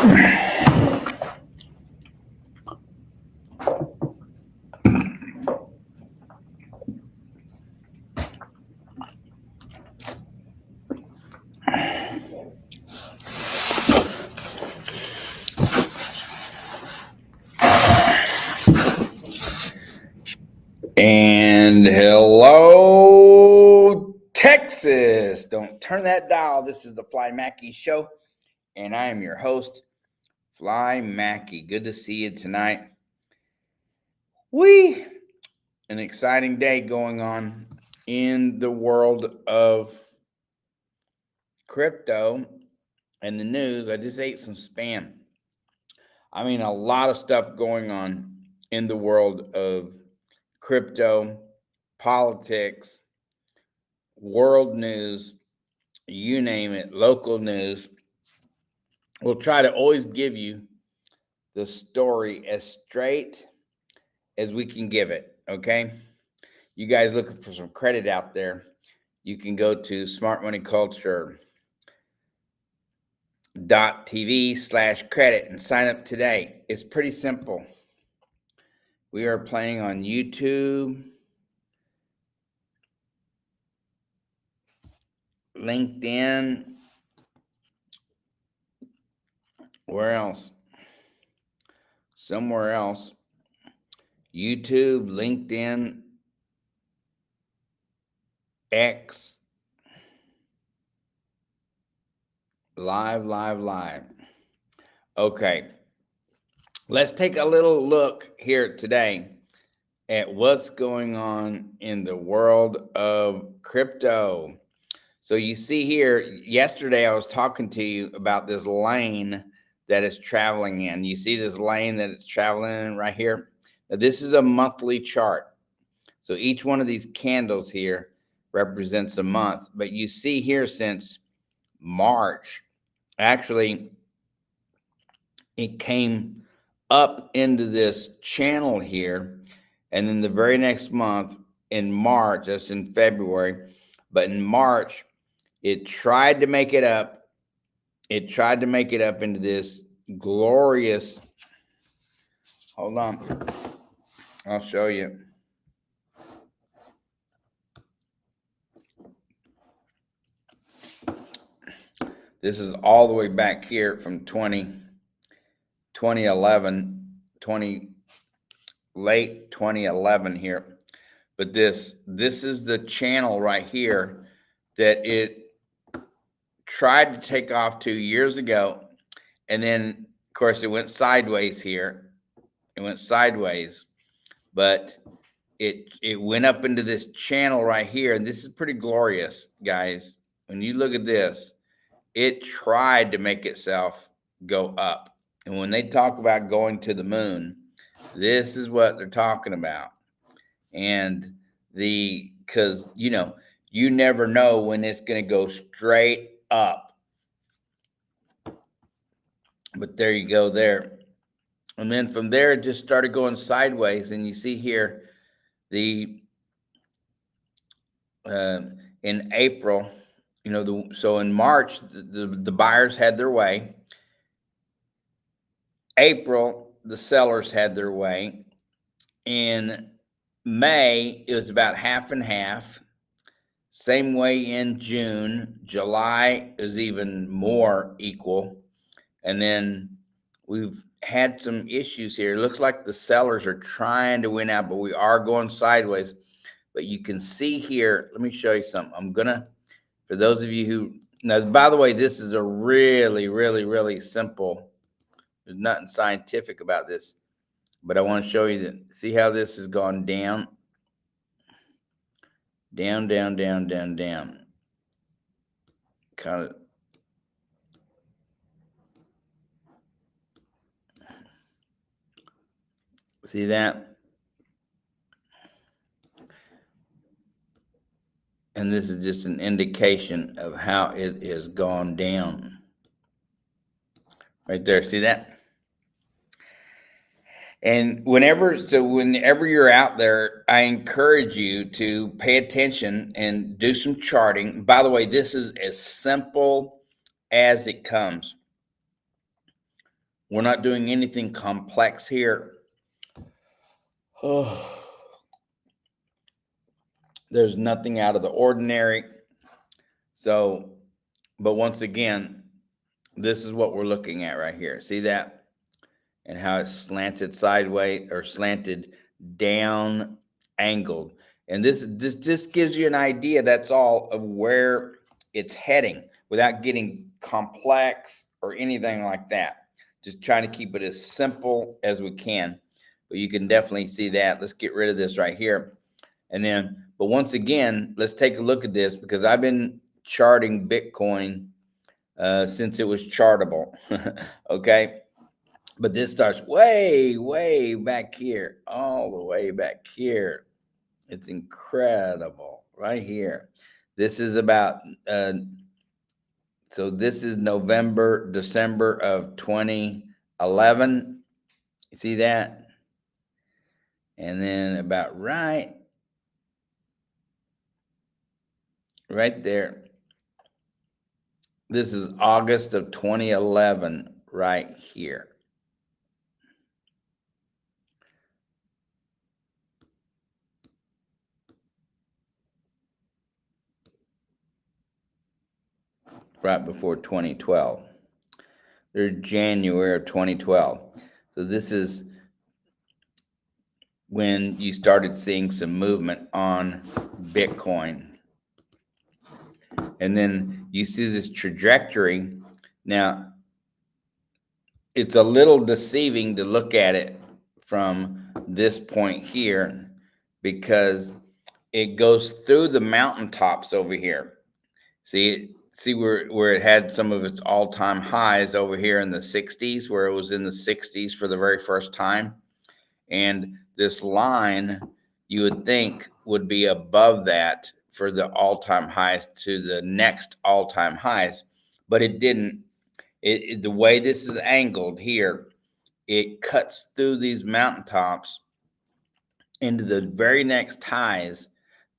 And hello, Texas. Don't turn that dial. This is the Fly Mackey Show, and I am your host, Fly Mackey. Good to see you tonight. An exciting day going on in the world of crypto and the news. I just ate some spam. I mean, a lot of stuff going on in the world of crypto, politics, world news, you name it, local news. We'll try to always give you the story as straight as we can give it, okay? You guys looking for some credit out there, you can go to smartmoneyculture.tv/credit and sign up today. It's pretty simple. We are playing on YouTube, LinkedIn, where else? Somewhere else. YouTube, LinkedIn, X, live. Okay. Let's take a little look here today at what's going on in the world of crypto. So you see here, yesterday I was talking to you about this lane that it's traveling in. You see this lane that it's traveling in right here? Now, this is a monthly chart. So each one of these candles here represents a month. But you see here since March, actually, it came up into this channel here. And then the very next month in March, that's in February, but in March, it tried to make it up. It tried to make it up into this glorious, hold on, I'll show you. This is all the way back here from 2011, late 2011 here. But this is the channel right here that it tried to take off 2 years ago. And then, of course, it went sideways here. It went sideways, but it went up into this channel right here. And this is pretty glorious, guys. When you look at this, it tried to make itself go up. And when they talk about going to the moon, this is what they're talking about. And because, you never know when it's going to go straight up. But there you go there. And then from there, it just started going sideways. And you see here, in April, so in March, the buyers had their way. April, the sellers had their way. In May, it was about half and half. Same way in June. July is even more equal. And then we've had some issues here. It looks like the sellers are trying to win out, but we are going sideways. But you can see here, let me show you something. For those of you who, now, by the way, this is a really, really, really simple, there's nothing scientific about this, but I want to show you that, see how this has gone down? Down. Kind of. See that? And this is just an indication of how it has gone down. Right there, see that? And whenever you're out there, I encourage you to pay attention and do some charting. By the way, this is as simple as it comes. We're not doing anything complex here. Oh, there's nothing out of the ordinary. So, but once again, this is what we're looking at right here. See that? And how it's slanted sideways or slanted down, angled. And this just gives you an idea, that's all, of where it's heading without getting complex or anything like that. Just trying to keep it as simple as we can. But you can definitely see that. Let's get rid of this right here. And then, but once again, let's take a look at this, because I've been charting Bitcoin since it was chartable. Okay. But this starts way, way back here, all the way back here. It's incredible right here. This is about, so this is November, December of 2011. You see that? And then about right there. This is August of 2011 right here. Right before 2012. There's January of 2012. So this is when you started seeing some movement on Bitcoin. And then you see this trajectory. Now, it's a little deceiving to look at it from this point here, because it goes through the mountaintops over here. See where it had some of its all-time highs over here in the 60s, where it was in the 60s for the very first time. And this line, you would think, would be above that for the all-time highs to the next all-time highs, but it didn't. The way this is angled here, it cuts through these mountaintops into the very next highs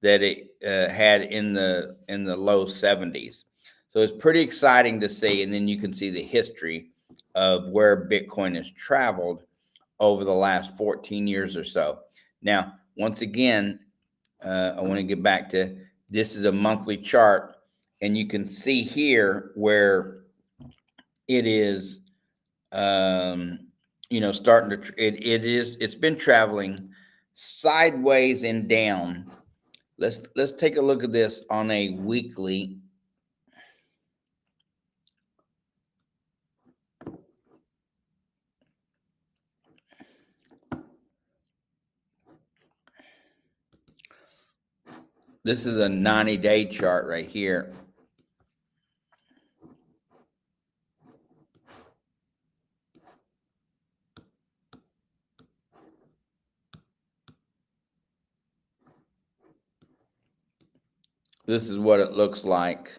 that it had in the low 70s. So it's pretty exciting to see. And then you can see the history of where Bitcoin has traveled over the last 14 years or so. Now, once again, I want to get back to, this is a monthly chart, and you can see here where it is, starting to, it's been traveling sideways and down. Let's take a look at this on a weekly. This is a 90-day chart right here. This is what it looks like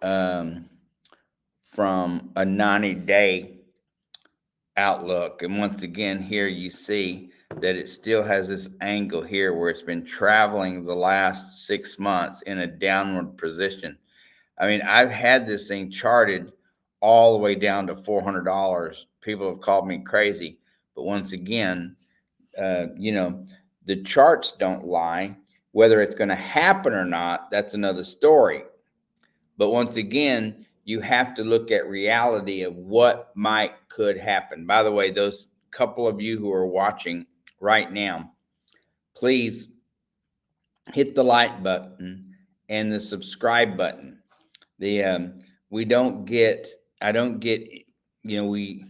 from a 90-day outlook. And once again, here you see that it still has this angle here where it's been traveling the last 6 months in a downward position. I mean, I've had this thing charted all the way down to $400. People have called me crazy. But once again, the charts don't lie. Whether it's going to happen or not, that's another story. But once again, you have to look at reality of what could happen. By the way, those couple of you who are watching right now, please hit the like button and the subscribe button. We don't get, I don't get, we,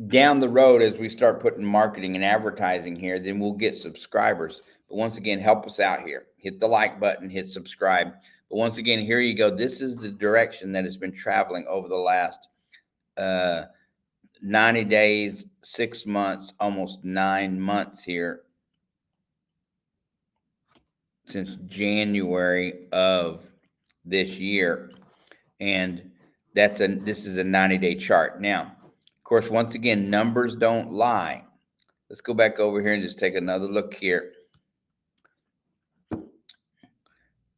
down the road, as we start putting marketing and advertising here, then we'll get subscribers. But once again, help us out here. Hit the like button, hit subscribe. But once again, here you go. This is the direction that has been traveling over the last 90 days, 6 months, almost 9 months here, since January of this year. And this is a 90-day chart. Now, of course, once again, numbers don't lie. Let's go back over here and just take another look here.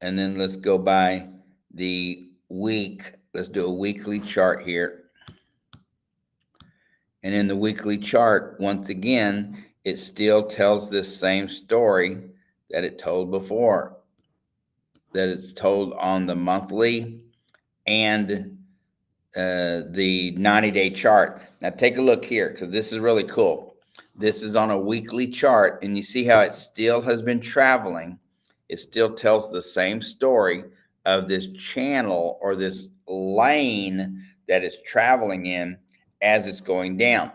And then let's go by the week. Let's do a weekly chart here. And in the weekly chart, once again, it still tells this same story that it told before, that it's told on the monthly and the 90-day chart. Now take a look here, because this is really cool. This is on a weekly chart, and you see how it still has been traveling. It still tells the same story of this channel or this lane that it's traveling in as it's going down.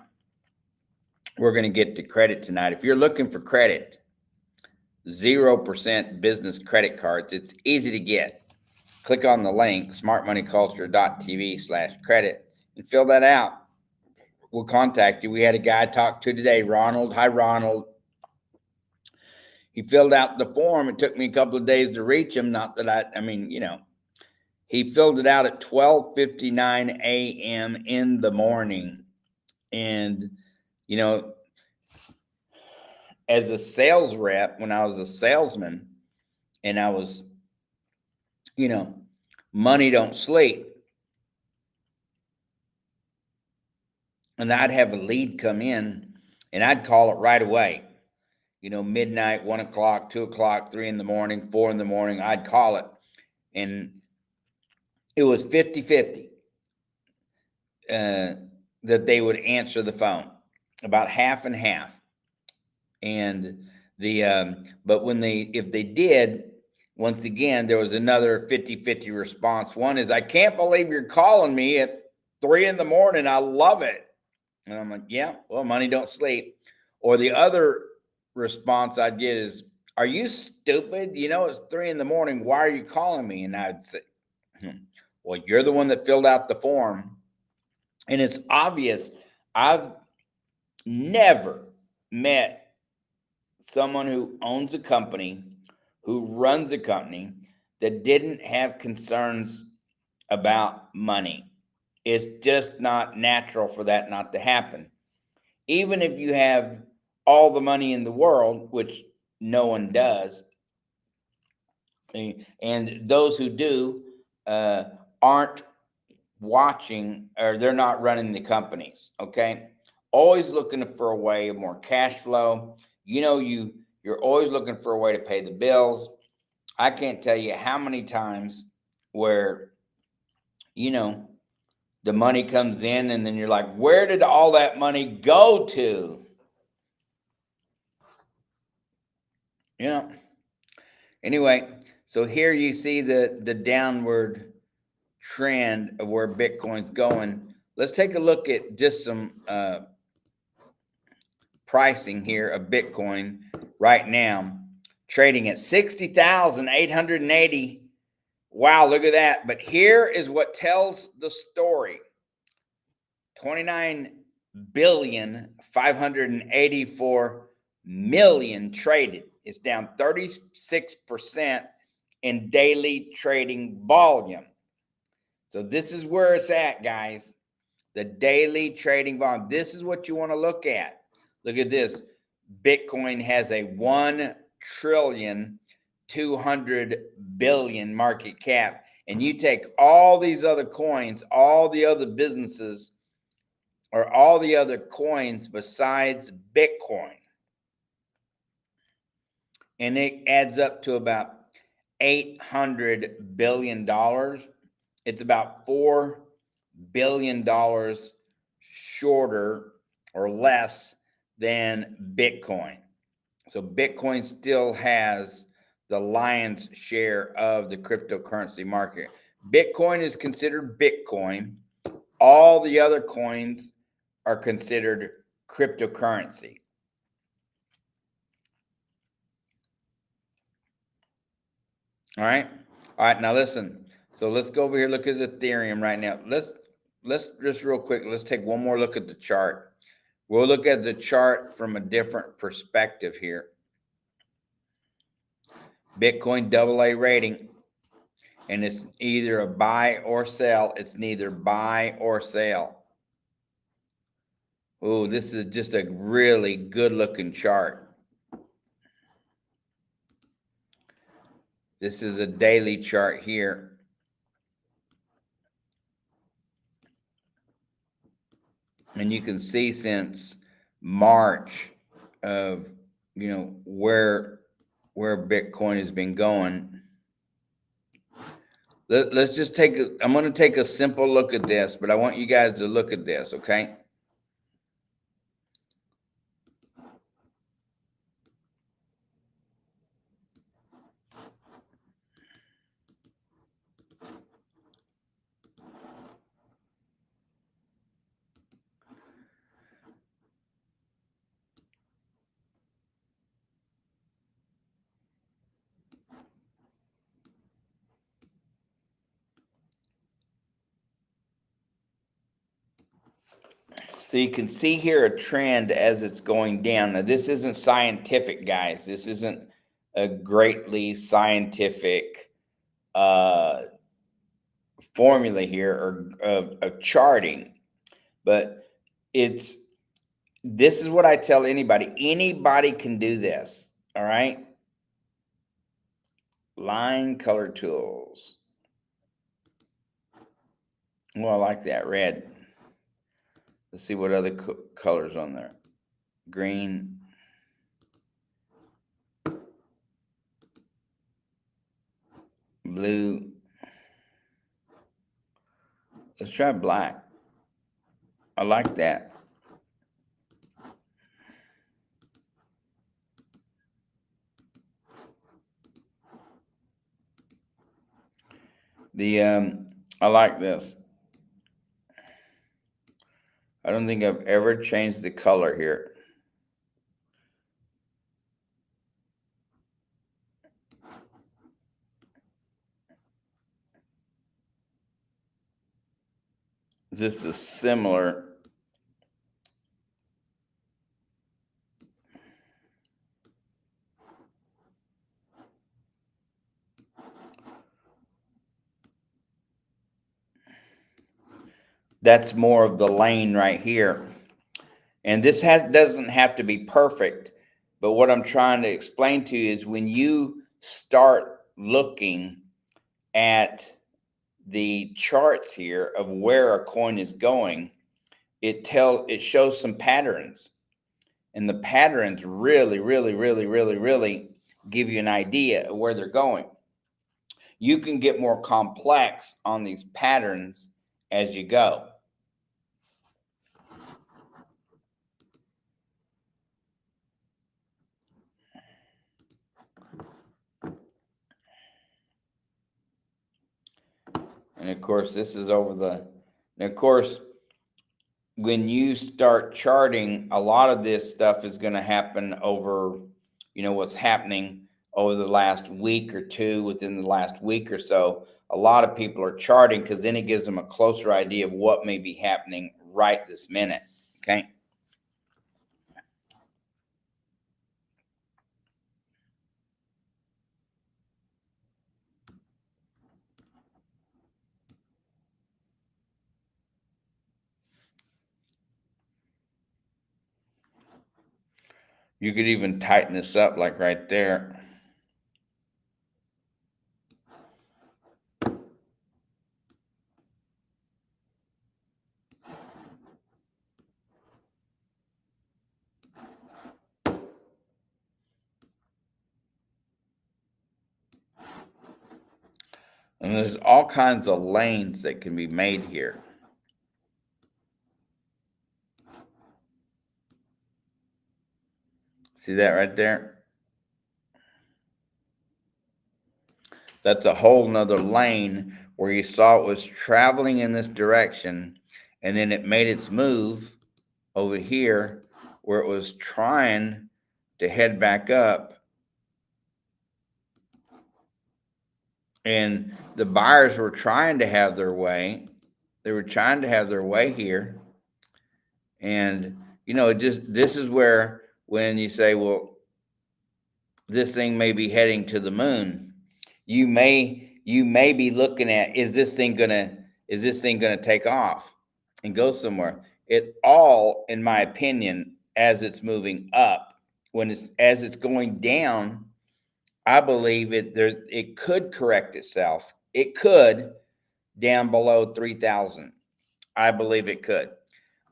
We're going to get to credit tonight. If you're looking for credit, 0% business credit cards, it's easy to get. Click on the link, smartmoneyculture.tv/credit, and fill that out. We'll contact you. We had a guy talk to today, Ronald. Hi, Ronald. He filled out the form. It took me a couple of days to reach him. Not that he filled it out at 12:59 a.m. in the morning. And, as a sales rep, when I was a salesman and I was, money don't sleep. And I'd have a lead come in and I'd call it right away. Midnight, 1 o'clock, 2 o'clock, 3 in the morning, 4 in the morning, I'd call it. And it was 50-50 that they would answer the phone, about half and half. And but if they did, once again, there was another 50-50 response. One is, I can't believe you're calling me at 3 in the morning. I love it. And I'm like, yeah, well, money don't sleep. Or the other response I'd get is, are you stupid? It's 3 in the morning. Why are you calling me? And I'd say, well, you're the one that filled out the form. And it's obvious. I've never met someone who owns a company, who runs a company, that didn't have concerns about money. It's just not natural for that not to happen. Even if you have all the money in the world, which no one does, and those who do aren't watching, or they're not running the companies, okay? Always looking for a way of more cash flow. You're always looking for a way to pay the bills. I can't tell you how many times where, the money comes in and then you're like, where did all that money go to? Anyway, so here you see the downward trend of where Bitcoin's going. Let's take a look at just some pricing here of Bitcoin right now, trading at 60,880. Wow, look at that. But here is what tells the story. 29,584,000,000 traded. It's down 36% in daily trading volume. So this is where it's at, guys. The daily trading volume. This is what you want to look at. Look at this. Bitcoin has a 1,200,000,000,000 market cap. And you take all these other coins, all the other businesses, or all the other coins besides Bitcoin, and it adds up to about $800 billion. It's about $4 billion shorter or less than Bitcoin. So Bitcoin still has the lion's share of the cryptocurrency market. Bitcoin is considered Bitcoin. All the other coins are considered cryptocurrency. All right. Now listen. So let's go over here. Look at Ethereum right now. Let's just real quick. Let's take one more look at the chart. We'll look at the chart from a different perspective here. Bitcoin AA rating, and it's either a buy or sell. It's neither buy or sell. Oh, this is just a really good looking chart. This is a daily chart here. And you can see since March of, where Bitcoin has been going. Let's just I'm going to take a simple look at this, but I want you guys to look at this, okay? So you can see here a trend as it's going down. Now, this isn't scientific, guys. This isn't a greatly scientific uh, formula here or of charting, but it's this is what I tell anybody. Anybody can do this. All right. Line color tools. Well, I like that red. Let's see what other colors on there. Green. Blue. Let's try black. I like that. I like this. I don't think I've ever changed the color here. This is similar. That's more of the lane right here. And this doesn't have to be perfect, but what I'm trying to explain to you is when you start looking at the charts here of where a coin is going, it shows some patterns. And the patterns really give you an idea of where they're going. You can get more complex on these patterns as you go. And of course, this is over the, and of course, when you start charting, a lot of this stuff is going to happen over, what's happening over the last week or two, within the last week or so. A lot of people are charting because then it gives them a closer idea of what may be happening right this minute. Okay. You could even tighten this up like right there. And there's all kinds of lanes that can be made here. See that right there? That's a whole nother lane where you saw it was traveling in this direction, and then it made its move over here where it was trying to head back up. And the buyers were trying to have their way. They were trying to have their way here. And, this is where when you say, well, this thing may be heading to the moon, you may be looking at, is this thing gonna take off and go somewhere? It all, in my opinion, as it's moving up, as it's going down, I believe it could correct itself. It could down below 3,000. I believe it could.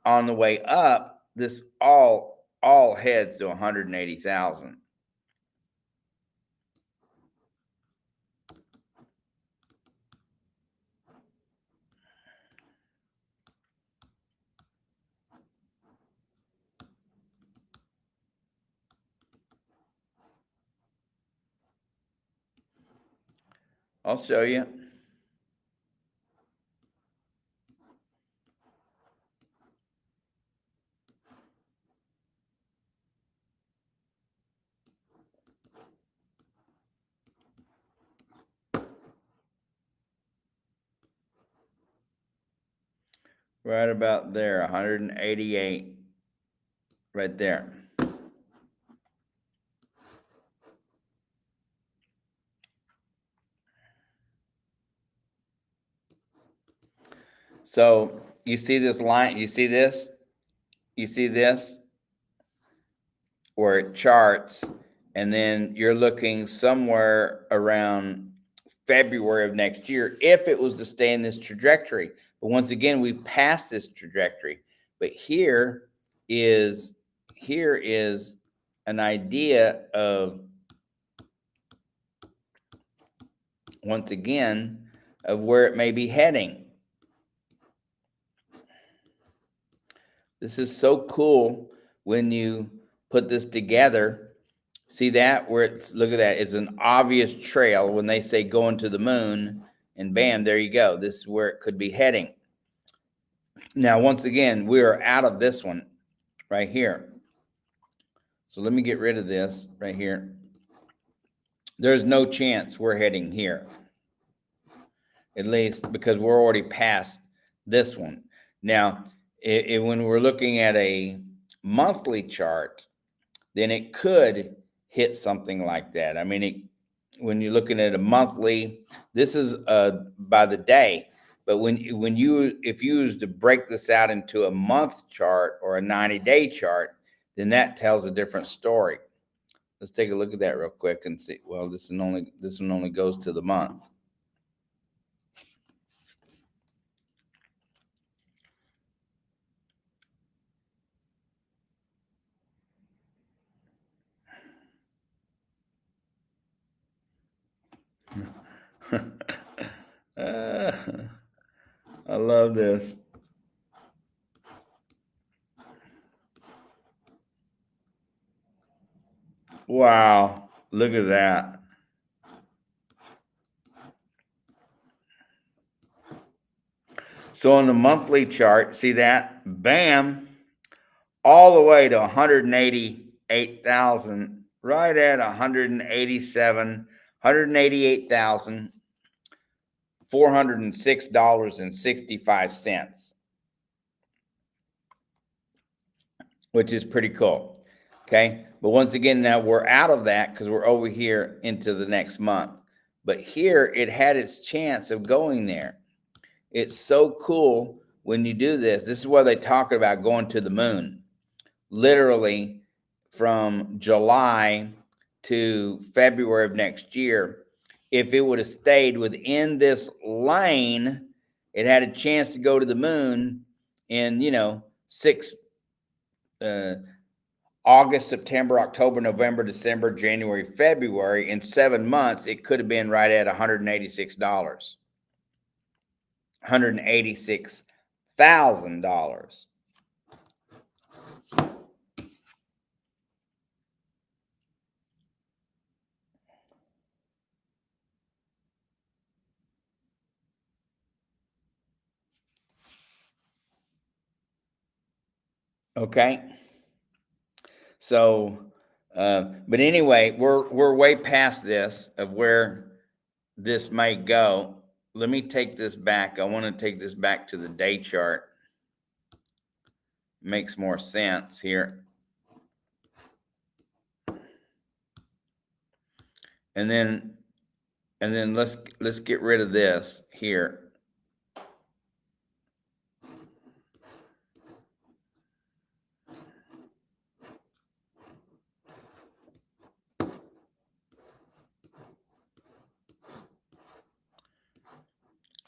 on the way up, this all heads to 180,000. I'll show you. Right about there, 188, right there. So you see this line, you see this, where it charts, and then you're looking somewhere around February of next year if it was to stay in this trajectory. But once again, we passed this trajectory. But is here is an idea of, once again, of where it may be heading. This is so cool when you put this together. See that? Where it's, look at that. It's an obvious trail when they say going to the moon, and bam, there you go. This is where it could be heading. Now, once again, we are out of this one right here. So let me get rid of this right here. There's no chance we're heading here, at least because we're already past this one. Now, when we're looking at a monthly chart, then it could hit something like that. I mean, when you're looking at a monthly, this is by the day. But if you was to break this out into a month chart or a 90-day chart, then that tells a different story. Let's take a look at that real quick and see. Well, this one only goes to the month. I love this. Wow, look at that. So on the monthly chart, see that? Bam, all the way to 188,000, right at 188,406.65, which is pretty cool. Okay. But once again, now we're out of that because we're over here into the next month. But here it had its chance of going there. It's so cool when you do this. This is where they talk about going to the moon. Literally from July to February of next year, if it would have stayed within this lane, it had a chance to go to the moon in, August, September, October, November, December, January, February. In 7 months, it could have been right at $186, $186,000. Okay. So, but anyway, we're way past this of where this may go. Let me take this back. I want to take this back to the day chart. Makes more sense here. And then let's get rid of this here.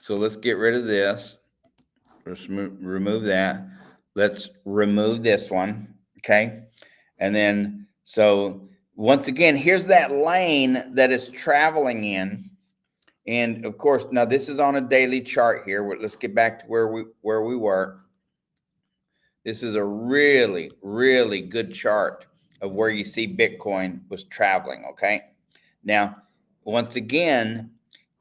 So let's get rid of this. Let's remove that. let's remove this one. Okay. And then, so once again, here's that lane that it's traveling in. And of course, now this is on a daily chart here. Let's get back to where we were. This is a really, really good chart of where you see Bitcoin was traveling. Okay. Now, once again,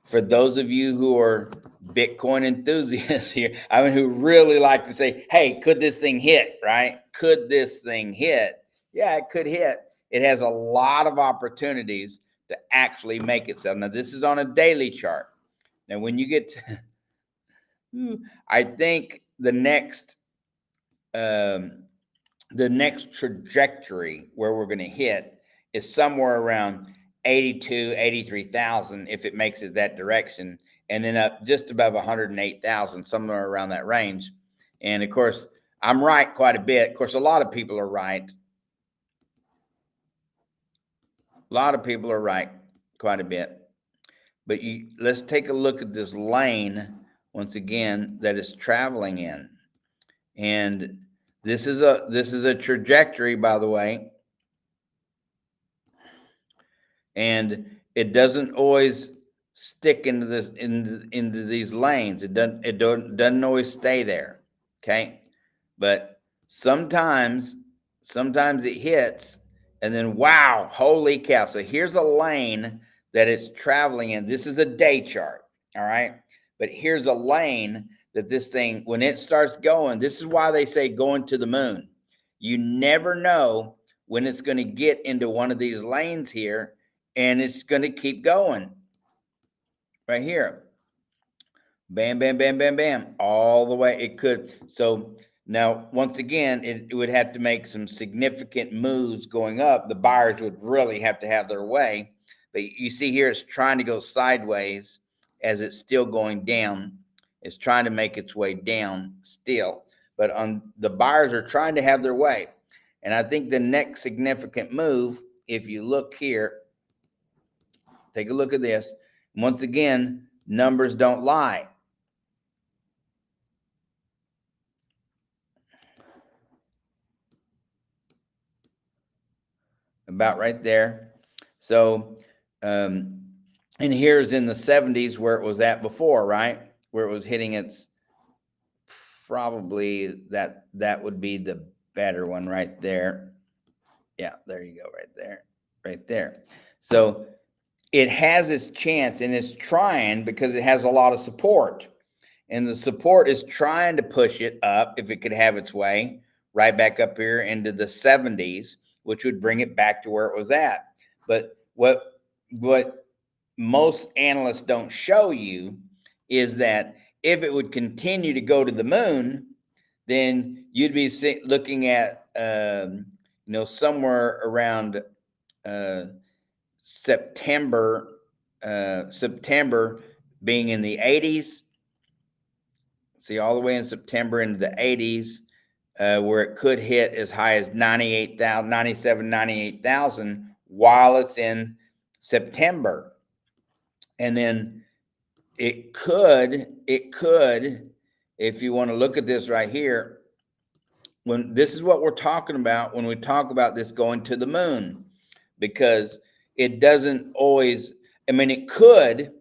for those of you who are Bitcoin enthusiasts here, I mean, who really like to say, hey, could this thing hit, right? Could this thing hit? Yeah, it could hit. It has a lot of opportunities to actually make itself. Now, this is on a daily chart. Now, when you get to, I think um, the next trajectory where we're going to hit is somewhere around 82, 83,000 if it makes it that direction, and then up just above 108,000, somewhere around that range. And of course, I'm right quite a bit. Of course, a lot of people are right. A lot of people are right quite a bit. But let's take a look at this lane once again that it's traveling in. And this is a trajectory, by the way. And it doesn't always stick into this into these lanes. It doesn't always stay there. Okay. But sometimes it hits, and then wow, holy cow. So here's a lane that it's traveling in. This is a day chart. All right. But here's a lane that this thing, when it starts going, this is why they say going to the moon. You never know when it's going to get into one of these lanes here, and it's going to keep going right here. Bam, bam, bam, bam, bam, all the way. It could. So now, once again, it would have to make some significant moves going up. The buyers would really have to have their way. But you see here, it's trying to go sideways as it's still going down. It's trying to make its way down still. But the buyers are trying to have their way. And I think the next significant move, if you look here, take a look at this. Once again, numbers don't lie. About right there. So, and here's in the 70s where it was at before, right? Where it was hitting its, probably that would be the better one right there. Yeah, there you go, right there. So it has its chance, and it's trying because it has a lot of support. And the support is trying to push it up, if it could have its way, right back up here into the 70s, which would bring it back to where it was at. But what most analysts don't show you is that if it would continue to go to the moon, then you'd be looking at somewhere around September being in the 80s. See, all the way in September into the 80s, where it could hit as high as 98,000, 97, 98,000 while it's in September. And then it could, if you want to look at this right here, when this is what we're talking about when we talk about this going to the moon, because it doesn't always, I mean, it could,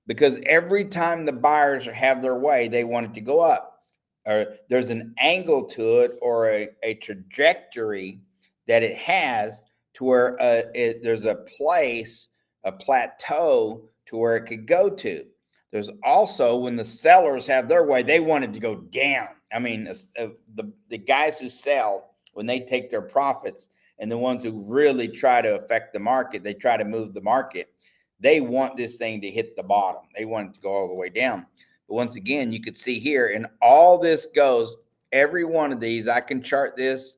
because every time the buyers have their way, they want it to go up, or there's an angle to it, or a trajectory that it has to where there's a place, a plateau to where it could go to. There's also, when the sellers have their way, they want it to go down. I mean, the guys who sell, when they take their profits, and the ones who really try to affect the market, they try to move the market, they want this thing to hit the bottom. They want it to go all the way down. But once again, you could see here, and all this goes, every one of these, I can chart this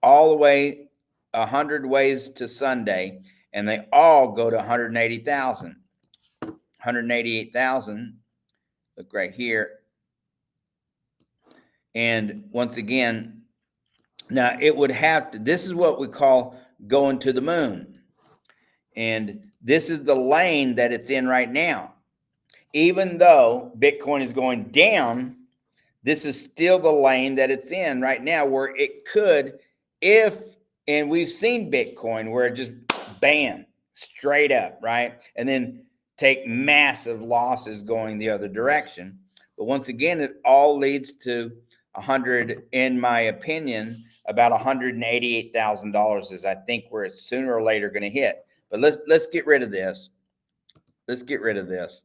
all the way 100 ways to Sunday, and they all go to 180,000. 188,000. Look right here. And once again, now it would have to, this is what we call going to the moon. And this is the lane that it's in right now. Even though Bitcoin is going down, this is still the lane that it's in right now, where it could, and we've seen Bitcoin where it just bam, straight up, right? And then take massive losses going the other direction. But once again, it all leads to 100, in my opinion, about $188,000 is, I think, where it's sooner or later going to hit. But let's get rid of this. Let's get rid of this.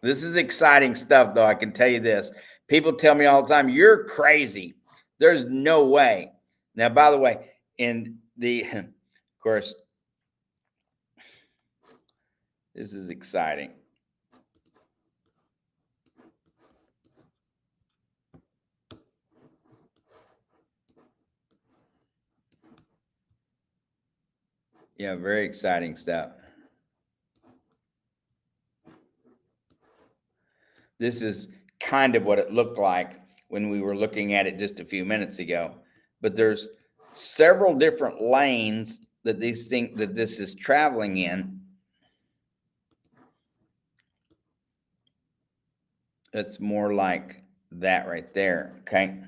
This is exciting stuff, though. I can tell you this. People tell me all the time, "You're crazy. There's no way." Now, by the way, of course, this is exciting. Yeah, very exciting stuff. This is kind of what it looked like when we were looking at it just a few minutes ago. But there's several different lanes that this is traveling in. That's more like that right there, okay?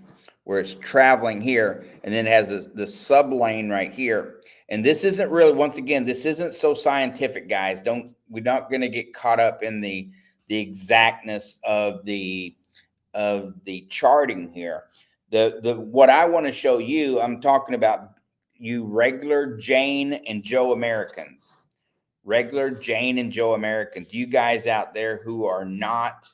Where it's traveling here, and then it has the sub lane right here. And this isn't really, once again, this isn't so scientific, guys. We're not going to get caught up in the exactness of the charting here. The what I want to show you, I'm talking about you regular Jane and Joe Americans. Regular Jane and Joe Americans. You guys out there who are not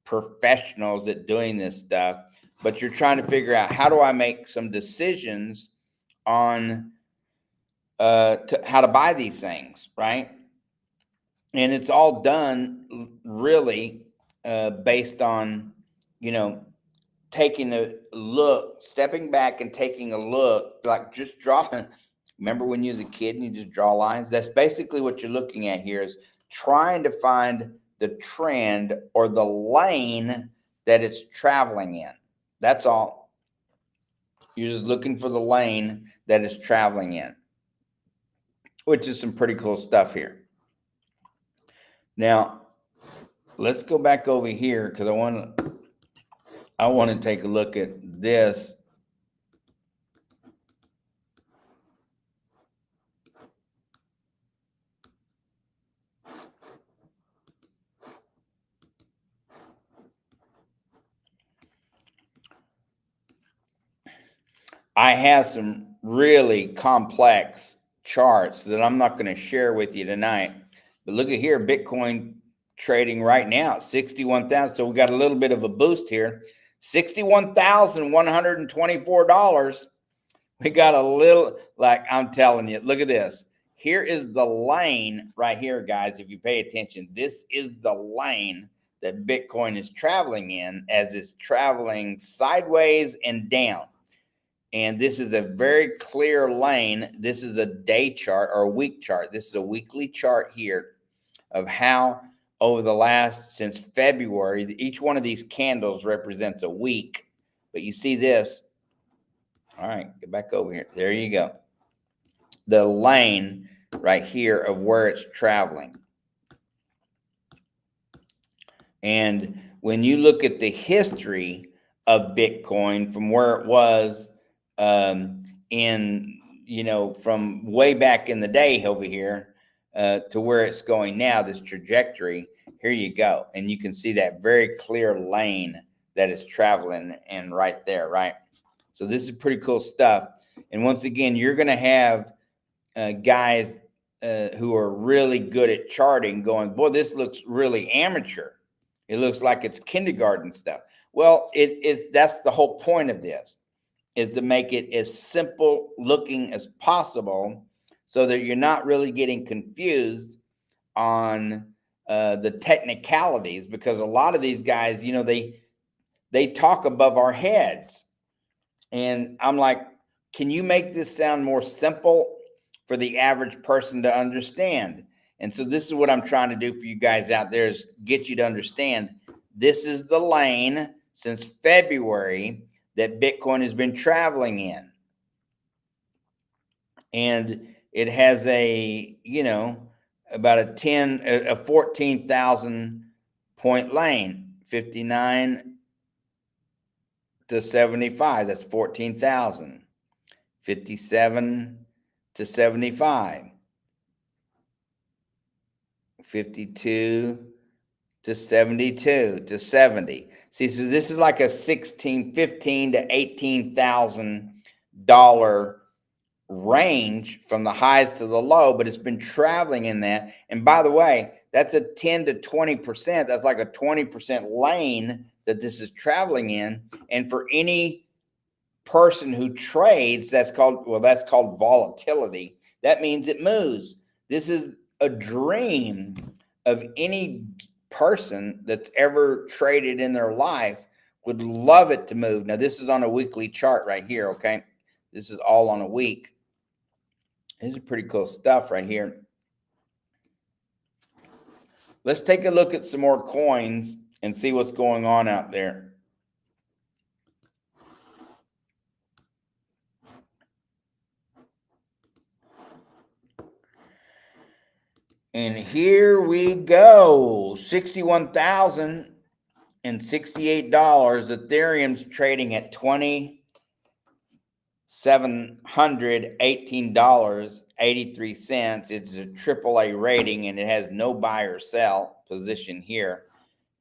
professionals at doing this stuff, but you're trying to figure out, how do I make some decisions on how to buy these things, right? And it's all done really based on, taking a look, stepping back and taking a look, like just drawing. Remember when you was a kid and you just draw lines? That's basically what you're looking at here, is trying to find the trend or the lane that it's traveling in. That's all. You're just looking for the lane that it's traveling in, which is some pretty cool stuff here. Now, let's go back over here, because I want to take a look at this. I have some really complex charts that I'm not going to share with you tonight. But look at here, Bitcoin trading right now at 61,000. So we got a little bit of a boost here. $61,124. We got a little, like I'm telling you, look at this. Here is the lane right here, guys. If you pay attention, this is the lane that Bitcoin is traveling in, as it's traveling sideways and down. And this is a very clear lane. This is a day chart or a week chart. This is a weekly chart here of how over the last, since February, each one of these candles represents a week. But you see this. All right, get back over here. There you go. The lane right here of where it's traveling. And when you look at the history of Bitcoin from where it was from way back in the day over here to where it's going now, this trajectory, here you go. And you can see that very clear lane that it's traveling in right there, right? So this is pretty cool stuff. And once again, you're going to have guys who are really good at charting going, boy, this looks really amateur. It looks like it's kindergarten stuff. Well, that's the whole point of this, is to make it as simple looking as possible so that you're not really getting confused on the technicalities, because a lot of these guys, they talk above our heads. And I'm like, can you make this sound more simple for the average person to understand? And so this is what I'm trying to do for you guys out there, is get you to understand this is the lane since February that Bitcoin has been traveling in. And it has about a 14,000 point lane, 59, to 75, that's 14,000. 57 to 75. 52 to 72 to 70. See, so this is like a 15 to $18,000 range from the highs to the low, but it's been traveling in that. And by the way, that's a 10 to 20%. That's like a 20% lane that this is traveling in. And for any person who trades, that's called volatility. That means it moves. This is a dream of any person that's ever traded in their life. Would love it to move. Now this is on a weekly chart right here. Okay, this is all on a week. This is pretty cool stuff right here. Let's take a look at some more coins and see what's going on out there. And here we go. $61,068. Ethereum's trading at $2,718.83. It's a AAA rating and it has no buy or sell position here.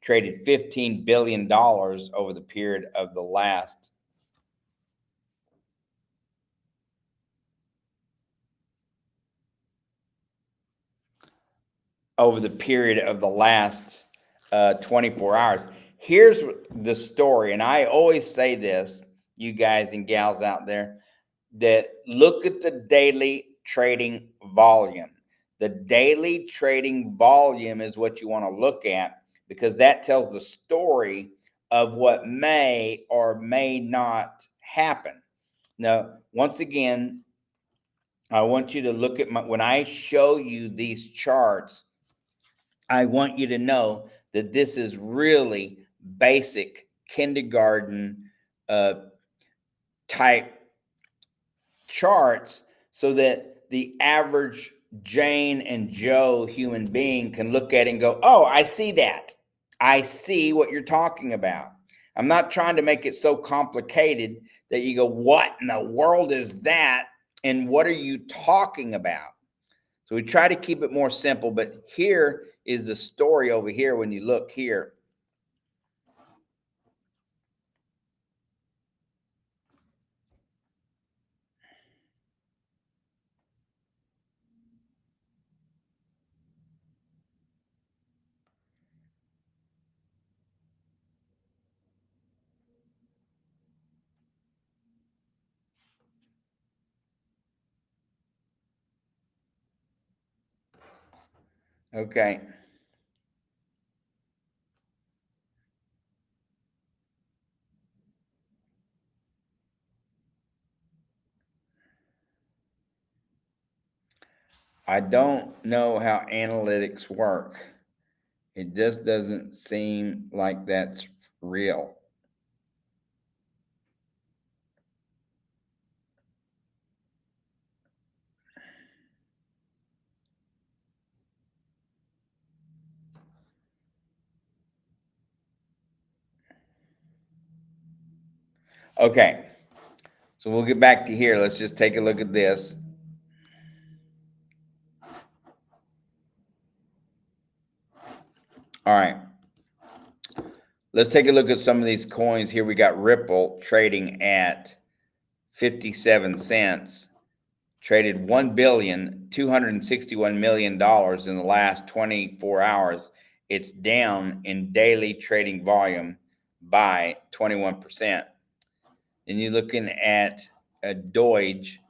Traded $15 billion over the period of the last over the period of the last 24 hours. Here's the story, and I always say this, you guys and gals out there, that look at the daily trading volume. The daily trading volume is what you want to look at because that tells the story of what may or may not happen. Now, once again, I want you to look at when I show you these charts, I want you to know that this is really basic kindergarten type charts so that the average Jane and Joe human being can look at it and go, oh, I see that. I see what you're talking about. I'm not trying to make it so complicated that you go, what in the world is that? And what are you talking about? So we try to keep it more simple, but here is the story over here when you look here. Okay. I don't know how analytics work. It just doesn't seem like that's real. Okay. So we'll get back to here. Let's just take a look at this. All right. Let's take a look at some of these coins here. We got Ripple trading at 57 cents. Traded $1,261,000,000 in the last 24 hours. It's down in daily trading volume by 21%. And you're looking at Doge.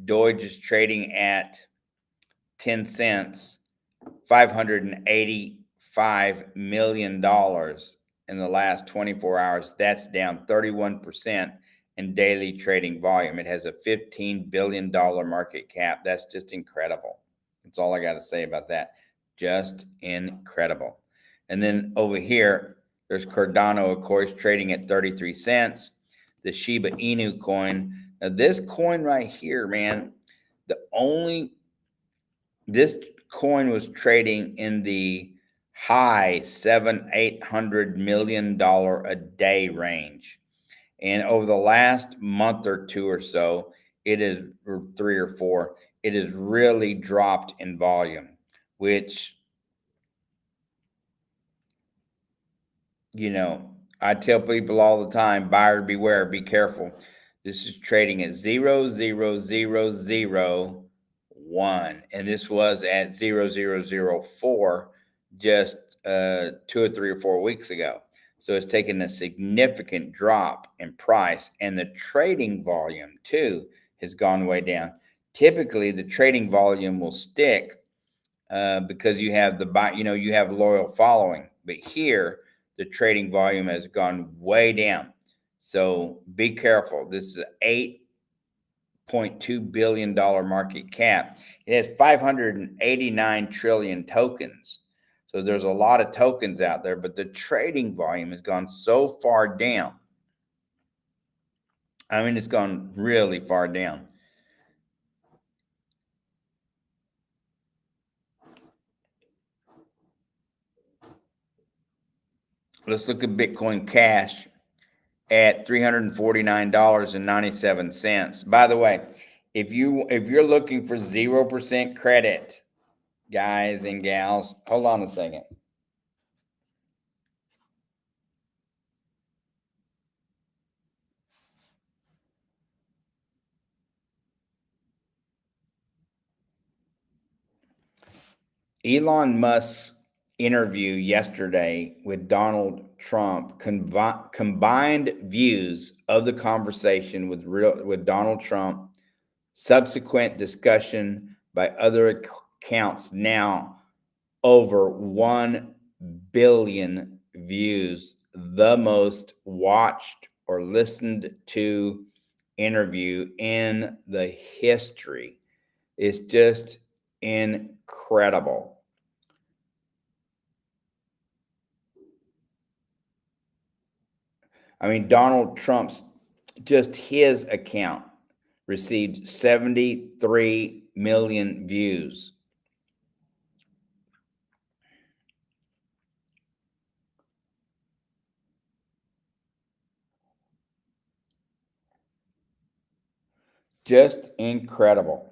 Doge is trading at 10 cents, $585 million in the last 24 hours. That's down 31% in daily trading volume. It has a $15 billion market cap. That's just incredible. That's all I got to say about that. Just incredible. And then over here, there's Cardano, of course, trading at 33 cents. The Shiba Inu coin. Now, this coin right here, man, this coin was trading in the high $700-800 million a day range. And over the last month or two or so, it is, or 3 or 4, it has really dropped in volume, which, you know, I tell people all the time, buyer beware, be careful. This is trading at 0.0001, and this was at 0.0004 just 2 or 3 or 4 weeks ago. So it's taken a significant drop in price, and the trading volume too has gone way down. Typically, the trading volume will stick because you have the buy, you have loyal following. But here, the trading volume has gone way down. So be careful. This is an $8.2 billion market cap. It has 589 trillion tokens. So there's a lot of tokens out there, but the trading volume has gone so far down. I mean, it's gone really far down. Let's look at Bitcoin Cash at $349.97. By the way, if you're looking for 0% credit, guys and gals, hold on a second. Elon Musk's interview yesterday with Donald Trump combined views of the conversation with Donald Trump, subsequent discussion by other accounts, now over 1 billion views, the most watched or listened to interview in the history. It's just incredible. I mean, Donald Trump's, just his account received 73 million views. Just incredible.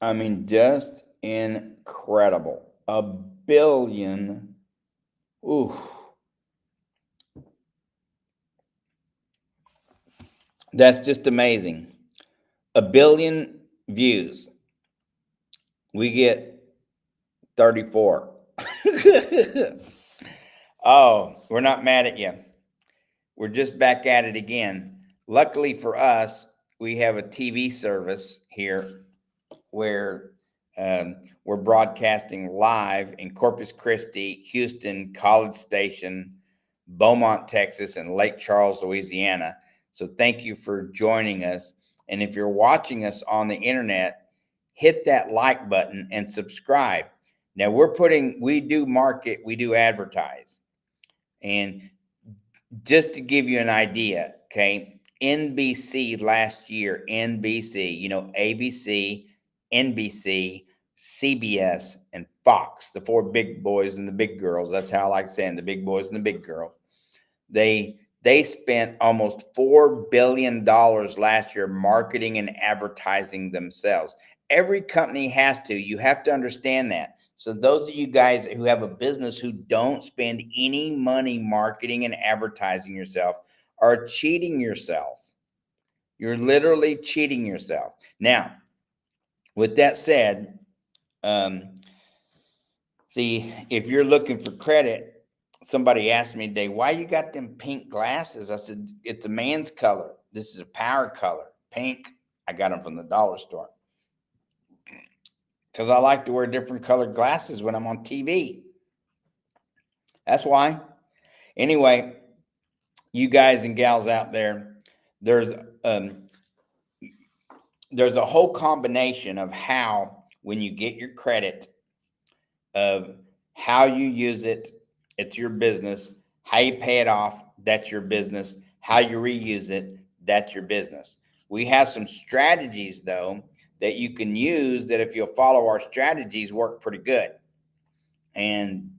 I mean, just incredible. A billion. Ooh, that's just amazing. A billion views. We get 34. Oh, we're not mad at you. We're just back at it again. Luckily for us, we have a TV service here where we're broadcasting live in Corpus Christi, Houston, College Station, Beaumont, Texas, and Lake Charles, Louisiana. So thank you for joining us. And if you're watching us on the internet, hit that like button and subscribe. Now we do market, we do advertise. And just to give you an idea, okay, NBC last year, NBC, ABC, NBC, CBS, and Fox, the four big boys and the big girls. That's how I like saying the big boys and the big girls. They spent almost $4 billion last year marketing and advertising themselves. Every company has to. You have to understand that. So those of you guys who have a business who don't spend any money marketing and advertising yourself are cheating yourself. You're literally cheating yourself. Now, with that said, if you're looking for credit, somebody asked me today, why you got them pink glasses? I said, it's a man's color. This is a power color, pink. I got them from the dollar store because I like to wear different colored glasses when I'm on TV. That's why. Anyway, you guys and gals out there, there's um, there's a whole combination of how, when you get your credit, of how you use it, it's your business. How you pay it off, that's your business. How you reuse it, that's your business. We have some strategies though that you can use that, if you'll follow our strategies, work pretty good. And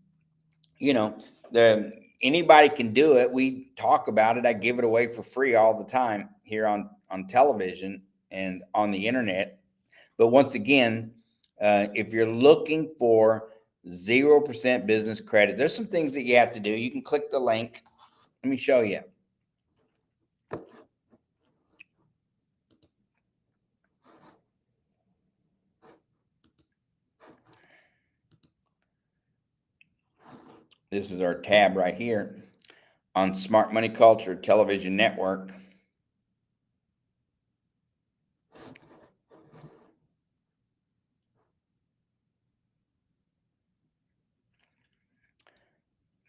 you know, the anybody can do it. We talk about it. I give it away for free all the time here on television and on the internet. But once again, if you're looking for 0% business credit, there's some things that you have to do. You can click the link. Let me show you. This is our tab right here on Smart Money Culture Television Network. I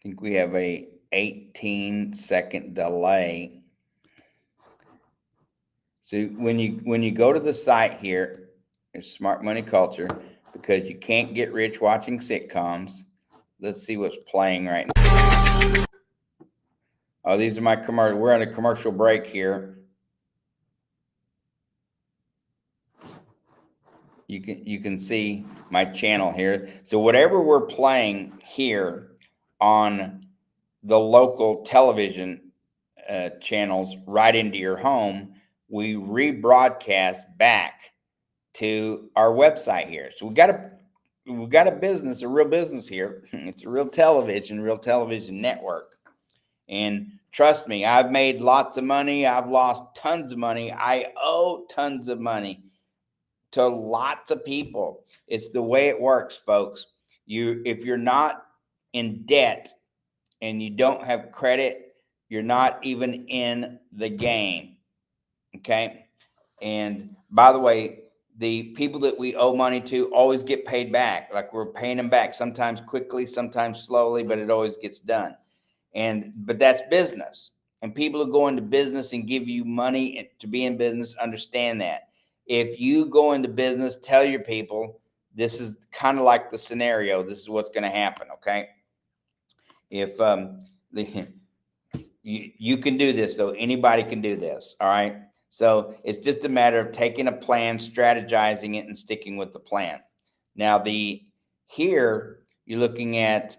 think we have a 18-second delay. So when you go to the site here, there's Smart Money Culture, because you can't get rich watching sitcoms. Let's see what's playing right now. Oh, these are my commercial. We're on a commercial break here. You can see my channel here. So whatever we're playing here on the local television channels right into your home, we rebroadcast back to our website here. So we've got a business, a real business here. It's a real television network. And trust me, I've made lots of money. I've lost tons of money. I owe tons of money to lots of people. It's the way it works, folks. If you're not in debt and you don't have credit, you're not even in the game. Okay. And by the way, the people that we owe money to always get paid back. Like, we're paying them back, sometimes quickly, sometimes slowly, but it always gets done. But that's business. And people who go into business and give you money to be in business understand that. If you go into business, tell your people, this is kind of like the scenario. This is what's going to happen. Okay. If you can do this, though. Anybody can do this. All right. So it's just a matter of taking a plan, strategizing it, and sticking with the plan. Now, here you're looking at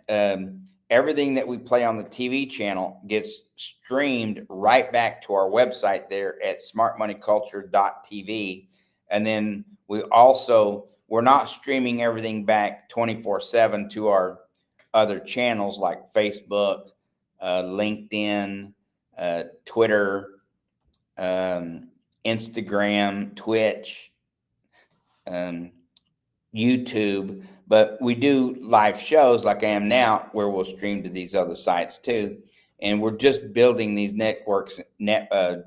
everything that we play on the TV channel gets streamed right back to our website there at smartmoneyculture.tv. And then we're not streaming everything back 24/7 to our other channels like Facebook, LinkedIn, Twitter, Instagram, Twitch, YouTube, but we do live shows like I am now, where we'll stream to these other sites too. And we're just building these networks,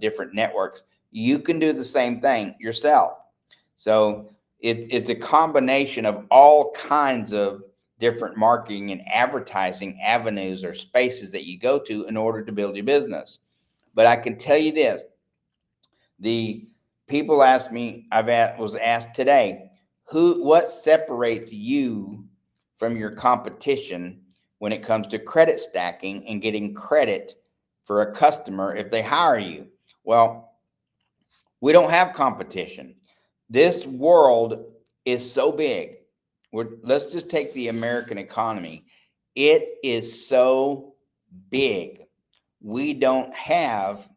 different networks. You can do the same thing yourself. So it's a combination of all kinds of different marketing and advertising avenues or spaces that you go to in order to build your business. But I can tell you this, the people asked me, was asked today, what separates you from your competition when it comes to credit stacking and getting credit for a customer if they hire you? Well, we don't have competition. This world is so big. Let's just take the American economy. It is so big. We don't have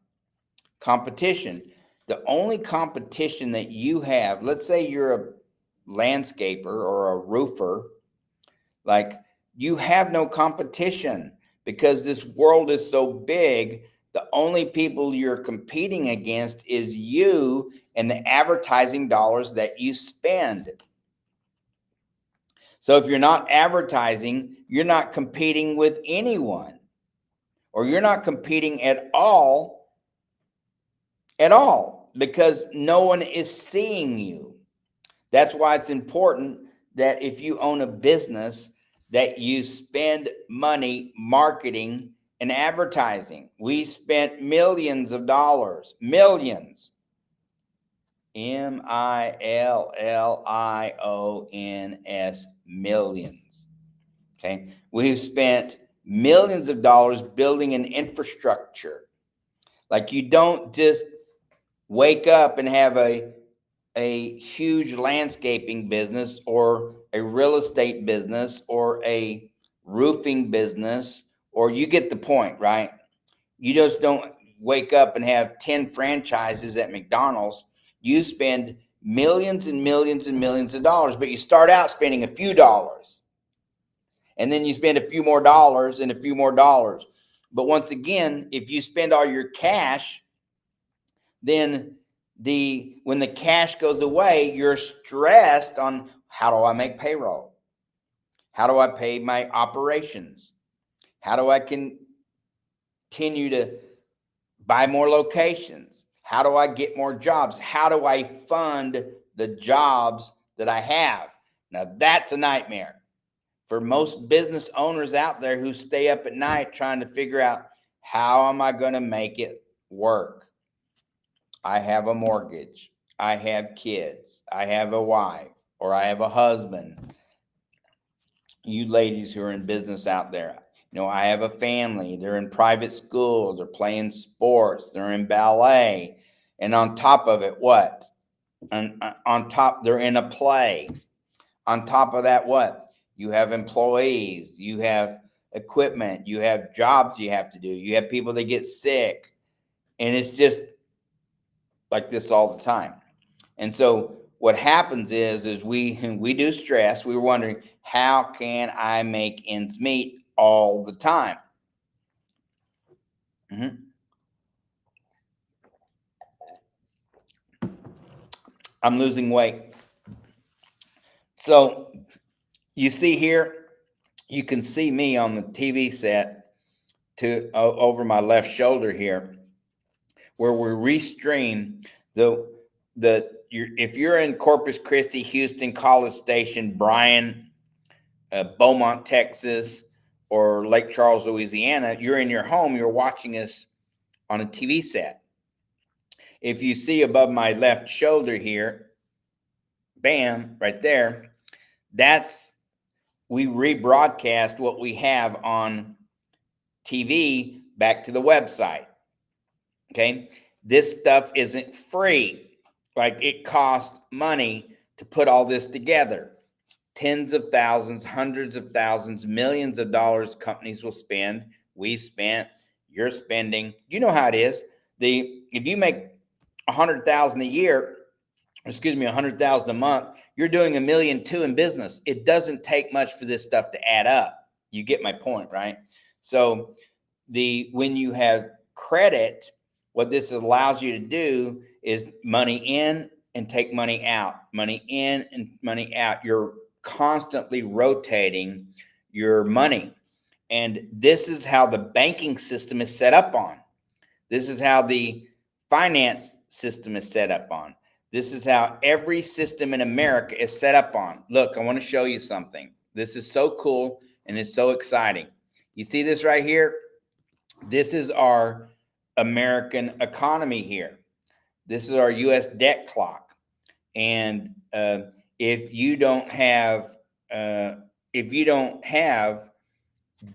competition. The only competition that you have, let's say you're a landscaper or a roofer, like, you have no competition because this world is so big. The only people you're competing against is you and the advertising dollars that you spend. So if you're not advertising, you're not competing with anyone, or you're not competing at all, because no one is seeing you. That's why it's important that if you own a business, that you spend money marketing and advertising. We spent millions of dollars, millions, millions, millions. Okay. We've spent millions of dollars building an infrastructure. Like, you don't just wake up and have a huge landscaping business or a real estate business or a roofing business, or you get the point, right? You just don't wake up and have 10 franchises at McDonald's. You spend millions and millions and millions of dollars, but you start out spending a few dollars. And then you spend a few more dollars and a few more dollars. But once again, if you spend all your cash, then when the cash goes away, you're stressed on, how do I make payroll? How do I pay my operations? How do I continue to buy more locations? How do I get more jobs? How do I fund the jobs that I have? Now, that's a nightmare for most business owners out there who stay up at night trying to figure out, how am I going to make it work? I have a mortgage. I have kids. I have a wife, or I have a husband. You ladies who are in business out there, I have a family. They're in private schools. They're playing sports. They're in ballet. And on top of it, what? On top, they're in a play. On top of that, what? You have employees. You have equipment. You have jobs you have to do. You have people that get sick. And it's just like this all the time. And so what happens is we do stress. We were wondering, how can I make ends meet all the time? I'm losing weight. So you see here, you can see me on the TV set over my left shoulder here, where we restream if you're in Corpus Christi, Houston, College Station, Bryan, Beaumont, Texas, or Lake Charles, Louisiana, you're in your home, you're watching us on a TV set. If you see above my left shoulder here, bam, right there, we rebroadcast what we have on TV back to the website. Okay. This stuff isn't free. Like, it costs money to put all this together. Tens of thousands, hundreds of thousands, millions of dollars companies will spend. We've spent, you're spending. You know how it is. If you make 100,000 a year, $100,000 a month, you're doing $1.2 million in business. It doesn't take much for this stuff to add up. You get my point, right? So when you have credit, what this allows you to do is money in and take money out, money in and money out. You're constantly rotating your money. And this is how the banking system is set up on. This is how the finance system is set up on. This is how every system in America is set up on. Look, I want to show you something. This is so cool and it's so exciting. You see this right here? This is our American economy here. This is our U.S. debt clock. And if you don't have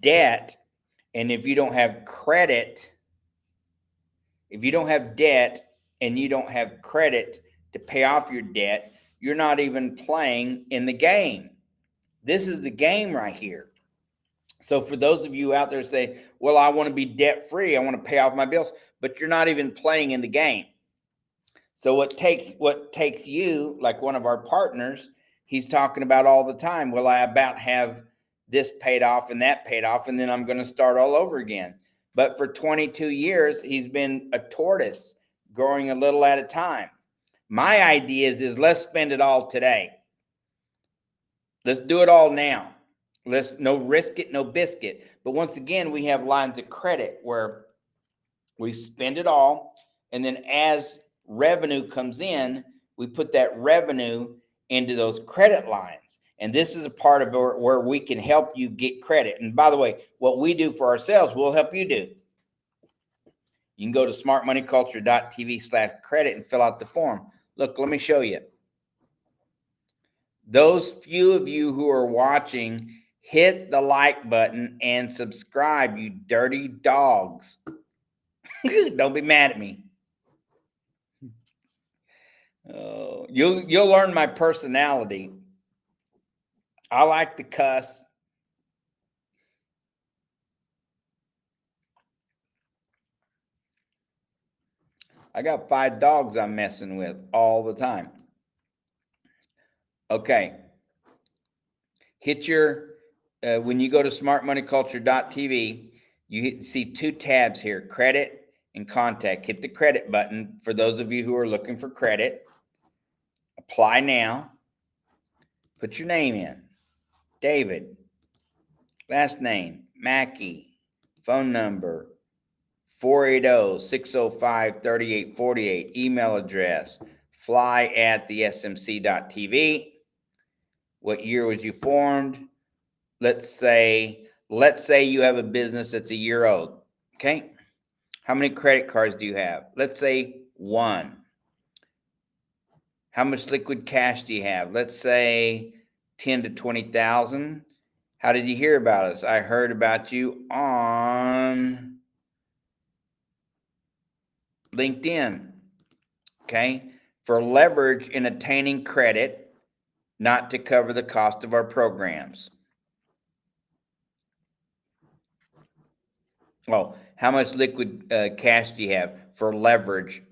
debt, and if you don't have credit, if you don't have debt and you don't have credit to pay off your debt, you're not even playing in the game. This is the game right here. So for those of you out there say, well, I want to be debt free, I want to pay off my bills, but you're not even playing in the game. So what takes you, like one of our partners, he's talking about all the time, well, I about have this paid off and that paid off, and then I'm going to start all over again. But for 22 years, he's been a tortoise, growing a little at a time. My idea is let's spend it all today. Let's do it all now. Let's no risk it, no biscuit. But once again, we have lines of credit where we spend it all, and then as revenue comes in, we put that revenue into those credit lines. And this is a part of where we can help you get credit. And by the way, what we do for ourselves, we'll help you do. You can go to smartmoneyculture.tv/credit and fill out the form. Look, let me show you. Those few of you who are watching, hit the like button and subscribe, you dirty dogs. Don't be mad at me. Oh, you'll learn my personality. I like to cuss. I got 5 dogs I'm messing with all the time. Okay. Hit your, when you go to smartmoneyculture.tv, you see 2 tabs here, credit and contact. Hit the credit button for those of you who are looking for credit. Apply now. Put your name in. David. Last name, Mackey. Phone number, 480-605-3848. Email address, fly@thesmc.tv. What year was you formed? Let's say you have a business that's a year old. Okay. How many credit cards do you have? Let's say 1. How much liquid cash do you have? Let's say 10 to 20,000. How did you hear about us? I heard about you on LinkedIn. Okay. For leverage in attaining credit, not to cover the cost of our programs. Well, how much liquid cash do you have? For leverage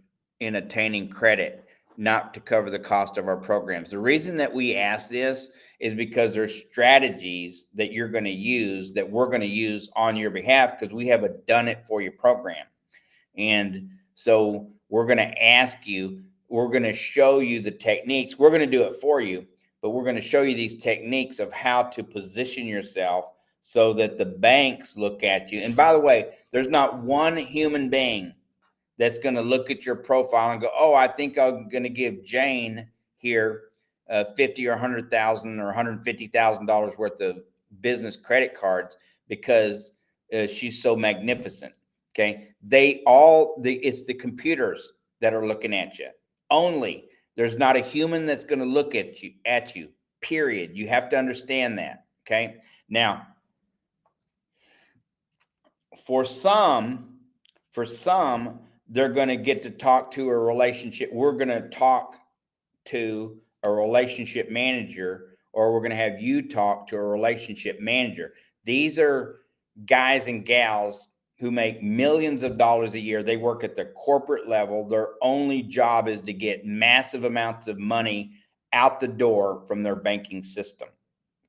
in attaining credit, not to cover the cost of our programs. The reason that we ask this is because there's strategies that you're going to use that we're going to use on your behalf because we have a done it for you program. And so we're going to ask you, we're going to show you the techniques. We're going to do it for you, but we're going to show you these techniques of how to position yourself so that the banks look at you. And by the way, there's not one human being that's going to look at your profile and go, oh, I think I'm going to give Jane here $50 or $100,000 or $150,000 worth of business credit cards because she's so magnificent. Okay. It's the computers that are looking at you only. There's not a human that's going to look at you, period. You have to understand that. Okay. Now, for some, they're going to get to talk to a relationship. We're going to talk to a relationship manager, or we're going to have you talk to a relationship manager. These are guys and gals who make millions of dollars a year. They work at the corporate level. Their only job is to get massive amounts of money out the door from their banking system.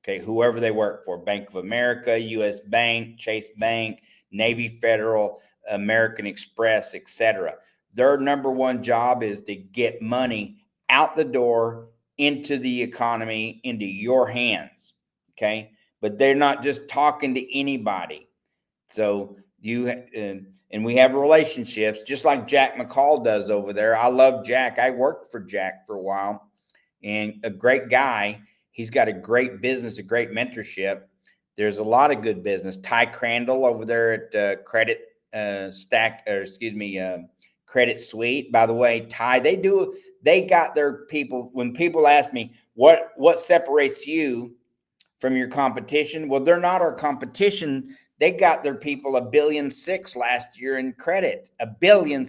Okay, whoever they work for, Bank of America, U.S. Bank, Chase Bank, Navy Federal, American Express, etc. Their number one job is to get money out the door into the economy, into your hands. Okay, but they're not just talking to anybody. So and we have relationships, just like Jack McCall does over there. I love Jack. I worked for Jack for a while, and a great guy. He's got a great business, a great mentorship. There's a lot of good business. Ty Crandall over there at Credit Credit Suite. By the way, Ty, they got their people. When people ask me what separates you from your competition, well, they're not our competition. They got their people $1.6 billion last year in credit. $1.6 billion.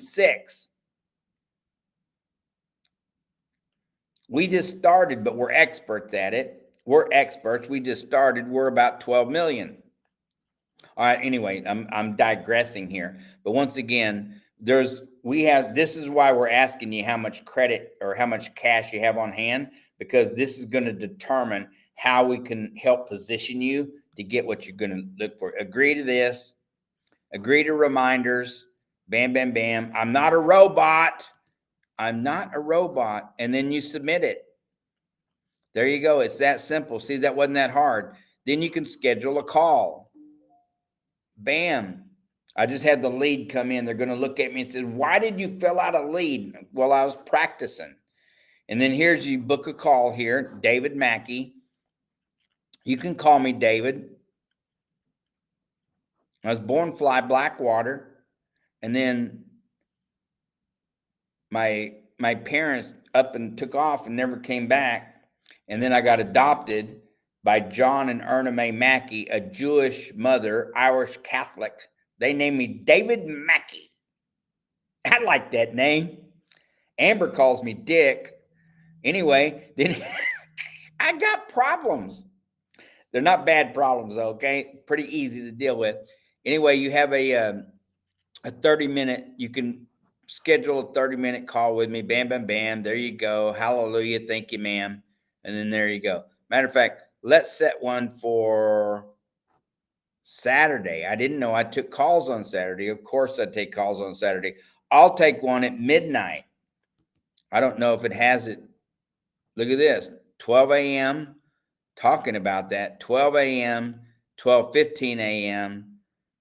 We just started, but we're experts at it. We're experts. We just started. We're about 12 million. All right. Anyway, I'm digressing here. But once again, this is why we're asking you how much credit or how much cash you have on hand, because this is going to determine how we can help position you to get what you're going to look for. Agree to this. Agree to reminders. Bam, bam, bam. I'm not a robot. I'm not a robot. And then you submit it. There you go. It's that simple. See, that wasn't that hard. Then you can schedule a call. Bam. I just had the lead come in. They're going to look at me and say, why did you fill out a lead? Well, I was practicing. And then here's you book a call here, David Mackey. You can call me David. I was born fly Blackwater, and then my parents up and took off and never came back. And then I got adopted by John and Erna Mae Mackey, a Jewish mother, Irish Catholic. They named me David Mackey. I like that name. Amber calls me Dick. Anyway, then I got problems. They're not bad problems, okay? Pretty easy to deal with. Anyway, you have a 30-minute, you can schedule a 30-minute call with me. Bam, bam, bam. There you go. Hallelujah. Thank you, ma'am. And then there you go. Matter of fact, let's set one for Saturday. I didn't know I took calls on Saturday. Of course, I take calls on Saturday. I'll take one at midnight. I don't know if it has it. Look at this, 12 a.m. Talking about that, 12 a.m., 12:15 a.m.,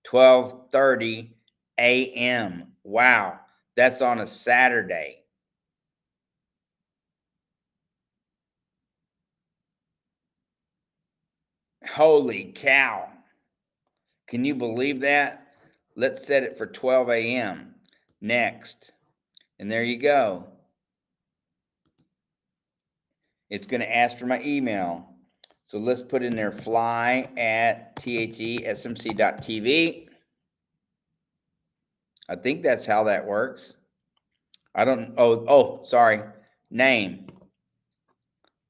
12:30 a.m. Wow, that's on a Saturday. Holy cow. Can you believe that? Let's set it for 12 a.m. Next. And there you go. It's going to ask for my email. So let's put in there fly@thesmc.tv. I think that's how that works. I don't, sorry. Name.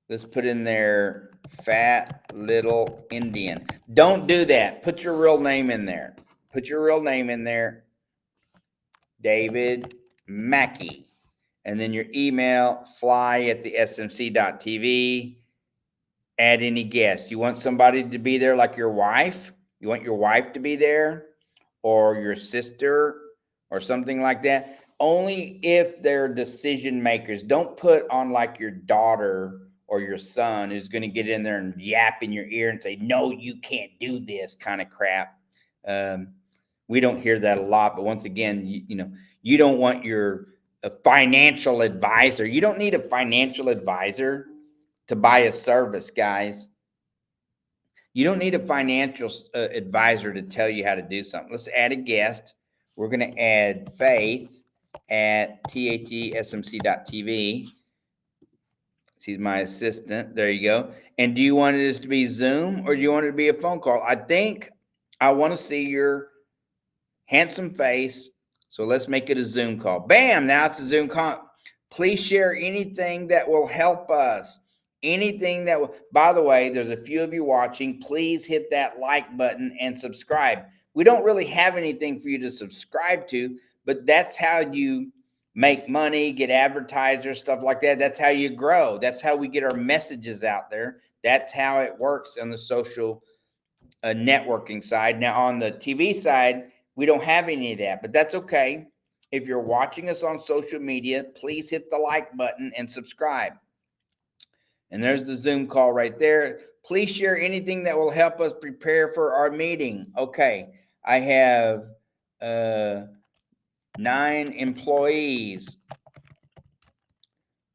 Let's put in there Fat Little Indian. Don't do that. Put your real name in there. Put your real name in there. David Mackey. And then your email, fly@thesmc.tv. Add any guest. You want somebody to be there like your wife? You want your wife to be there? Or your sister? Or something like that? Only if they're decision makers. Don't put on like your daughter or your son who's going to get in there and yap in your ear and say, no, you can't do this kind of crap. We don't hear that a lot. But once again, you don't want a financial advisor. You don't need a financial advisor to buy a service, guys. You don't need a financial advisor to tell you how to do something. Let's add a guest. We're going to add Faith at thesmc.tv. She's my assistant. There you go. And do you want this to be Zoom or do you want it to be a phone call? I think I want to see your handsome face. So let's make it a Zoom call. Bam! Now it's a Zoom call. Please share anything that will help us. Anything that will, by the way, there's a few of you watching. Please hit that like button and subscribe. We don't really have anything for you to subscribe to, but that's how you make money, get advertisers, stuff like that. That's how you grow. That's how we get our messages out there. That's how it works on the social networking side. Now, on the TV side, we don't have any of that, but that's okay. If you're watching us on social media, please hit the like button and subscribe. And there's the Zoom call right there. Please share anything that will help us prepare for our meeting. Okay, I have 9 employees.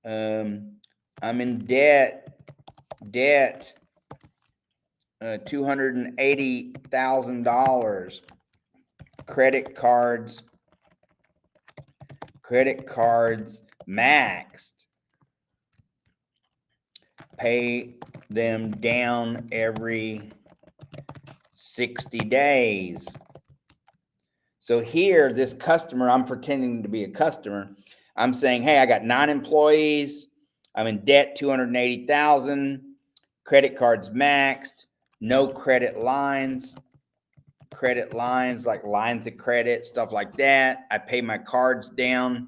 I'm in debt $280,000. Credit cards maxed. Pay them down every 60 days. So here, this customer, I'm pretending to be a customer. I'm saying, hey, I got 9 employees. I'm in debt, $280,000. Credit cards maxed. No credit lines. Credit lines, like lines of credit, stuff like that. I pay my cards down.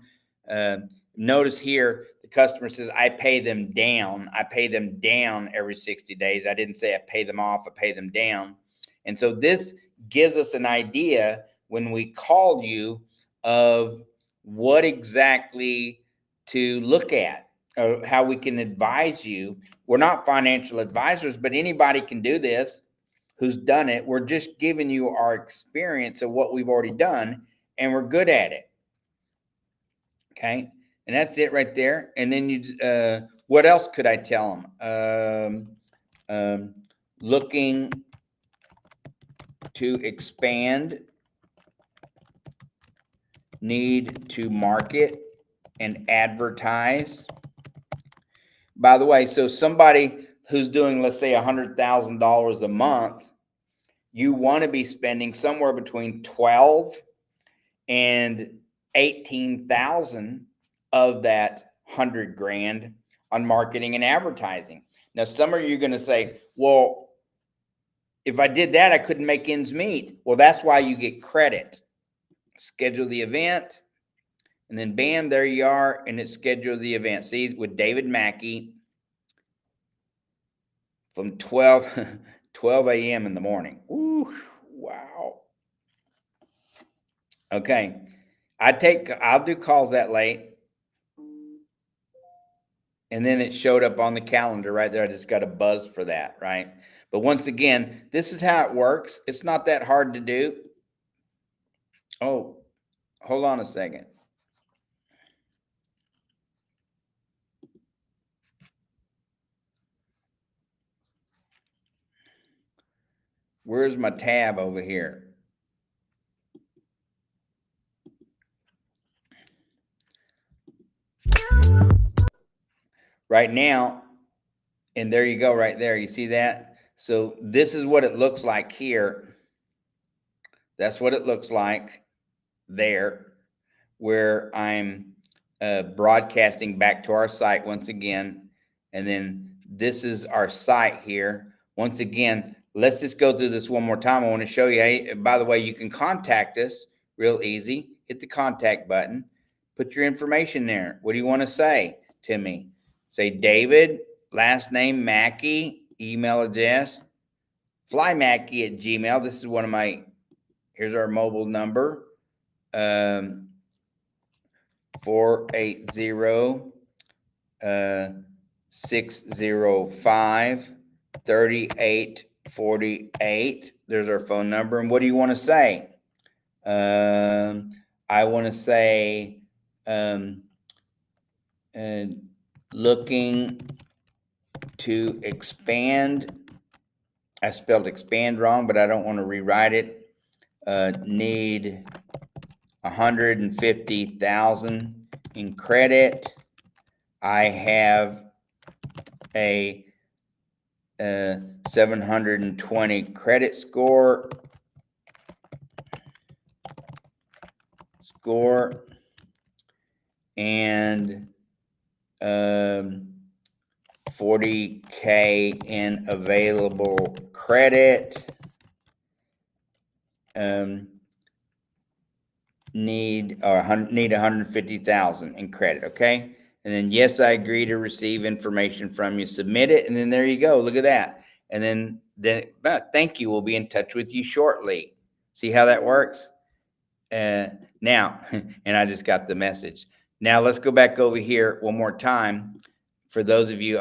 Notice here, the customer says, I pay them down. I pay them down every 60 days. I didn't say I pay them off, I pay them down. And so this gives us an idea when we call you of what exactly to look at, or how we can advise you. We're not financial advisors, but anybody can do this who's done it. We're just giving you our experience of what we've already done, and we're good at it. Okay. And that's it right there. And then what else could I tell them? looking to expand, need to market and advertise. By the way, so somebody who's doing, let's say, $100,000 a month, you want to be spending somewhere between 12 and 18,000 of that 100 grand on marketing and advertising. Now, some of you are going to say, well, if I did that, I couldn't make ends meet. Well, that's why you get credit. Schedule the event, and then bam, there you are, and it's scheduled the event. See, with David Mackey from 12 a.m. in the morning. Ooh, wow. Okay. I'll do calls that late. And then it showed up on the calendar right there. I just got a buzz for that, right? But once again, this is how it works. It's not that hard to do. Oh, hold on a second. Where's my tab over here? Right now, and there you go right there. You see that? So this is what it looks like here. That's what it looks like there, where I'm broadcasting back to our site once again. And then this is our site here. Once again, let's just go through this one more time. I want to show you, hey, by the way, you can contact us real easy. Hit the contact button. Put your information there. What do you want to say to me? Say David, last name Mackey, email address, flymackey@gmail. This is one of my, here's our mobile number. 480 605 3848. There's our phone number. And what do you want to say? I want to say looking to expand. I spelled expand wrong, but I don't want to rewrite it. Need 150,000 in credit. I have a 720 credit score. And 40K in available credit. Need 150,000 in credit. Okay. And then, yes, I agree to receive information from you. Submit it. And then there you go. Look at that. And then thank you. We'll be in touch with you shortly. See how that works? Now, and I just got the message. Now let's go back over here one more time. For those of you,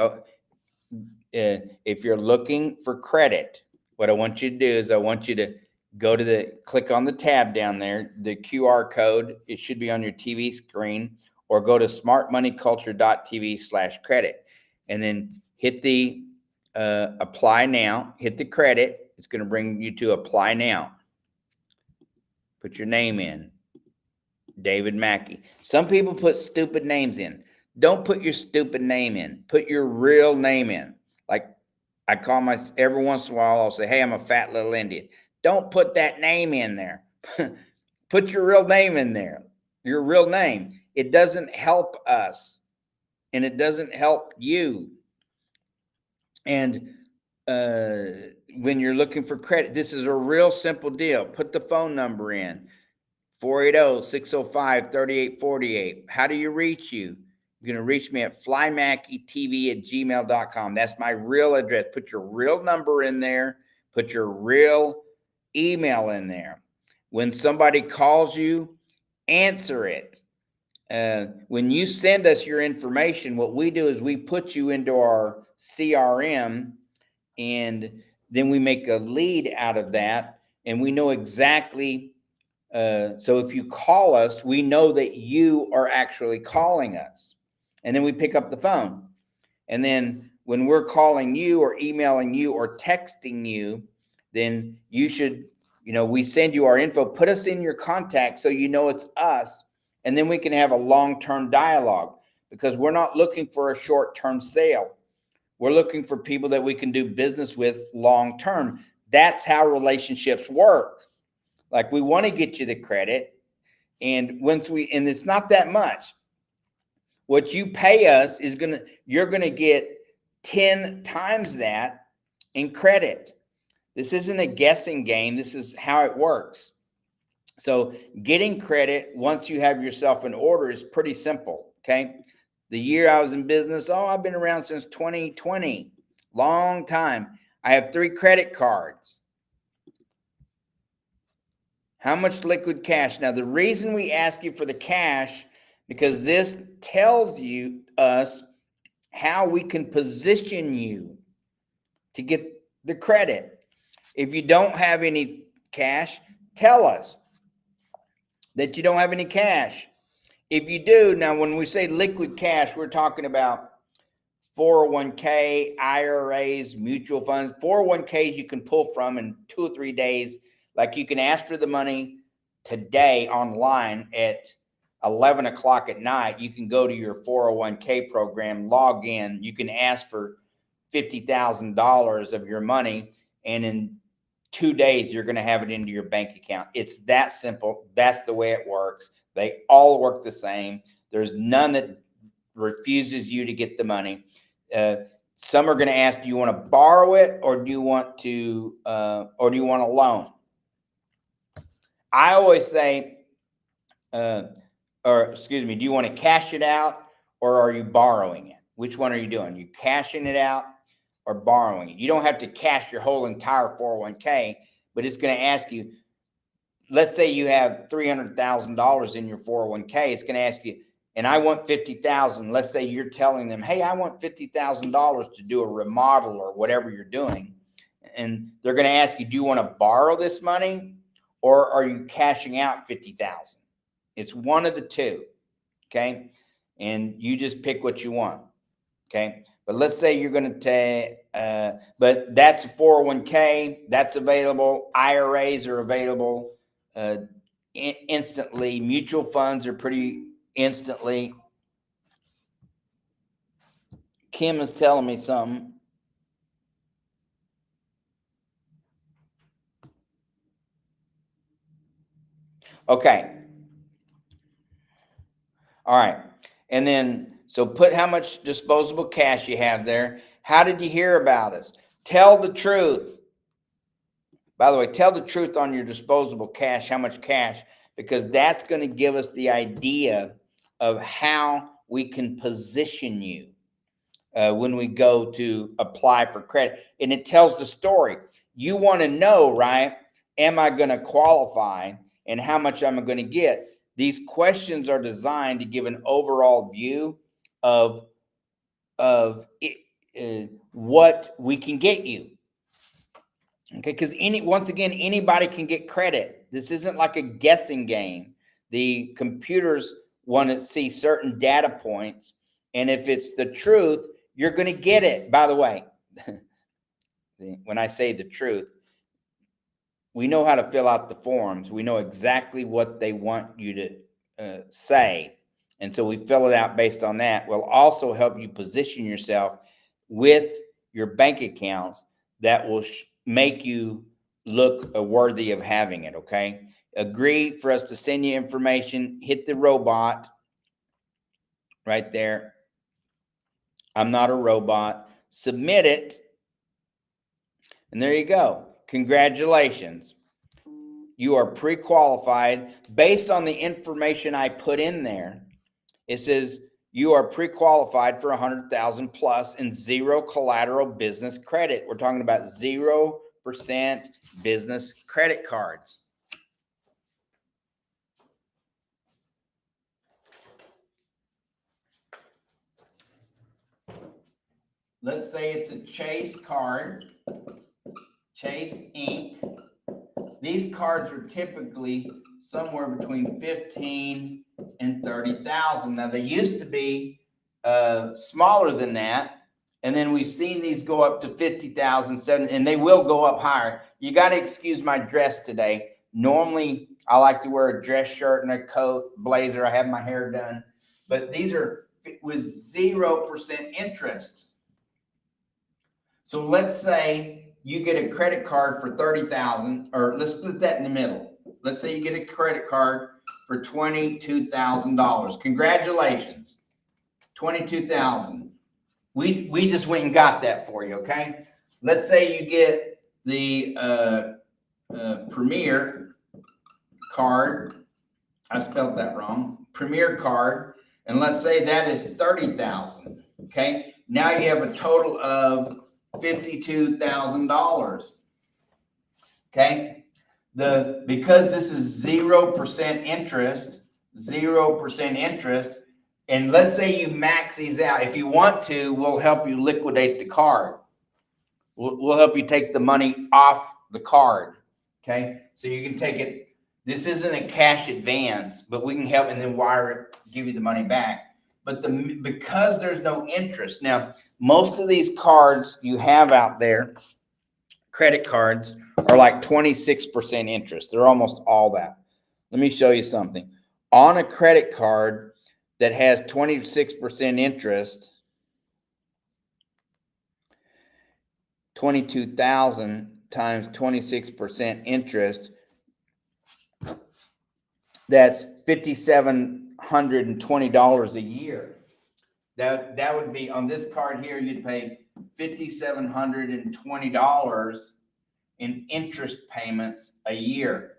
if you're looking for credit, what I want you to do is I want you to go to click on the tab down there, the QR code. It should be on your TV screen, or go to smartmoneyculture.tv/credit, and then hit the apply now. Hit the credit. It's going to bring you to apply now. Put your name in, David Mackey. Some people put stupid names in. Don't put your stupid name in. Put your real name in. Like I call every once in a while, I'll say, hey, I'm a fat little Indian. Don't put that name in there. Put your real name in there. Your real name. It doesn't help us, and it doesn't help you. And when you're looking for credit, this is a real simple deal. Put the phone number in, 480-605-3848. How do you reach you? You're going to reach me at flymackeytv@gmail.com. That's my real address. Put your real number in there. Put your real email in there. When somebody calls you, answer it. When you send us your information, what we do is we put you into our CRM, and then we make a lead out of that, and we know exactly. So if you call us, we know that you are actually calling us, and then we pick up the phone. And then when we're calling you or emailing you or texting you, then you should, we send you our info, put us in your contact so you know it's us, and then we can have a long-term dialogue, because we're not looking for a short-term sale. We're looking for people that we can do business with long-term. That's how relationships work. Like, we want to get you the credit, and and it's not that much. What you pay us you're gonna get 10 times that in credit. This isn't a guessing game. This is how it works. So getting credit once you have yourself in order is pretty simple. Okay. The year I was in business, I've been around since 2020, long time. I have 3 credit cards. How much liquid cash? Now, the reason we ask you for the cash, because this tells us how we can position you to get the credit. If you don't have any cash, tell us that you don't have any cash. If you do, now when we say liquid cash, we're talking about 401k, IRAs, mutual funds. 401ks you can pull from in 2 or 3 days. Like, you can ask for the money today online at 11 o'clock at night. You can go to your 401k program, log in. You can ask for $50,000 of your money, and in 2 days, you're going to have it into your bank account. It's that simple. That's the way it works. They all work the same. There's none that refuses you to get the money. Some are going to ask, do you want to borrow it, or do you want a loan? I always say, do you want to cash it out, or are you borrowing it? Which one are you doing? You cashing it out or borrowing it? You don't have to cash your whole entire 401k, but it's going to ask you, let's say you have $300,000 in your 401k. It's going to ask you, and I want 50,000. Let's say you're telling them, hey, I want $50,000 to do a remodel or whatever you're doing. And they're going to ask you, do you want to borrow this money, or are you cashing out 50,000? It's one of the two. Okay. And you just pick what you want. Okay. But let's say you're going to take, but that's a 401k that's available. IRAs are available instantly. Mutual funds are pretty instantly. Kim is telling me something. Okay. All right. And then, so put how much disposable cash you have there. How did you hear about us? Tell the truth. By the way, tell the truth on your disposable cash, how much cash, because that's going to give us the idea of how we can position you when we go to apply for credit. And it tells the story. You want to know, right? Am I going to qualify, and how much am I going to get? These questions are designed to give an overall view of what we can get you. Okay, because once again, anybody can get credit. This isn't like a guessing game. The computers want to see certain data points, and if it's the truth, you're going to get it. By the way, when I say the truth, we know how to fill out the forms. We know exactly what they want you to say, and so we fill it out based on that. We'll also help you position yourself with your bank accounts that will make you look worthy of having it. Okay. Agree for us to send you information. Hit the robot right there. I'm not a robot. Submit it. And there you go. Congratulations. You are pre-qualified based on the information I put in there. It says you are pre-qualified for 100,000 plus and 0 collateral business credit. We're talking about 0% business credit cards. Let's say it's a Chase card, Chase Inc. These cards are typically somewhere between 15 and 30,000. Now, they used to be smaller than that, And then we've seen these go up to 50,000, and they will go up higher. You got to excuse my dress today. Normally, I like to wear a dress shirt and a coat, blazer. I have my hair done. But these are with 0% interest. So let's say you get a credit card for $30,000, or let's split that in the middle. Let's say you get a credit card for $22,000. Congratulations, $22,000. We just went and got that for you, okay? Let's say you get the Premier card. I spelled that wrong. Premier card, and let's say that is $30,000. Okay, now you have a total of $52,000. Okay, because this is 0% interest, 0% interest, and let's say you max these out. If you want to, we'll help you liquidate the card. We'll help you take the money off the card. Okay, so you can take it. This isn't a cash advance, but we can help and then wire it, give you the money back. But because there's no interest. Now, most of these cards you have out there, credit cards, are like 26% interest. They're almost all that. Let me show you something. On a credit card that has 26% interest, 22,000 times 26% interest, that's $5,720 a year. That would be on this card here. You'd pay $5,720 in interest payments a year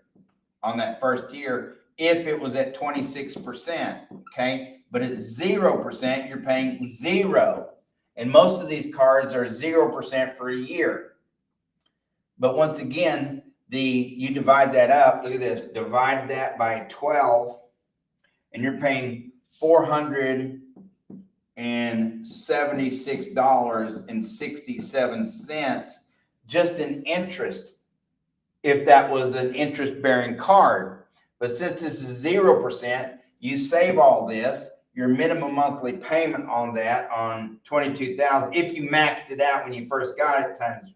on that first year if it was at 26%. Okay, but at 0%, you're paying zero, and most of these cards are 0% for a year. But once again, you divide that up. Look at this. Divide that by 12, and you're paying $476.67 just in interest, if that was an interest-bearing card. But since this is 0%, you save all this. Your minimum monthly payment on that, on $22,000, if you maxed it out when you first got it, times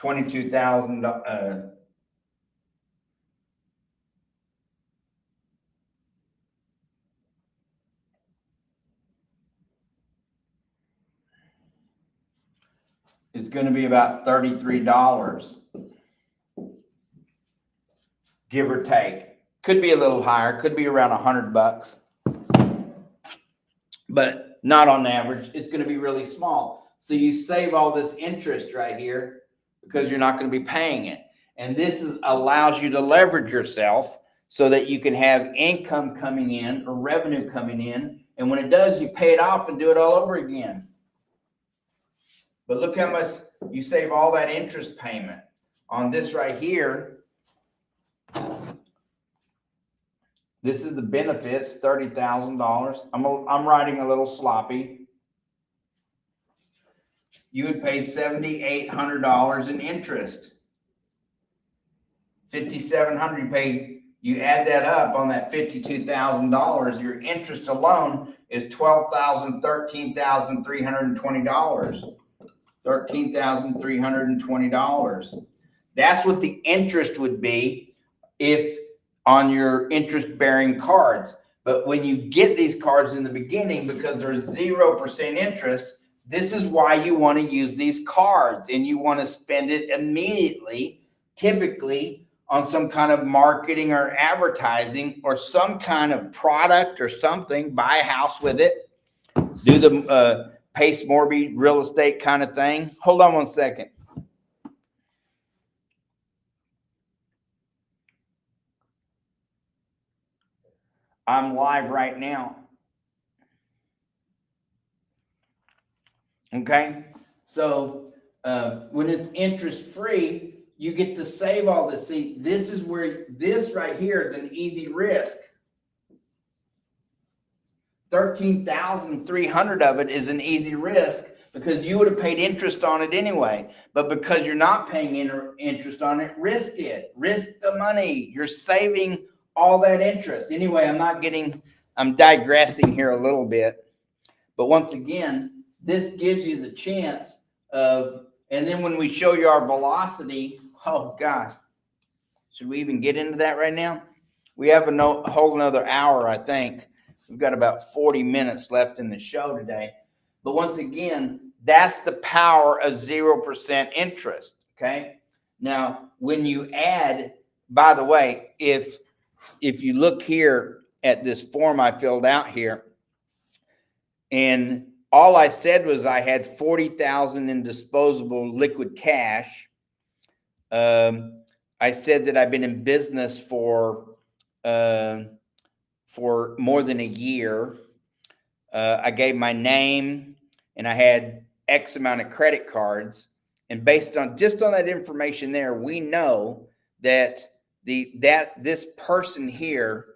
$22,000. It's going to be about $33, give or take. Could be a little higher. Could be around $100, but not on average. It's going to be really small. So you save all this interest right here because you're not going to be paying it. And this allows you to leverage yourself so that you can have income coming in or revenue coming in. And when it does, you pay it off and do it all over again. But look how much you save all that interest payment on this right here. This is the benefits, $30,000. I'm writing a little sloppy. You would pay $7,800 in interest. $5,700 you add that up on that $52,000, your interest alone is $13,320. $13,320. That's what the interest would be if on your interest-bearing cards. But when you get these cards in the beginning, because there's 0% interest, this is why you want to use these cards, and you want to spend it immediately, typically on some kind of marketing or advertising or some kind of product or something. Buy a house with it. Do the Pace Morby real estate kind of thing. Hold on one second. I'm live right now. Okay, so when it's interest free, you get to save all this. See, this is where this right here is an easy risk. 13,300 of it is an easy risk because you would have paid interest on it anyway. But because you're not paying interest on it, risk it. Risk the money. You're saving all that interest. Anyway, I'm not getting I'm digressing here a little bit, but once again, this gives you the chance of, and then when we show you our velocity, oh gosh, should we even get into that right now? We have a whole another hour, I think. We've got about 40 minutes left in the show today. But once again, that's the power of 0% interest, okay? Now, when you add, by the way, if you look here at this form I filled out here, and all I said was I had 40,000 in disposable liquid cash. I said that I've been in business for more than a year. I gave my name, and I had X amount of credit cards. And based on just on that information there, we know that this person here,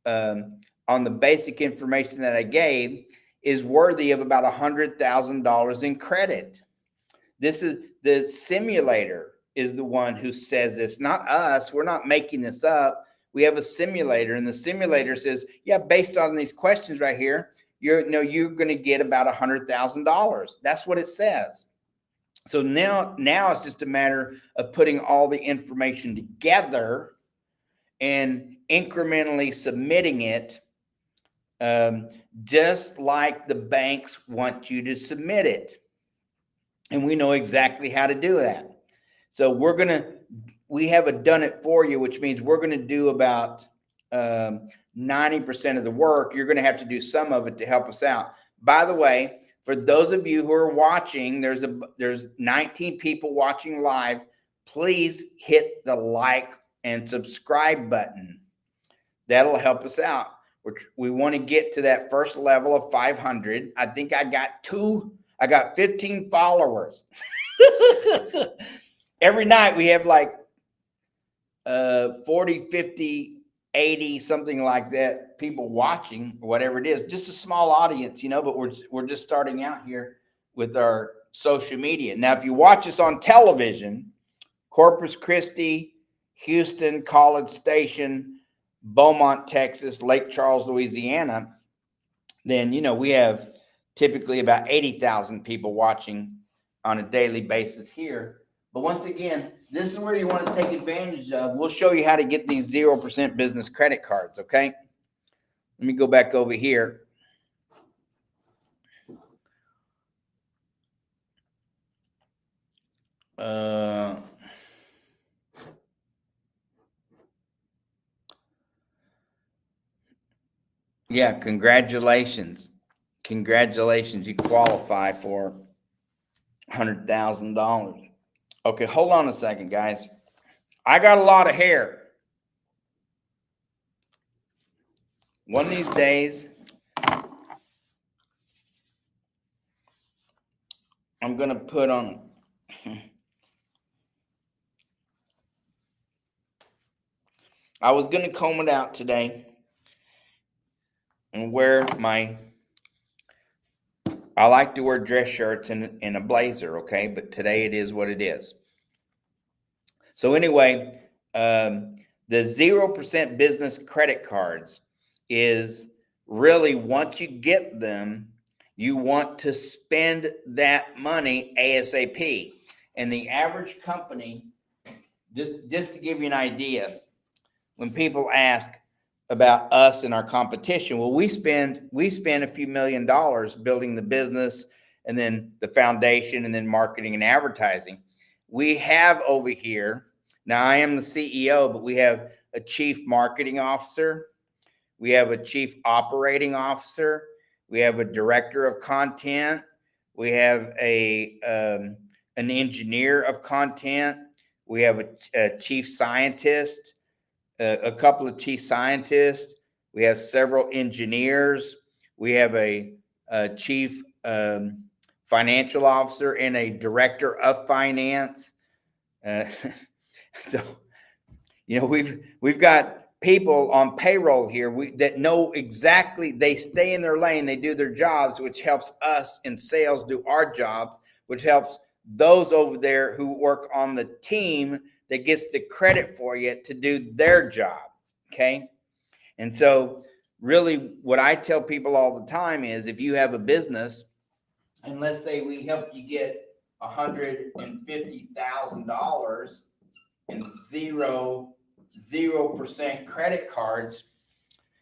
on the basic information that I gave, is worthy of about $100,000 in credit. This is the simulator is the one who says this, not us. We're not making this up. We have a simulator, and the simulator says, yeah, based on these questions right here, you're going to get about $100,000. That's what it says. So now it's just a matter of putting all the information together and incrementally submitting it, just like the banks want you to submit it. And we know exactly how to do that. So we have a done it for you, which means we're going to do about 90% of the work. You're going to have to do some of it to help us out. By the way, for those of you who are watching, there's 19 people watching live. Please hit the like and subscribe button. That'll help us out. We want to get to that first level of 500. I think I got 15 followers. Every night we have like 40, 50, 80, something like that, people watching, or whatever it is. Just a small audience, but we're just starting out here with our social media. Now, if you watch us on television, Corpus Christi, Houston, College Station, Beaumont, Texas, Lake Charles, Louisiana, then, we have typically about 80,000 people watching on a daily basis here. But once again, this is where you want to take advantage of. We'll show you how to get these 0% business credit cards, okay? Let me go back over here. Yeah, congratulations. Congratulations. You qualify for $100,000. Okay, hold on a second, guys. I got a lot of hair. One of these days, I'm going to put on... I was going to comb it out today and wear I like to wear dress shirts and a blazer, okay? But today it is what it is. So anyway, the 0% business credit cards is really, once you get them, you want to spend that money ASAP. And the average company, just to give you an idea, when people ask about us and our competition, well, we spend a few $1,000,000 building the business, and then the foundation, and then marketing and advertising. We have over here, now I am the CEO, but we have a chief marketing officer, we have a chief operating officer, we have a director of content, we have an engineer of content, we have a chief scientist, a couple of chief scientists, we have several engineers, we have a chief financial officer and a director of finance. So, we've got people on payroll here that know exactly, they stay in their lane, they do their jobs, which helps us in sales do our jobs, which helps those over there who work on the team that gets the credit for you to do their job, okay? And so really what I tell people all the time is if you have a business and let's say we help you get $150,000 and 0% credit cards,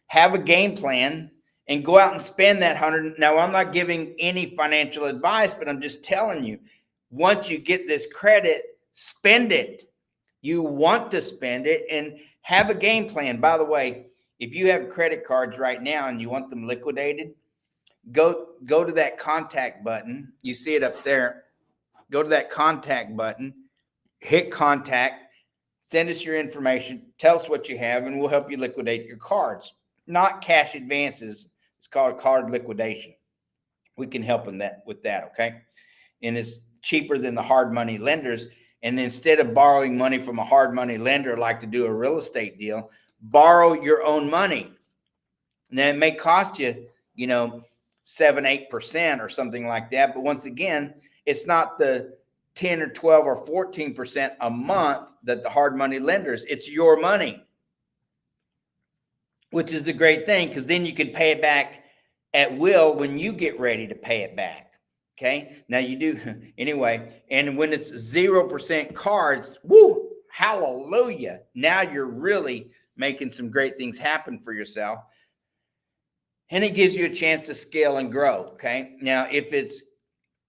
have a game plan and go out and spend that 100. Now, I'm not giving any financial advice, but I'm just telling you, once you get this credit, spend it. You want to spend it and have a game plan. By the way, if you have credit cards right now and you want them liquidated, go to that contact button. You see it up there. Go to that contact button, hit contact, send us your information, tell us what you have, and we'll help you liquidate your cards. Not cash advances. It's called card liquidation. We can help in that with that, okay? And it's cheaper than the hard money lenders. And instead of borrowing money from a hard money lender like to do a real estate deal, borrow your own money. Now it may cost you, 7-8% or something like that. But once again, it's not the 10 or 12 or 14% a month that the hard money lenders, it's your money, which is the great thing, because then you can pay it back at will when you get ready to pay it back. Okay. Now you do anyway. And when it's 0% cards, woo, hallelujah. Now you're really making some great things happen for yourself. And it gives you a chance to scale and grow. Okay. Now, if it's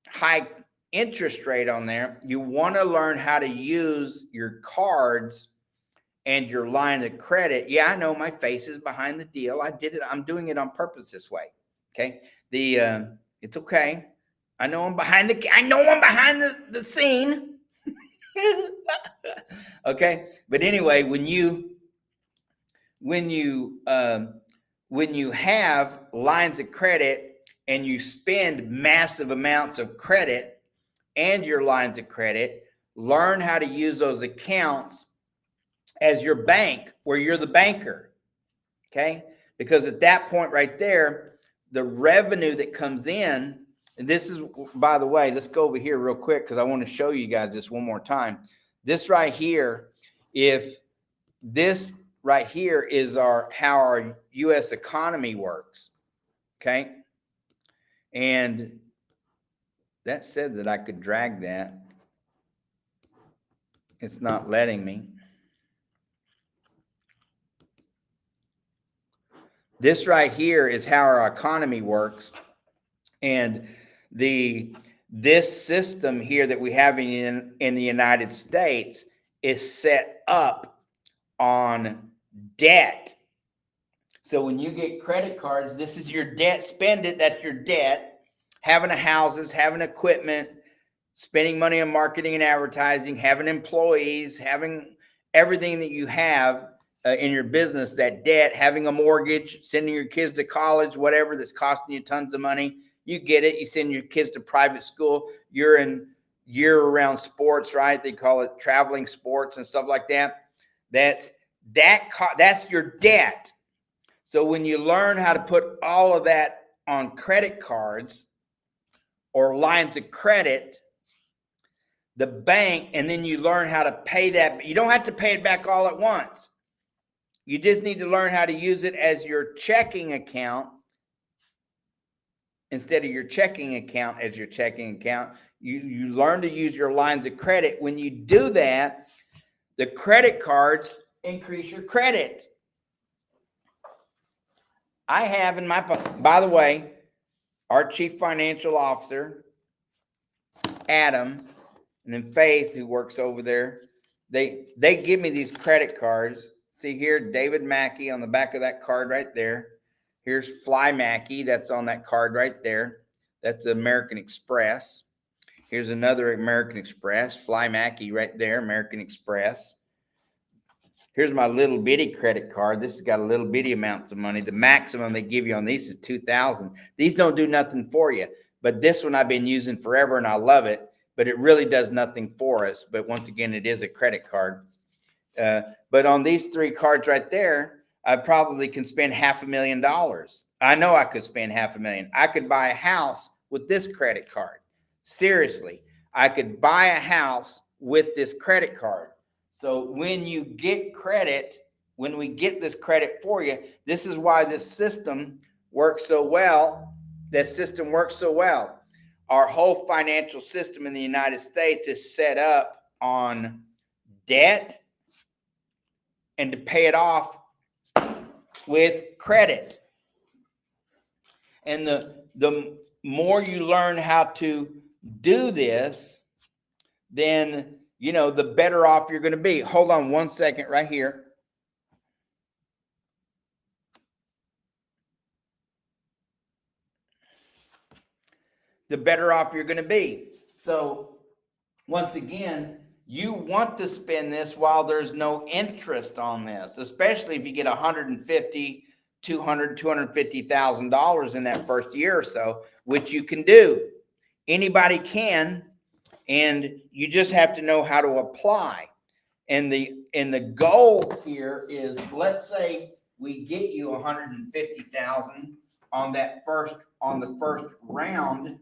high interest rate on there, you want to learn how to use your cards and your line of credit. Yeah, I know my face is behind the deal. I did it. I'm doing it on purpose this way. Okay. It's okay. I know I'm behind the scene. Okay. But anyway, when you have lines of credit and you spend massive amounts of credit and your lines of credit, learn how to use those accounts as your bank, where you're the banker. Okay. Because at that point right there, the revenue that comes in, and this is, by the way, let's go over here real quick because I want to show you guys this one more time. This right here, if this right here is how our U.S. economy works. Okay. And that said that I could drag that. It's not letting me. This right here is how our economy works. And this system here that we have in the United States is set up on debt. So when you get credit cards, this is your debt. Spend it. That's your debt. Having houses, having equipment, spending money on marketing and advertising, having employees, having everything that you have in your business, that debt, having a mortgage, sending your kids to college, whatever that's costing you tons of money. You get it. You send your kids to private school. You're in year-round sports, right? They call it traveling sports and stuff like that. That's your debt. So when you learn how to put all of that on credit cards or lines of credit, the bank, and then you learn how to pay that. You don't have to pay it back all at once. You just need to learn how to use it as your checking account instead of your checking account as your checking account. You learn to use your lines of credit. When you do that, the credit cards increase your credit. I have in my, by the way, our chief financial officer, Adam, and then Faith, who works over there, they give me these credit cards. See here, David Mackey on the back of that card right there. Here's Fly Mackey. That's on that card right there. That's American Express. Here's another American Express. Fly Mackey right there, American Express. Here's my little bitty credit card. This has got a little bitty amounts of money. The maximum they give you on these is $2,000. These don't do nothing for you. But this one I've been using forever and I love it. But it really does nothing for us. But once again, it is a credit card. But on these three cards right there, I probably can spend $500,000. I know I could spend $500,000. I could buy a house with this credit card. Seriously, I could buy a house with this credit card. So when you get credit, when we get this credit for you, this is why this system works so well. That system works so well. Our whole financial system in the United States is set up on debt and to pay it off with credit. And the more you learn how to do this, then, you know, the better off you're going to be. Hold on one second right here. The better off you're going to be. So once again, you want to spend this while there's no interest on this, especially if you get $150,000, $200,000, $250,000 in that first year or so, which you can do. Anybody can, and you just have to know how to apply. And the goal here is, let's say we get you $150,000 on the first round,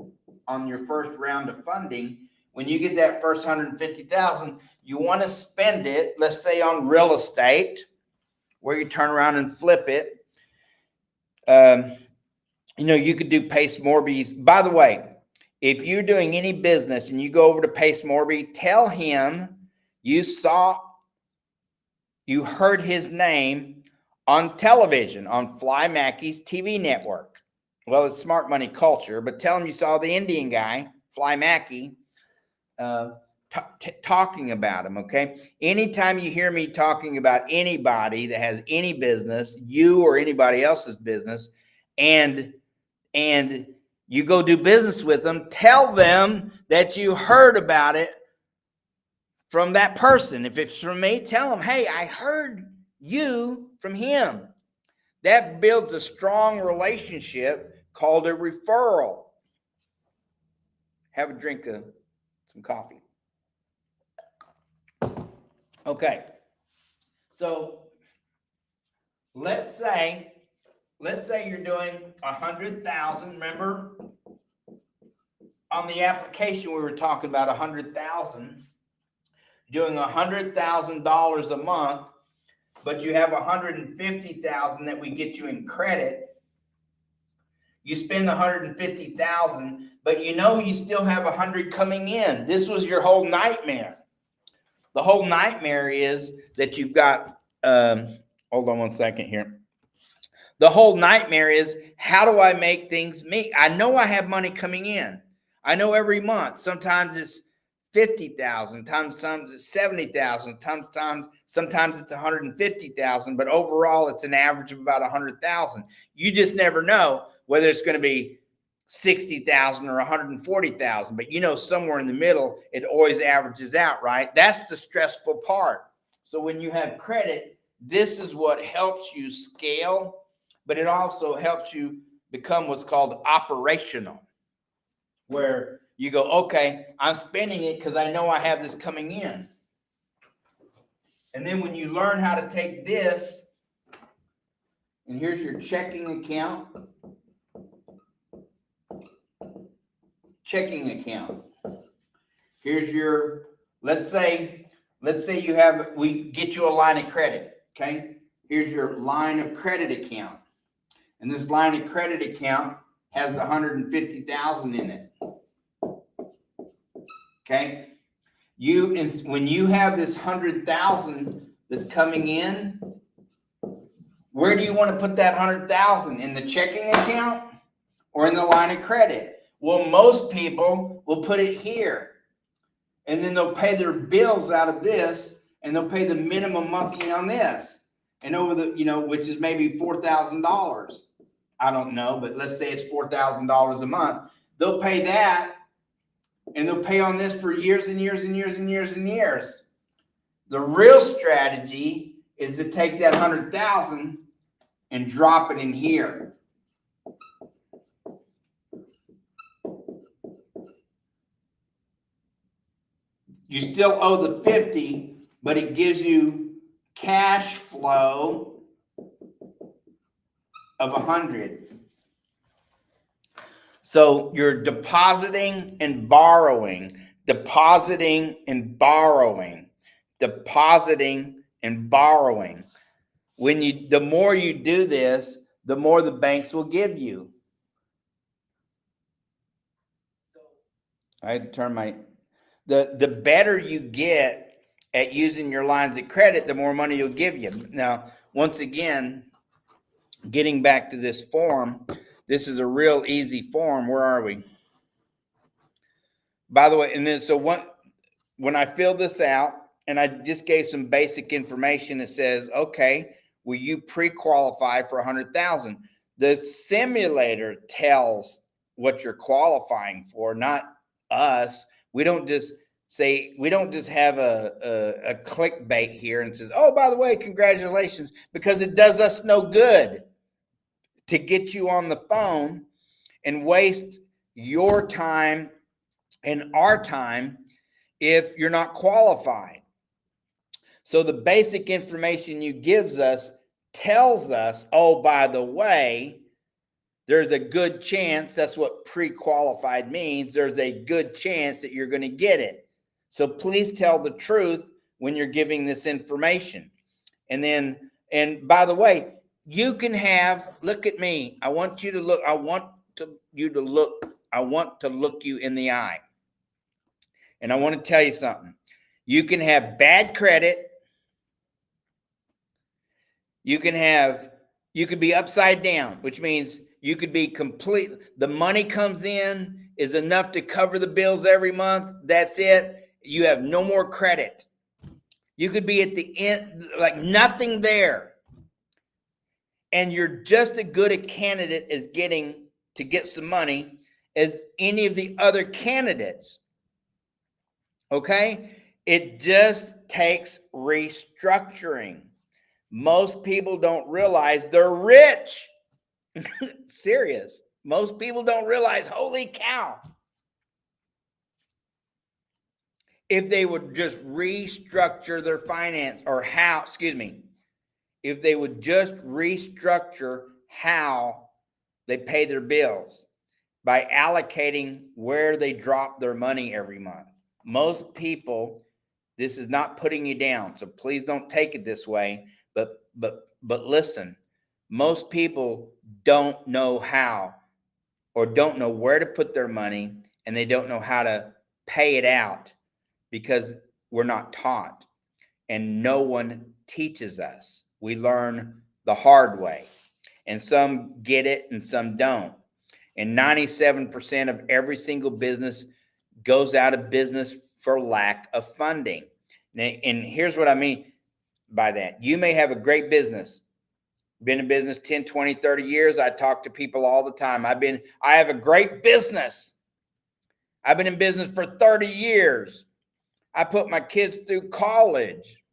on your first round of funding. When you get that first $150,000, you want to spend it, let's say on real estate, where you turn around and flip it. You know, you could do Pace Morby's. By the way, if you're doing any business and you go over to Pace Morby, tell him you heard his name on television on Fly Mackey's TV network. Well, it's Smart Money Culture, but tell him you saw the Indian guy, Fly Mackey, talking about him, okay? Anytime you hear me talking about anybody that has any business, you or anybody else's business, and you go do business with them, tell them that you heard about it from that person. If it's from me, tell them, hey, I heard you from him. That builds a strong relationship called a referral. Have a drink of some coffee. Okay. So let's say you're doing 100,000. Remember, on the application we were talking about 100,000, doing $100,000 a month, but you have 150,000 that we get you in credit. You spend 150,000, but you know you still have 100 coming in. This was your whole nightmare. The whole nightmare is that you've got. Hold on one second here. The whole nightmare is, how do I make things meet? I know I have money coming in. I know every month. Sometimes it's 50,000, sometimes it's 70,000, sometimes it's 150,000, but overall it's an average of about 100,000. You just never know whether it's going to be 60,000 or 140,000, but you know, somewhere in the middle, it always averages out, right? That's the stressful part. So when you have credit, this is what helps you scale, but it also helps you become what's called operational, where you go, okay, I'm spending it because I know I have this coming in. And then when you learn how to take this, and here's your checking account. Here's your, let's say we get you a line of credit, okay? Here's your line of credit account. And this line of credit account has the 150,000 in it. Okay? When you have this 100,000 that's coming in, where do you want to put that 100,000? In the checking account or in the line of credit? Well, most people will put it here, and then they'll pay their bills out of this, and they'll pay the minimum monthly on this, and over the, you know, which is maybe $4,000. I don't know, but let's say it's $4,000 a month. They'll pay that, and they'll pay on this for years and years and years and years and years. The real strategy is to take that 100,000 and drop it in here. You still owe the 50, but it gives you cash flow of 100. So you're depositing and borrowing, depositing and borrowing, depositing and borrowing. The more you do this, the more the banks will give you. I turn the better you get at using your lines of credit, the more money you'll give you. Now, once again, getting back to this form, this is a real easy form. Where are we? By the way, and then so when I filled this out and I just gave some basic information, it says, okay, will you pre-qualify for 100,000? The simulator tells what you're qualifying for, not us. We don't just have a clickbait here and says, oh, by the way, congratulations, because it does us no good to get you on the phone and waste your time and our time if you're not qualified. So the basic information you gives us tells us, oh, by the way, there's a good chance, that's what pre-qualified means, there's a good chance that you're going to get it. So please tell the truth when you're giving this information. And by the way, you can have, look at me. I want to look you in the eye. And I want to tell you something. You can have bad credit. You could be upside down, which means you could be the money comes in is enough to cover the bills every month. That's it. You have no more credit. You could be at the end, like nothing there. And you're just as good a candidate as getting to get some money as any of the other candidates. Okay? It just takes restructuring. Most people don't realize they're rich. Serious. Most people don't realize, holy cow. If they would just restructure their finance if they would just restructure how they pay their bills by allocating where they drop their money every month. Most people, this is not putting you down, so please don't take it this way, but listen, most people don't know how or don't know where to put their money, and they don't know how to pay it out because we're not taught, and no one teaches us. We learn the hard way, and some get it and some don't. And 97% of every single business goes out of business for lack of funding. And here's what I mean by that. You may have a great business, been in business 10, 20, 30 years. I talk to people all the time. I have a great business. I've been in business for 30 years. I put my kids through college.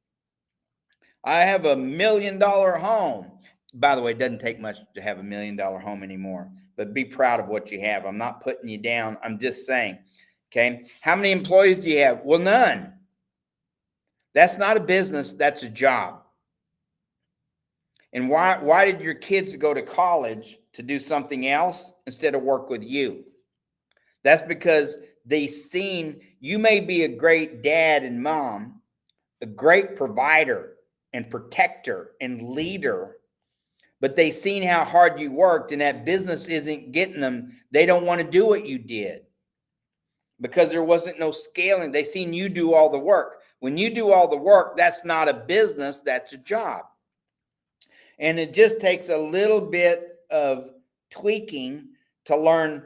I have $1 million home. By the way, it doesn't take much to have $1 million home anymore, but be proud of what you have. I'm not putting you down. I'm just saying, okay? How many employees do you have? Well, none. That's not a business. That's a job. And why did your kids go to college to do something else instead of work with you? That's because you may be a great dad and mom, a great provider and protector and leader, but they seen how hard you worked, and that business isn't getting them. They don't want to do what you did because there wasn't no scaling. They seen you do all the work. When you do all the work, that's not a business, that's a job. And it just takes a little bit of tweaking to learn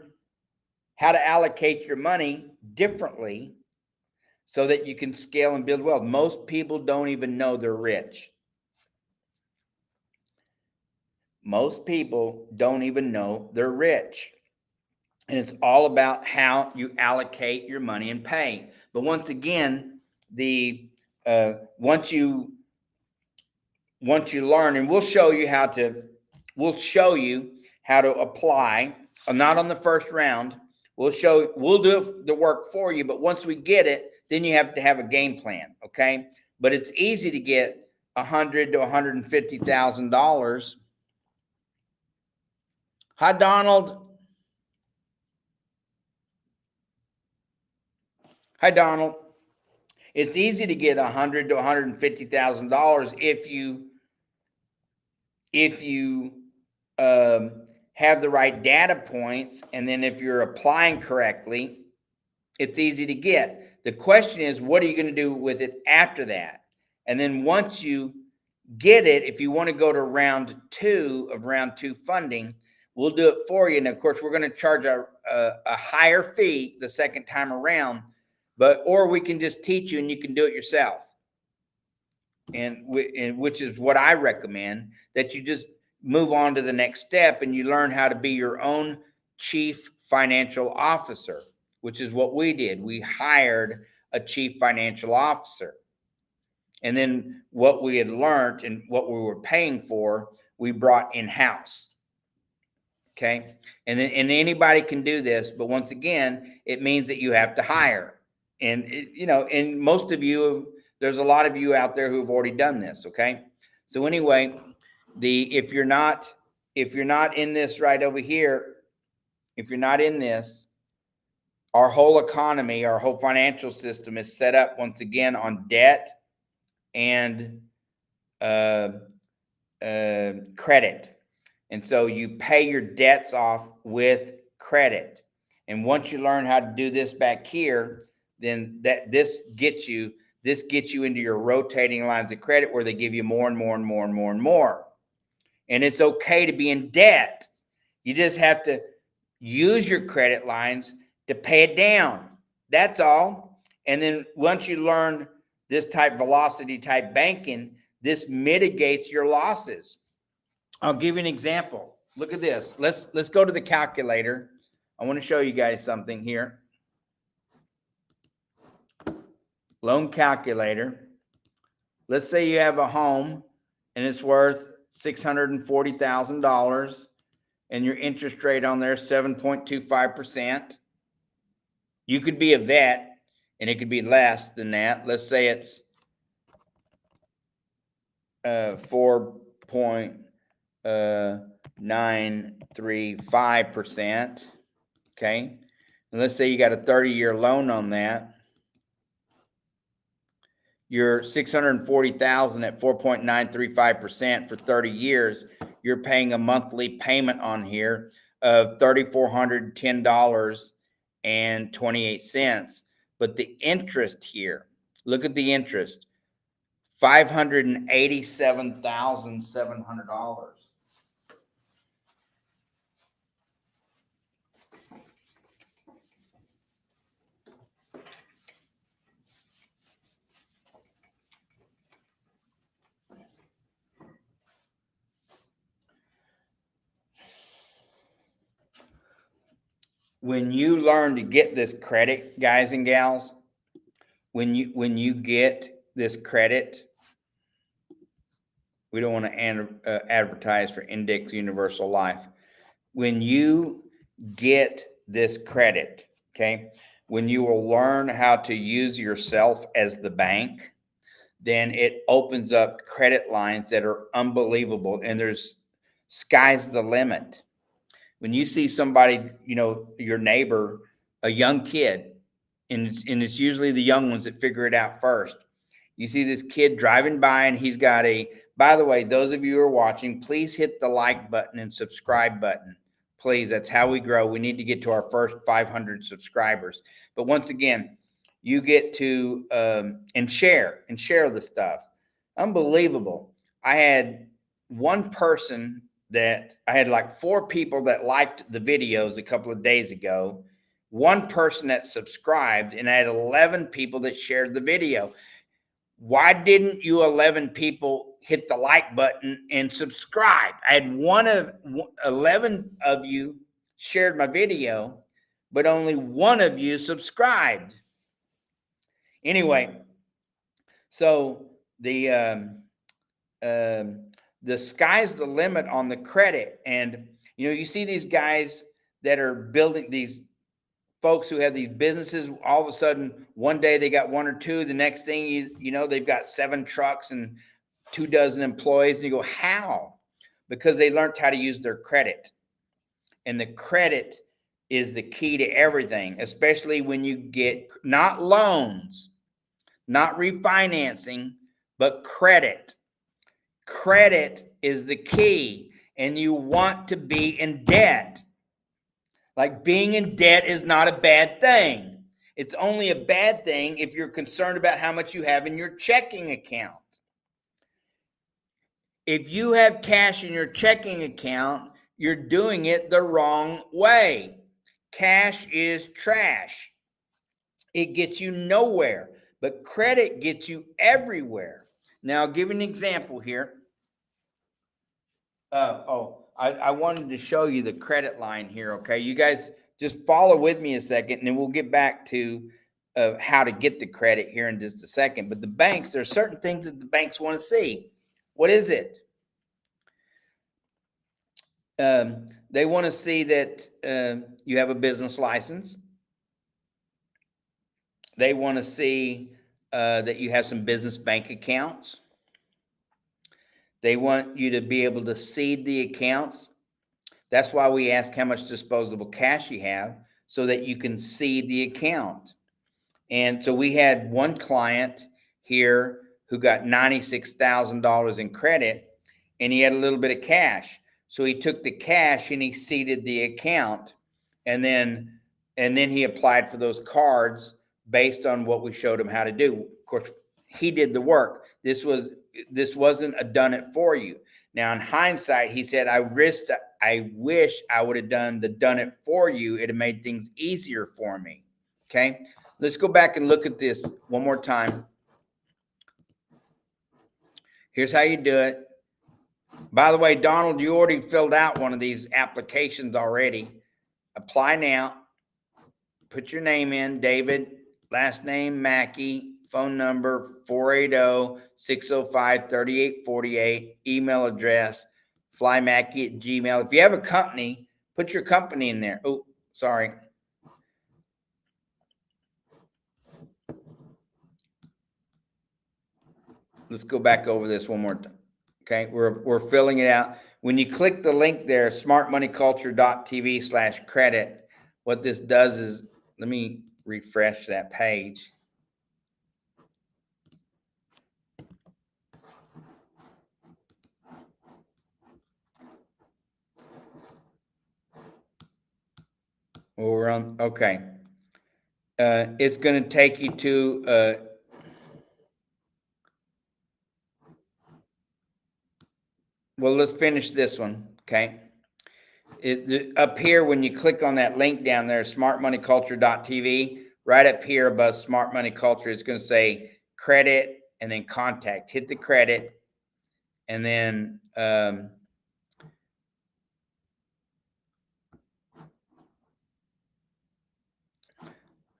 how to allocate your money differently so that you can scale and build wealth. Most people don't even know they're rich. Most people don't even know they're rich. And it's all about how you allocate your money and pay. But once again, once you learn, and we'll show you how to apply, not on the first round. We'll do the work for you, but once we get it, then you have to have a game plan, okay? But it's easy to get $100,000 to $150,000. Hi, Donald. Hi, Donald. It's easy to get $100,000 to $150,000 if you if you have the right data points, and then if you're applying correctly, it's easy to get. The question is, what are you going to do with it after that? And then once you get it, if you want to go to round two funding, we'll do it for you. And of course, we're going to charge a higher fee the second time around, or we can just teach you and you can do it yourself. And which is what I recommend, that you just move on to the next step and you learn how to be your own chief financial officer, which is what we did. We hired a chief financial officer. And then what we had learned and what we were paying for, we brought in-house. Okay. And anybody can do this, but once again, it means that you have to hire. And and most of you, there's a lot of you out there who've already done this. Okay. So anyway, if you're not in this right over here, if you're not in this, our whole economy, our whole financial system is set up once again on debt and credit. And so you pay your debts off with credit. And once you learn how to do this back here, then this gets you into your rotating lines of credit where they give you more and more and more and more and more. And it's okay to be in debt. You just have to use your credit lines to pay it down. That's all. And then once you learn this type velocity type banking, this mitigates your losses. I'll give you an example. Look at this. Let's go to the calculator. I want to show you guys something here. Loan calculator. Let's say you have a home and it's worth $640,000 and your interest rate on there is 7.25%. You could be a vet and it could be less than that. Let's say it's 4.935%. Okay. And let's say you got a 30-year loan on that. You're $640,000 at 4.935% for 30 years. You're paying a monthly payment on here of $3,410.28. But the interest here, look at the interest, $587,700. When you learn to get this credit, guys and gals, when you get this credit, we don't want to advertise for Index Universal Life. When you get this credit, okay, when you will learn how to use yourself as the bank, then it opens up credit lines that are unbelievable. And there's sky's the limit. When you see somebody, your neighbor, a young kid, and it's usually the young ones that figure it out first. You see this kid driving by and he's got by the way, those of you who are watching, please hit the like button and subscribe button. Please, that's how we grow. We need to get to our first 500 subscribers. But once again, you get to and share the stuff. Unbelievable. I had one person that I had like 4 people that liked the videos a couple of days ago, 1 person that subscribed, and I had 11 people that shared the video. Why didn't you 11 people hit the like button and subscribe? I had 11 of you shared my video, but only 1 of you subscribed. Anyway, so the sky's the limit on the credit. And, you see these guys that are building, these folks who have these businesses, all of a sudden, one day they got 1 or 2. The next thing, they've got 7 trucks and 24 employees. And you go, how? Because they learned how to use their credit. And the credit is the key to everything, especially when you get not loans, not refinancing, but credit. Credit is the key, and you want to be in debt. Like, being in debt is not a bad thing. It's only a bad thing if you're concerned about how much you have in your checking account. If you have cash in your checking account, you're doing it the wrong way. Cash is trash. It gets you nowhere, but credit gets you everywhere. Now, I'll give you an example here. I wanted to show you the credit line here, okay? You guys just follow with me a second, and then we'll get back to how to get the credit here in just a second. But the banks, there are certain things that the banks want to see. What is it? They want to see that you have a business license. They want to see that you have some business bank accounts. They want you to be able to seed the accounts. That's why we ask how much disposable cash you have, so that you can seed the account. And so we had one client here who got $96,000 in credit, and he had a little bit of cash. So he took the cash and he seeded the account, and then he applied for those cards based on what we showed him how to do. Of course, he did the work. This wasn't a done it for you. Now, in hindsight, he said, I wish I would have done it for you. It'd have made things easier for me. Okay. Let's go back and look at this one more time. Here's how you do it. By the way, Donald, you already filled out one of these applications already. Apply now. Put your name in, David, last name Mackey, phone number 480-605-3848, email address flymackey@gmail. If you have a company, put your company in there. Oh, sorry. Let's go back over this one more time. Okay, we're filling it out. When you click the link there, smartmoneyculture.tv/credit, what this does is, let me refresh that page. Well, we're on, okay. It's going to take you to, well, let's finish this one, okay? Up here, when you click on that link down there, smartmoneyculture.tv, right up here above Smart Money Culture, it's going to say credit and then contact. Hit the credit, and then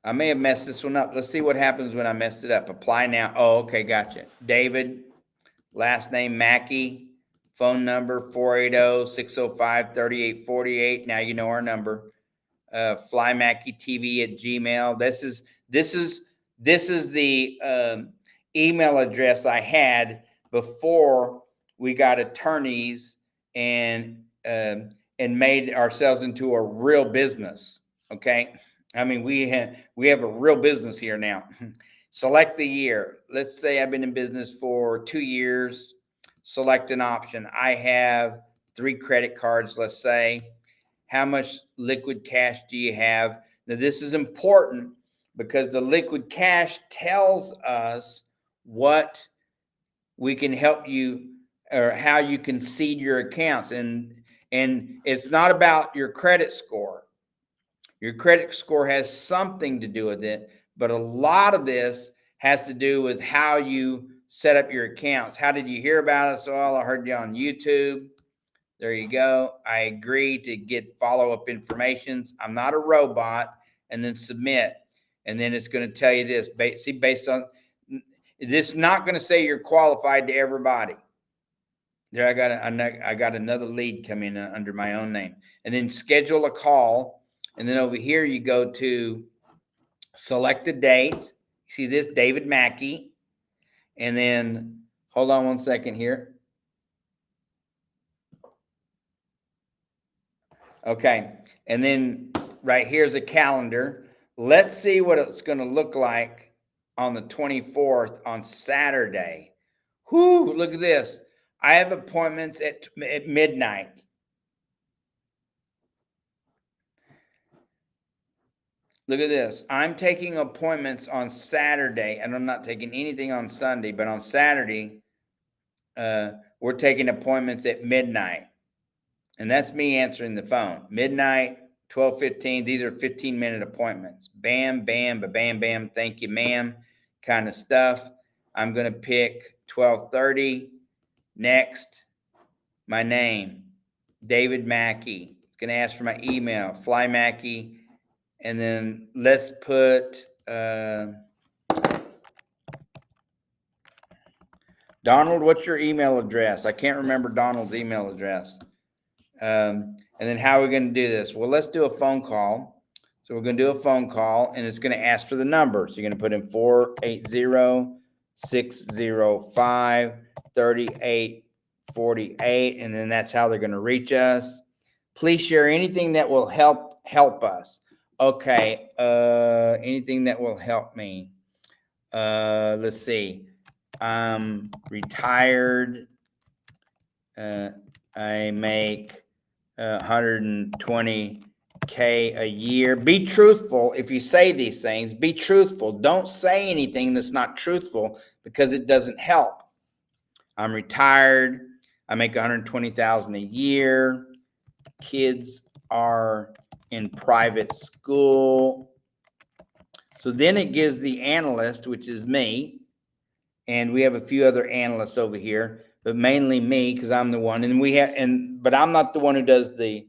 I may have messed this one up. Let's see what happens when I messed it up. Apply now. Oh, okay, gotcha. David, last name Mackey, phone number 480-605-3848. Now you know our number. FlyMackeyTV@gmail. This is the email address I had before we got attorneys and made ourselves into a real business. Okay. I mean, we have a real business here now. Select the year. Let's say I've been in business for 2 years. Select an option. I have 3 credit cards, let's say. How much liquid cash do you have? Now, this is important because the liquid cash tells us what we can help you, or how you can seed your accounts. And it's not about your credit score. Your credit score has something to do with it, but a lot of this has to do with how you set up your accounts. How did you hear about us? Well, I heard you on YouTube. There you go. I agree to get follow-up informations. I'm not a robot. And then submit. And then it's going to tell you this. See, based on this, not going to say you're qualified to everybody. There, I got another lead coming under my own name. And then schedule a call. And then over here, you go to select a date. See this, David Mackey. And then hold on one second here. Okay. And then right here's a calendar. Let's see what it's going to look like on the 24th on Saturday. Whoo, look at this. I have appointments at midnight. Look at this. I'm taking appointments on Saturday, and I'm not taking anything on Sunday, but on Saturday, we're taking appointments at midnight. And that's me answering the phone. Midnight, 12:15. These are 15-minute appointments. Bam, bam, bam, bam. Thank you, ma'am. Kind of stuff. I'm going to pick 12:30. Next, my name, David Mackey. It's going to ask for my email, Fly Mackey. And then let's put Donald, what's your email address? I can't remember Donald's email address. And then how are we going to do this? Well, let's do a phone call. So we're going to do a phone call, and it's going to ask for the number. So you're going to put in 480-605-3848, and then that's how they're going to reach us. Please share anything that will help us. Okay, anything that will help me. Let's see. I'm retired. I make 120K a year. Be truthful. If you say these things, be truthful. Don't say anything that's not truthful because it doesn't help. I'm retired. I make 120,000 a year. Kids are in private school. So then it gives the analyst, which is me, and we have a few other analysts over here, but mainly me because I'm the one. And but I'm not the one who does the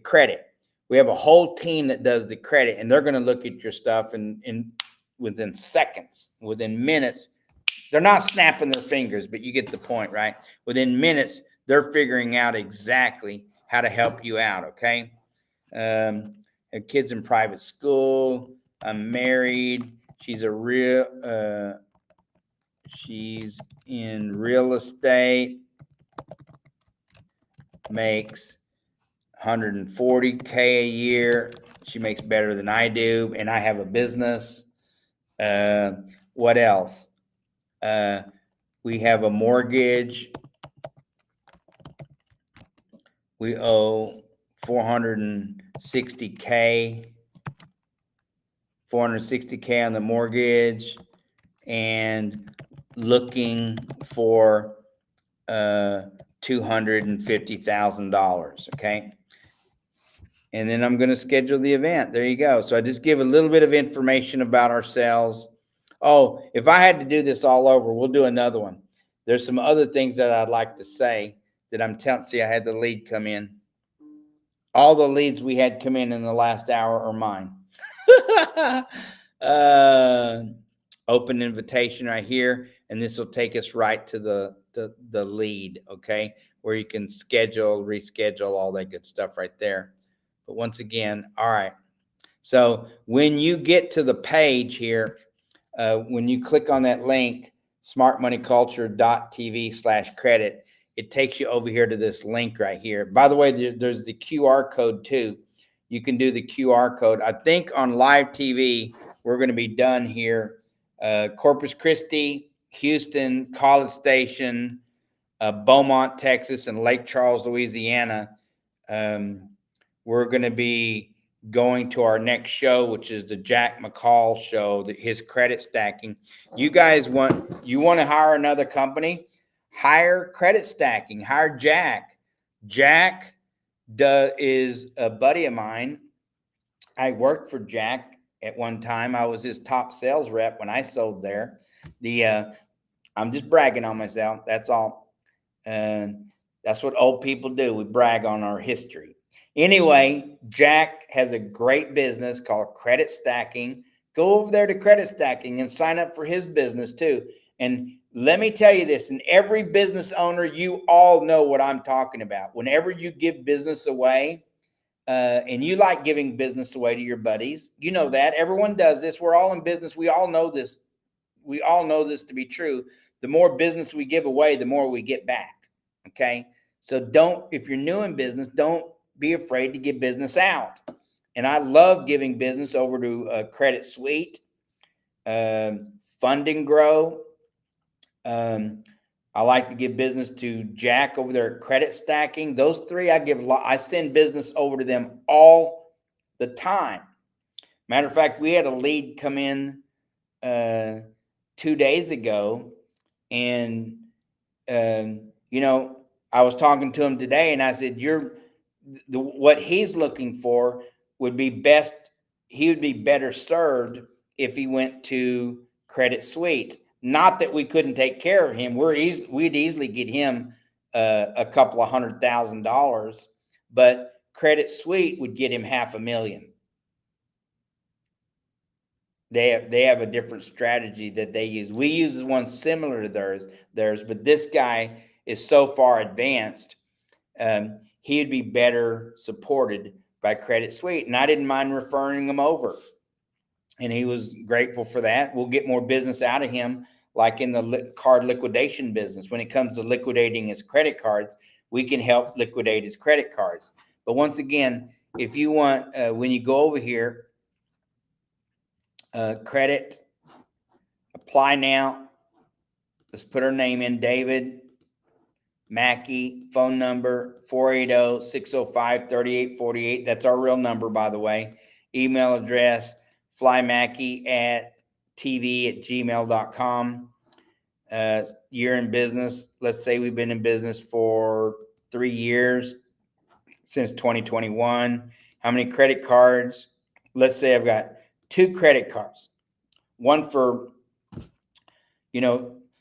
credit. We have a whole team that does the credit, and they're going to look at your stuff and within seconds, within minutes. They're not snapping their fingers, but you get the point, right? Within minutes, they're figuring out exactly how to help you out, okay? Have kids in private school. I'm married. She's in real estate, makes 140K a year. She makes better than I do, and I have a business. What else? We have a mortgage. We owe 460K on the mortgage, and looking for $250,000. Okay. And then I'm going to schedule the event. There you go. So I just give a little bit of information about ourselves. Oh, if I had to do this all over, we'll do another one. There's some other things that I'd like to say that I'm telling. See, I had the lead come in. All the leads we had come in the last hour are mine. Open invitation right here, and this will take us right to the lead, okay, where you can schedule, reschedule, all that good stuff right there. But once again, all right. So when you get to the page here, when you click on that link, smartmoneyculture.tv/credit, it takes you over here to this link right here. By the way, there's the QR code too. You can do the QR code. I think on live TV, we're going to be done here. Corpus Christi, Houston, College Station, Beaumont, Texas, and Lake Charles, Louisiana. We're going to be going to our next show, which is the Jack McCall show, his credit stacking. You guys want to hire another company? Hire credit stacking. Hire Jack. Jack is a buddy of mine. I worked for Jack at one time. I was his top sales rep when I sold there. I'm just bragging on myself. That's all. That's what old people do. We brag on our history. Anyway, Jack has a great business called Credit Stacking. Go over there to Credit Stacking and sign up for his business too. And let me tell you this, and every business owner, you all know what I'm talking about. Whenever you give business away, and you like giving business away to your buddies, you know that. Everyone does this. We're all in business. We all know this. We all know this to be true. The more business we give away, the more we get back. Okay. So if you're new in business, don't be afraid to give business out. And I love giving business over to Credit Suite, Fund and Grow, I like to give business to Jack over there at Credit Stacking. Those three, I send business over to them all the time. Matter of fact, we had a lead come in 2 days ago, and you know, I was talking to him today, and I said, what he's looking for would be best. He would be better served if he went to Credit Suite. Not that we couldn't take care of him. We'd easily get him a couple of $100,000, but Credit Suite would get him $500,000. They have a different strategy that they use. We use one similar to theirs, but this guy is so far advanced. He'd be better supported by Credit Suite, and I didn't mind referring him over, and he was grateful for that. We'll get more business out of him, like in the card liquidation business. When it comes to liquidating his credit cards, we can help liquidate his credit cards. But once again, if you want, when you go over here, credit, apply now. Let's put her name in, David Mackey, phone number 480-605-3848. That's our real number, by the way. Email address, flymackey@tv@gmail.com. Year in business. Let's say we've been in business for 3 years, since 2021. How many credit cards? Let's say I've got 2 credit cards. One for,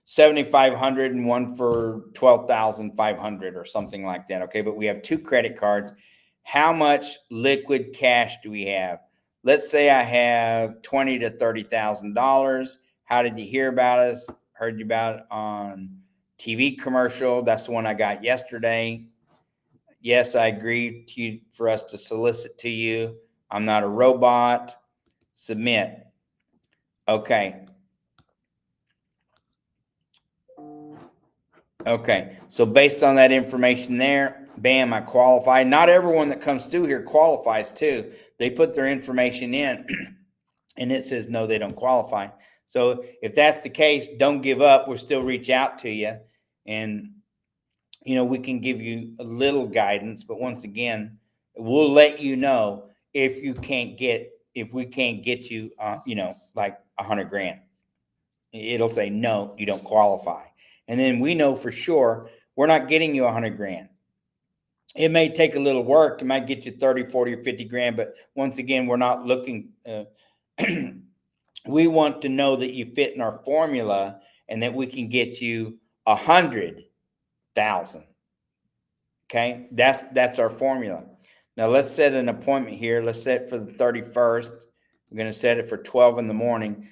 7,500 and one for 12,500 or something like that. Okay, but we have 2 credit cards. How much liquid cash do we have? Let's say I have $20,000 to $30,000. How did you hear about us? Heard you about it on TV commercial. That's the one I got yesterday. Yes, I agree for us to solicit to you. I'm not a robot. Submit. Okay. Okay, so based on that information there, bam, I qualify. Not everyone that comes through here qualifies too. They put their information in and it says, no, they don't qualify. So if that's the case, don't give up. We'll still reach out to you. And, we can give you a little guidance, but once again, we'll let you know if we can't get you, like $100,000. It'll say, no, you don't qualify. And then we know for sure we're not getting you $100,000. It may take a little work. It might get you 30, 40, or 50 grand. But once again, we're not looking. We want to know that you fit in our formula and that we can get you 100,000. Okay, that's our formula. Now let's set an appointment here. Let's set it for the 31st. We're going to set it for 12 in the morning.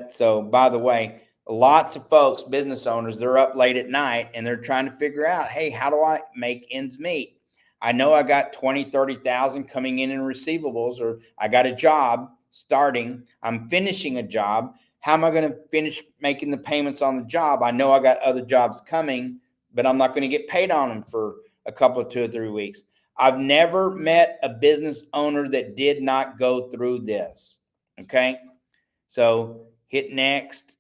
So by the way, lots of folks, business owners, they're up late at night and they're trying to figure out, hey, how do I make ends meet? I know I got 20, 30,000 coming in receivables, or I got a job starting. I'm finishing a job. How am I going to finish making the payments on the job? I know I got other jobs coming, but I'm not going to get paid on them for a couple of 2 or 3 weeks. I've never met a business owner that did not go through this. Okay. So hit next.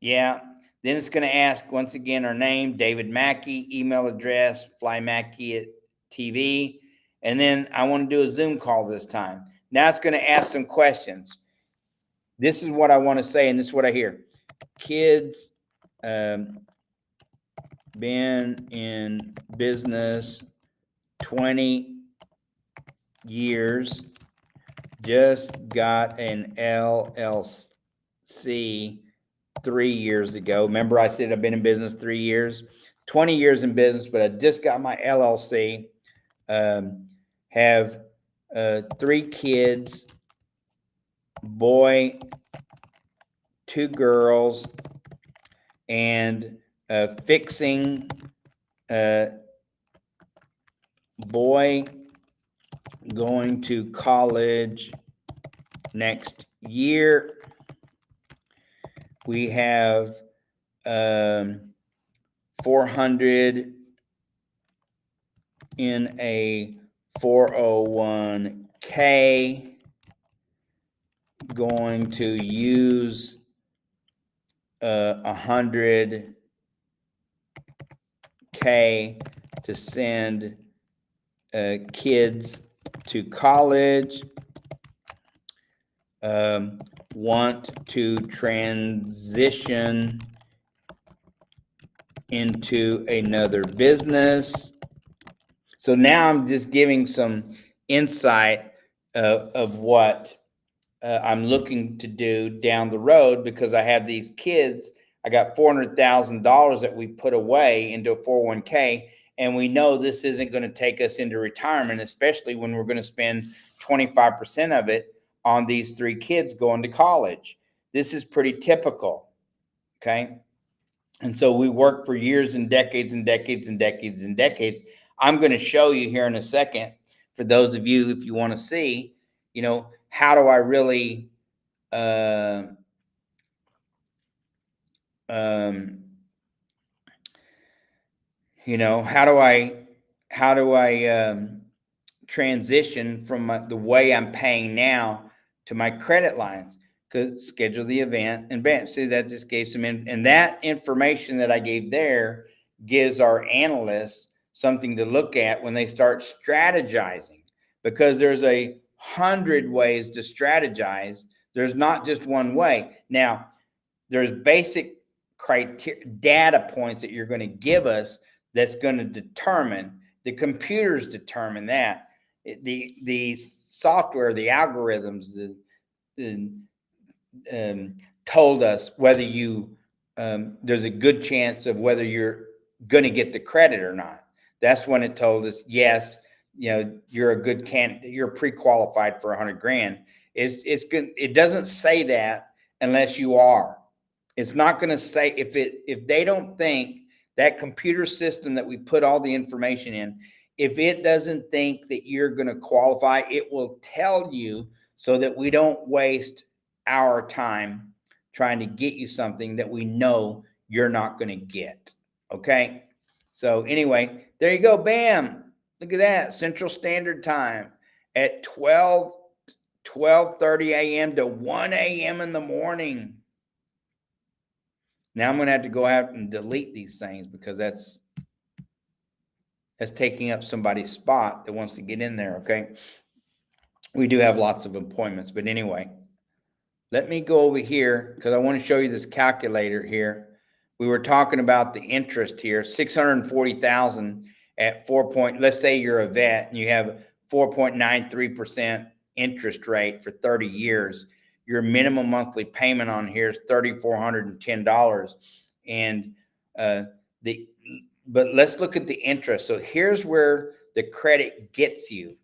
Yeah. Then it's going to ask once again our name, David Mackey, email address, flymackey@tv. And then I want to do a Zoom call this time. Now it's going to ask some questions. This is what I want to say, and this is what I hear. Kids, been in business 20 years, just got an LLC 3 years ago. Remember I said I've been in business 3 years, 20 years in business, but I just got my LLC. Have 3 kids, boy, 2 girls, and fixing boy going to college next year. We have 400 in a 401k. Going to use 100 401k to send kids to college, want to transition into another business. So now I'm just giving some insight of what I'm looking to do down the road, because I have these kids. I got $400,000 that we put away into a 401k, and we know this isn't going to take us into retirement, especially when we're going to spend 25% of it on these 3 kids going to college. This is pretty typical, okay? And so we work for years and decades and decades and decades and decades. I'm going to show you here in a second, for those of you, if you want to see, how do I really uh, um, how do I transition from the way I'm paying now to my credit lines? Because schedule the event and bam, see, that just gave some and that information that I gave there gives our analysts something to look at when they start strategizing, because there's 100 ways to strategize. There's not just one way. Now, there's basic criteria, data points that you're going to give us that's going to determine, the computers determine that. The software, the algorithms, the told us whether there's a good chance of whether you're going to get the credit or not. That's when it told us, yes, you're a good candidate, you're pre-qualified for 100 grand. It's good. It doesn't say that unless you are. It's not going to say, if they don't think that computer system that we put all the information in, if it doesn't think that you're going to qualify, it will tell you, so that we don't waste our time trying to get you something that we know you're not going to get. Okay. So anyway, there you go. Bam. Look at that. Central Standard Time at 12:30 a.m. to 1 a.m. in the morning. Now I'm going to have to go out and delete these things, because that's taking up somebody's spot that wants to get in there. Okay. We do have lots of appointments, but anyway, let me go over here, because I want to show you this calculator here. We were talking about the interest here, 640,000 at 4 point. Let's say you're a vet and you have 4.93% interest rate for 30 years. Your minimum monthly payment on here is $3,410. And but let's look at the interest. So here's where the credit gets you.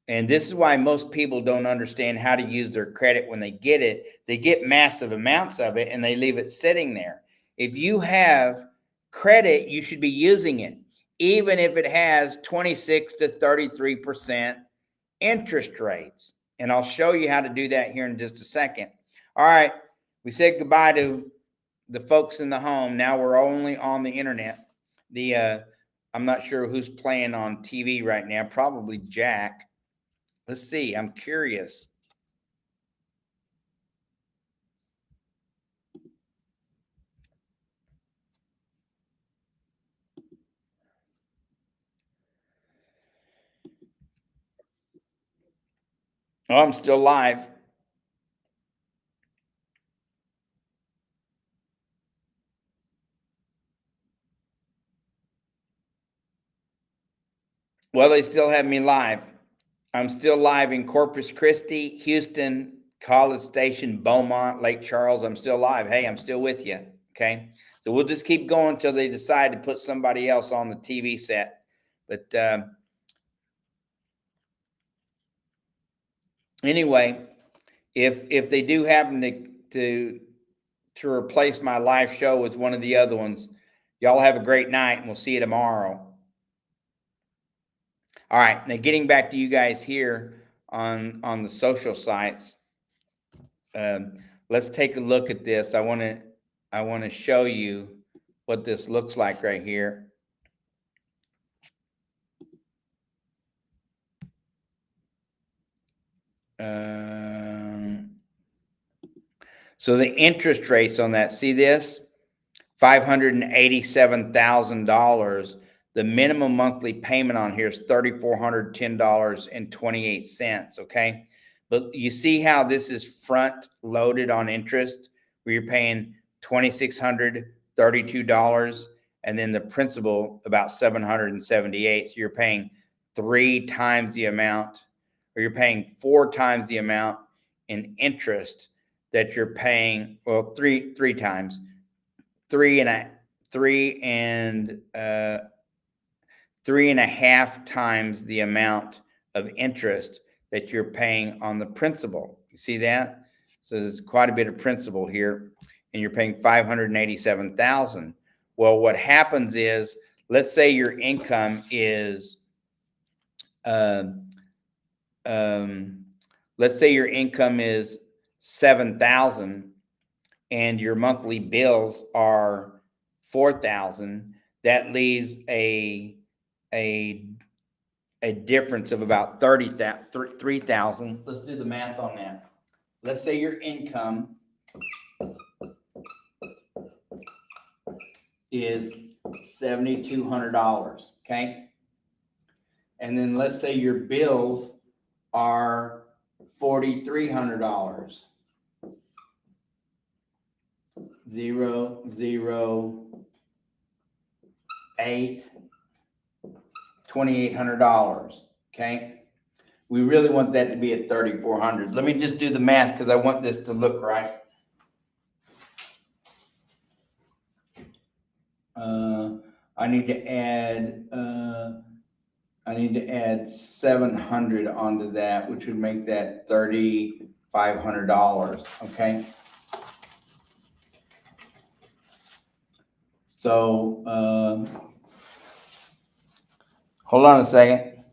And this is why most people don't understand how to use their credit when they get it. They get massive amounts of it and they leave it sitting there. If you have credit, you should be using it, even if it has 26 to 33% interest rates. And I'll show you how to do that here in just a second. All right. We said goodbye to the folks in the home. Now we're only on the internet. I'm not sure who's playing on TV right now. Probably Jack. Let's see. I'm curious. Oh, I'm still live. Well, they still have me live. I'm still live in Corpus Christi, Houston, College Station, Beaumont, Lake Charles. I'm still live. Hey, I'm still with you. Okay. So we'll just keep going until they decide to put somebody else on the TV set. But anyway, if they do happen to replace my live show with one of the other ones, y'all have a great night, and we'll see you tomorrow. All right. Now, getting back to you guys here on the social sites, let's take a look at this. I want to show you what this looks like right here. So the interest rates on that, see this? $587,000. the minimum monthly payment on here is $3,410.28. Okay. But you see how this is front loaded on interest, where you're paying $2,632, and then the principal about $778. So you're paying 3 times the amount, or you're paying 4 times the amount in interest that you're paying. Well, three times, three and a half times the amount of interest that you're paying on the principal. You see that? So there's quite a bit of principal here, and you're paying $587,000. Well, what happens is, let's say your income is, let's say your income is $7,000, and your monthly bills are $4,000. That leaves a difference of about $3,000. Let's do the math on that. Let's say your income is $7,200, okay? And then let's say your bills are $4,300. 0, 0, 8, $2,800. Okay. We really want that to be at $3,400. Let me just do the math because I want this to look right. I need to add 700 onto that, which would make that $3,500. Okay. So, hold on a second.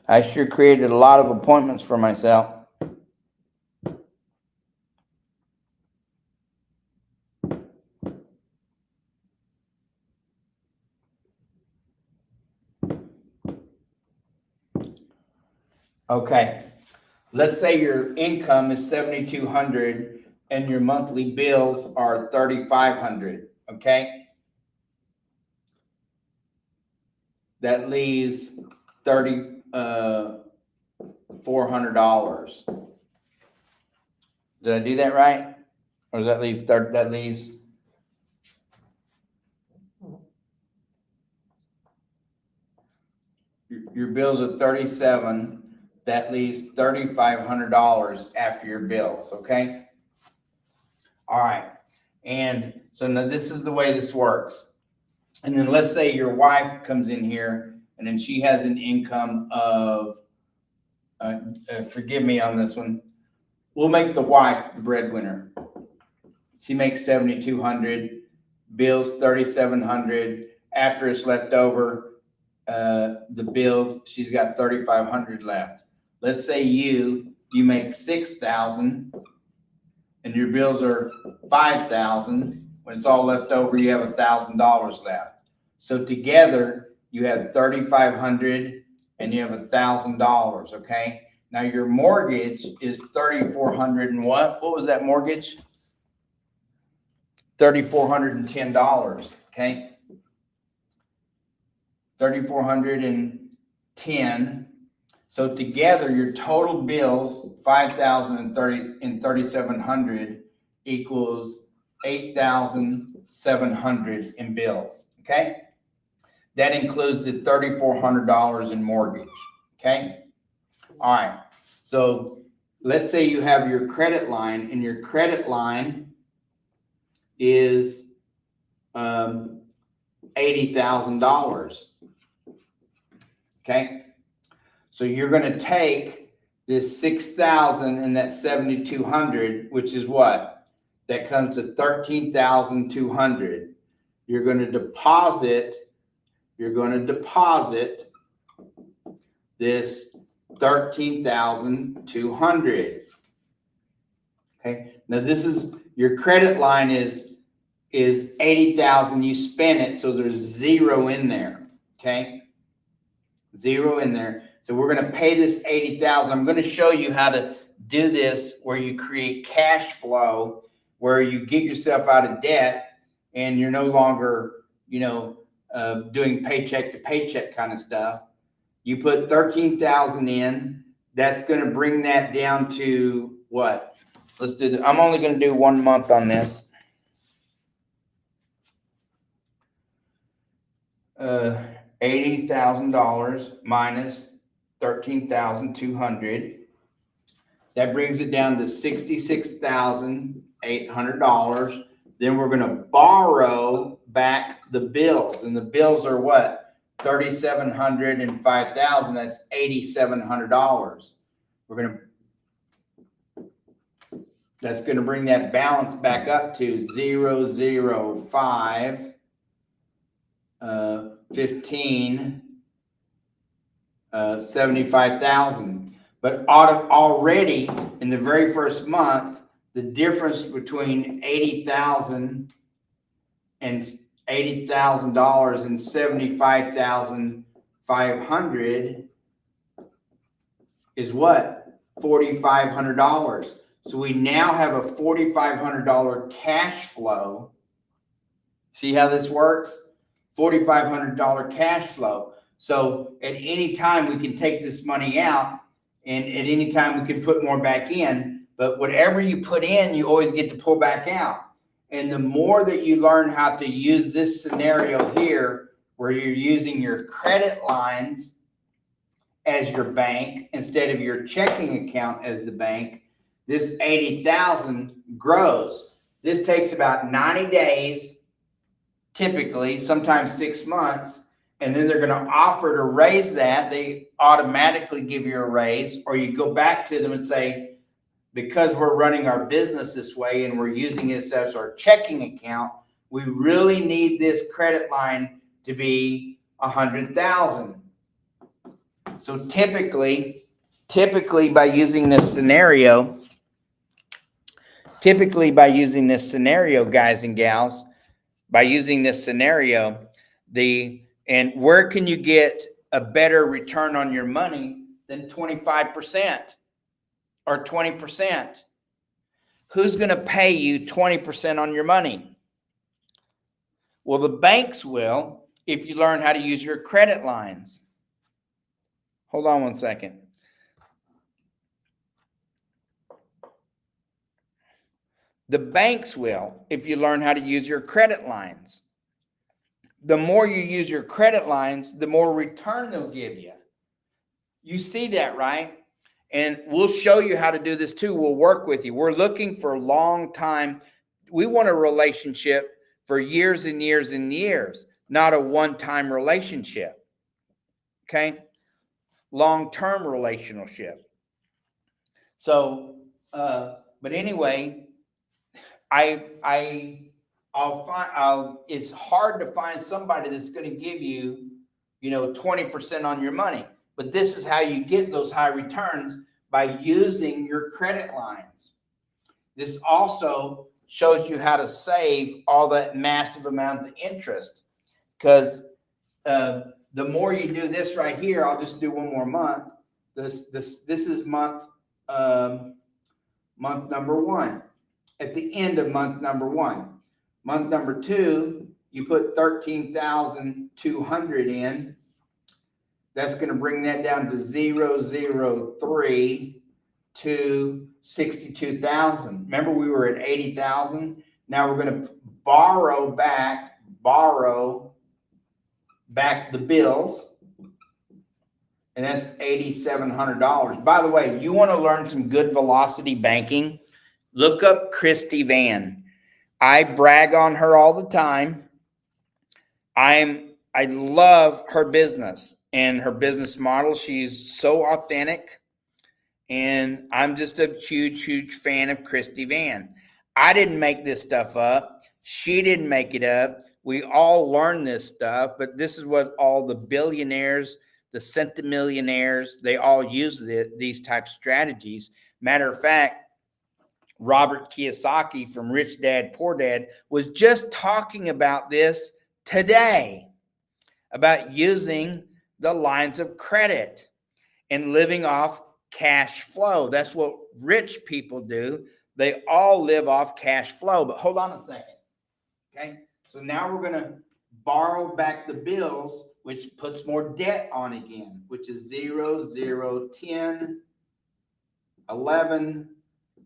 I sure created a lot of appointments for myself. Okay. Let's say your income is $7,200 and your monthly bills are $3,500. Okay. That leaves $400. Did I do that right? Or that leaves your bills are $37. That leaves $3,500 after your bills. Okay. All right. And so now this is the way this works. And then let's say your wife comes in here and then she has an income of, forgive me on this one. We'll make the wife the breadwinner. She makes $7,200, bills $3,700. After it's left over, the bills, she's got $3,500 left. Let's say you make $6,000 and your bills are $5,000. When it's all left over, you have $1,000 left. So together you have $3,500 and you have $1,000. Okay. Now your mortgage is $3,400 and what? What was that mortgage? $3,410. Okay. $3,410. So together your total bills, $5,030 and $3,700 equals $8,700 in bills. Okay. That includes the $3,400 in mortgage. Okay. All right. So let's say you have your credit line, and your credit line is $80,000. Okay. So you're going to take this $6,000 and that $7,200, which is what? That comes to $13,200. You're going to deposit this $13,200. Okay. Now this is your credit line is $80,000. You spend it, so there's zero in there. Okay. Zero in there. So we're going to pay this $80,000. I'm going to show you how to do this where you create cash flow, where you get yourself out of debt and you're no longer, doing paycheck to paycheck kind of stuff. You put 13,000 in. That's going to bring that down to what? Let's do. I'm only going to do 1 month on this. $80,000 minus 13,200. That brings it down to $66,800. Then we're going to borrow back the bills, and the bills are what? 3,700 and 5,000. That's $8,700. That's going to bring that balance back up to 005 15 75,000. But already in the very first month, the difference between $80,000 and $80,000 and 75,500 is what? $4,500. So we now have a $4,500 cash flow. See how this works? $4,500 cash flow. So at any time we can take this money out, and at any time we can put more back in. But whatever you put in, you always get to pull back out. And the more that you learn how to use this scenario here, where you're using your credit lines as your bank instead of your checking account as the bank, this 80,000 grows. This takes about 90 days, typically, sometimes 6 months, and then they're going to offer to raise that. They automatically give you a raise, or you go back to them and say, because we're running our business this way and we're using this as our checking account, we really need this credit line to be 100,000. So typically by using this scenario, guys and gals, by using this scenario, and where can you get a better return on your money than 25% or 20%? Who's going to pay you 20% on your money? Well, the banks will, if you learn how to use your credit lines. Hold on 1 second. The banks will, if you learn how to use your credit lines. The more you use your credit lines, the more return they'll give you. You see that, right? And we'll show you how to do this too. We'll work with you. We're looking for a long time. We want a relationship for years and years and years, not a one-time relationship. Okay? Long-term relationship. So, but anyway, it's hard to find somebody that's going to give you, 20% on your money. But this is how you get those high returns, by using your credit lines. This also shows you how to save all that massive amount of interest, because the more you do this right here, I'll just do one more month. This is month number 1. At the end of month number 1. Month number 2, you put 13,200 in. That's going to bring that down to 003 to 62,000. Remember, we were at 80,000. Now we're going to borrow back the bills, and that's $8,700. By the way, you want to learn some good velocity banking? Look up Christy Van. I brag on her all the time. I love her business and her business model. She's so authentic, and I'm just a huge fan of Christy Van. I didn't make this stuff up. She didn't make it up. We all learn this stuff, but this is what all the billionaires, the centimillionaires, they all use these type of strategies. Matter of fact, Robert Kiyosaki from Rich Dad, Poor Dad was just talking about this today, about using the lines of credit and living off cash flow. That's what rich people do. They all live off cash flow. But hold on a second. Okay. So now we're going to borrow back the bills, which puts more debt on again, which is 0, 0, 10, 11.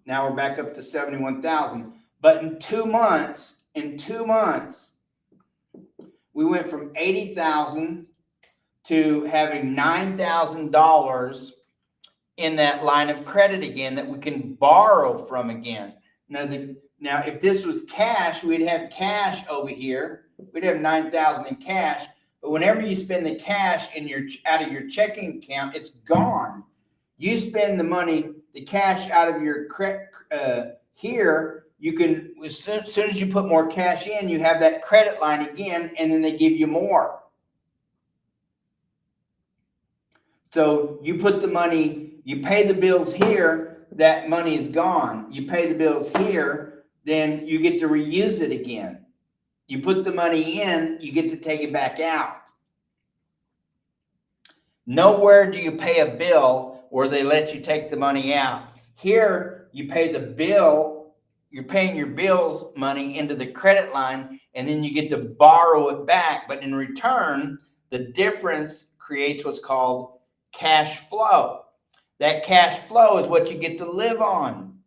Now we're back up to 71,000. But in 2 months, we went from 80,000 to having $9,000 in that line of credit again that we can borrow from again. Now, if this was cash, we'd have cash over here. We'd have 9,000 in cash. But whenever you spend the cash out of your checking account, it's gone. You spend the money, the cash out of your here. You can, as soon as you put more cash in, you have that credit line again, and then they give you more. So you put the money, you pay the bills here, that money is gone. You pay the bills here, then you get to reuse it again. You put the money in, you get to take it back out. Nowhere do you pay a bill where they let you take the money out. Here, you pay the bill, you're paying your bills money into the credit line, and then you get to borrow it back. But in return, the difference creates what's called cash flow. That cash flow is what you get to live on.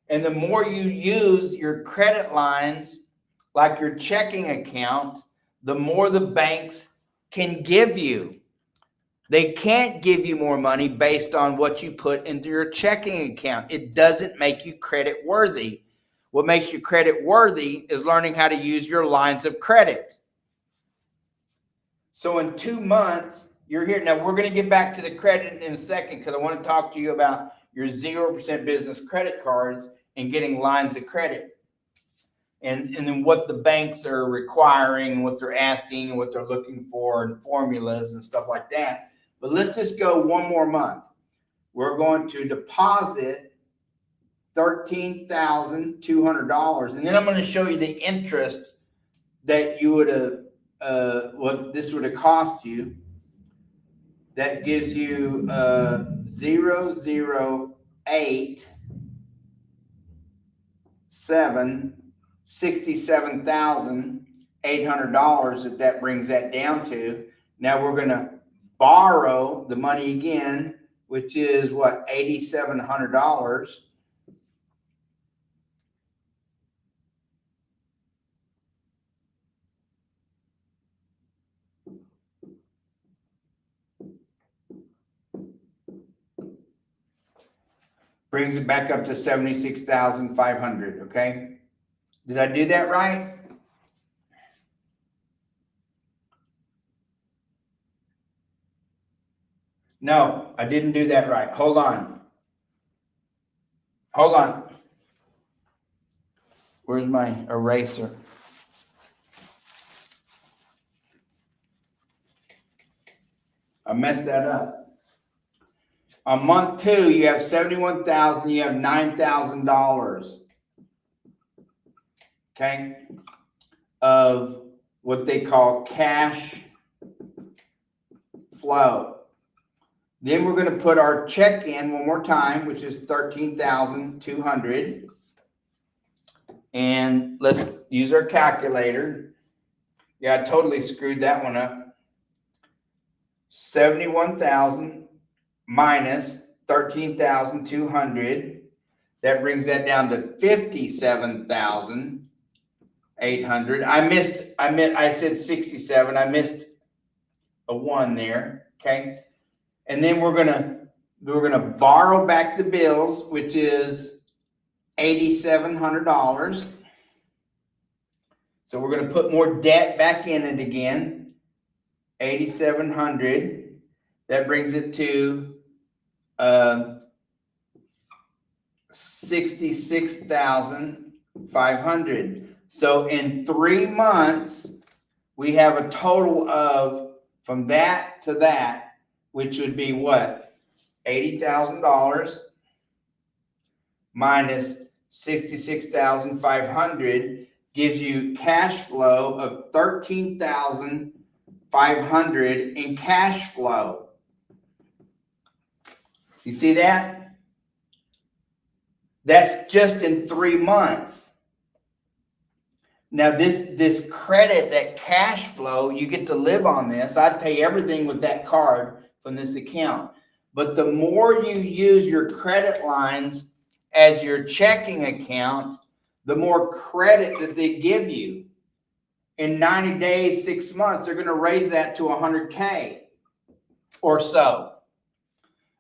And the more you use your credit lines, like your checking account, the more the banks can give you. They can't give you more money based on what you put into your checking account. It doesn't make you credit worthy. What makes you credit worthy is learning how to use your lines of credit. So in 2 months, you're here. Now, we're going to get back to the credit in a second because I want to talk to you about your 0% business credit cards and getting lines of credit. And then what the banks are requiring, what they're asking, what they're looking for, and formulas and stuff like that. But let's just go one more month. We're going to deposit $13,200. And then I'm going to show you the interest that you would have, what this would have cost you. That gives you 67,800 that brings that down to. Now we're going to borrow the money again, which is what, $8,700. Brings it back up to 76,500. Okay. Did I do that right? No, I didn't do that right. Hold on. Where's my eraser? I messed that up. On month 2, you have 71,000. You have $9,000. Okay, of what they call cash flow. Then we're going to put our check in one more time, which is 13,200. And let's use our calculator. Yeah, I totally screwed that one up. 71,000 minus 13,200. That brings that down to 57,800. I said 67. I missed a 1 there. Okay. And then we're gonna borrow back the bills, which is $8,700. So we're gonna put more debt back in it again. 8,700. That brings it to 66,500. So in 3 months, we have a total of, from that to that, which would be what? $80,000 minus 66,500 gives you cash flow of 13,500 in cash flow. You see that? That's just in 3 months. Now this credit, that cash flow, you get to live on this. I'd pay everything with that card from this account. But the more you use your credit lines as your checking account, the more credit that they give you. In 90 days, 6 months, they're going to raise that to 100K or so.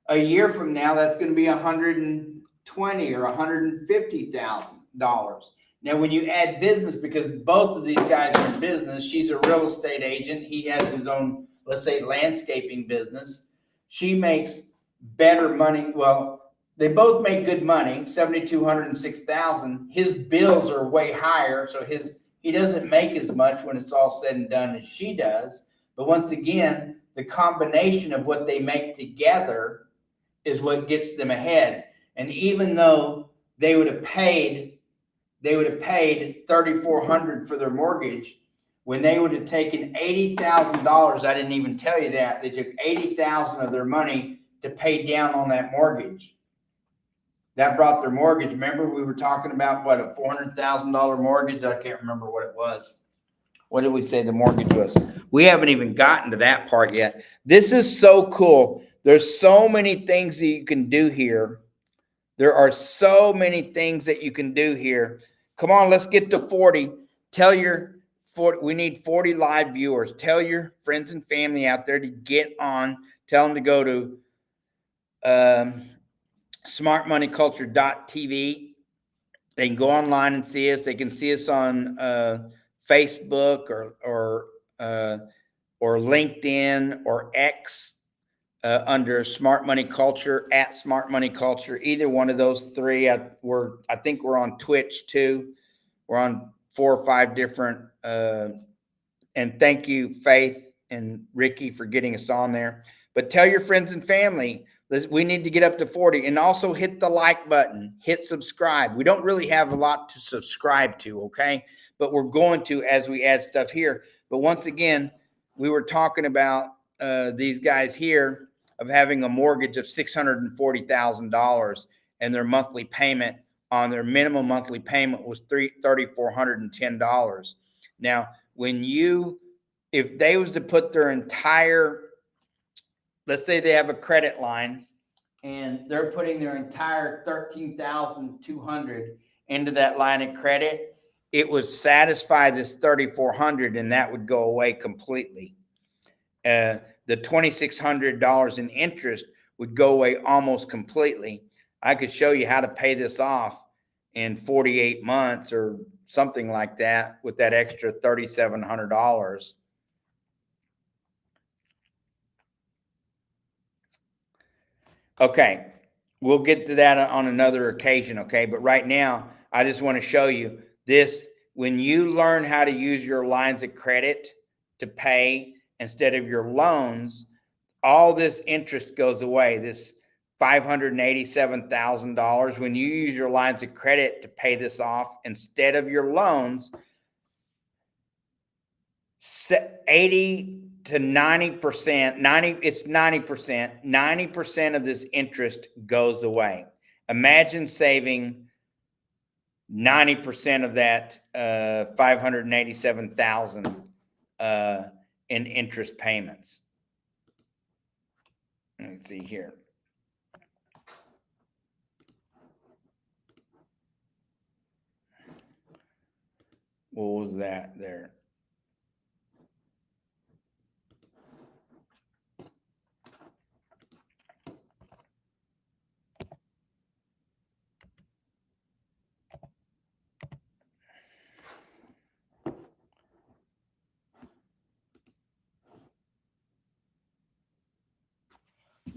A year from now, that's going to be $120,000 or $150,000. Now, when you add business, because both of these guys are in business, she's a real estate agent. He has his own, let's say, landscaping business. She makes better money. Well, they both make good money, $7,200 and $6,000. His bills are way higher, so he doesn't make as much when it's all said and done as she does. But once again, the combination of what they make together is what gets them ahead. And even though they would have paid $3,400 for their mortgage, when they would have taken $80,000, I didn't even tell you that, they took $80,000 of their money to pay down on that mortgage. That brought their mortgage. Remember, we were talking about what, a $400,000 mortgage? I can't remember what it was. What did we say the mortgage was? We haven't even gotten to that part yet. This is so cool. There's so many things that you can do here. There are so many things that you can do here. Come on, let's get to 40. We need 40 live viewers. Tell your friends and family out there to get on. Tell them to go to smartmoneyculture.tv. They can go online and see us. They can see us on Facebook or LinkedIn or X under Smart Money Culture, at Smart Money Culture. Either one of those three. I think we're on Twitch too. We're on 4 or 5 different. And thank you, Faith and Ricky, for getting us on there. But tell your friends and family. We need to get up to 40, and also hit the like button, hit subscribe. We don't really have a lot to subscribe to, okay? But we're going to as we add stuff here. But once again, we were talking about these guys here of having a mortgage of $640,000, and their monthly payment on their minimum monthly payment was $3,410. Now, if they was to put their entire, let's say they have a credit line and they're putting their entire $13,200 into that line of credit, it would satisfy this $3,400, and that would go away completely. The $2,600 in interest would go away almost completely. I could show you how to pay this off in 48 months or something like that with that extra $3,700. Okay, we'll get to that on another occasion, okay? But right now, I just want to show you this. When you learn how to use your lines of credit to pay instead of your loans, all this interest goes away, this $587,000. When you use your lines of credit to pay this off instead of your loans, 80 to 90%, 90% of this interest goes away. Imagine saving 90% of that $587,000 in interest payments. Let's see here. What was that there?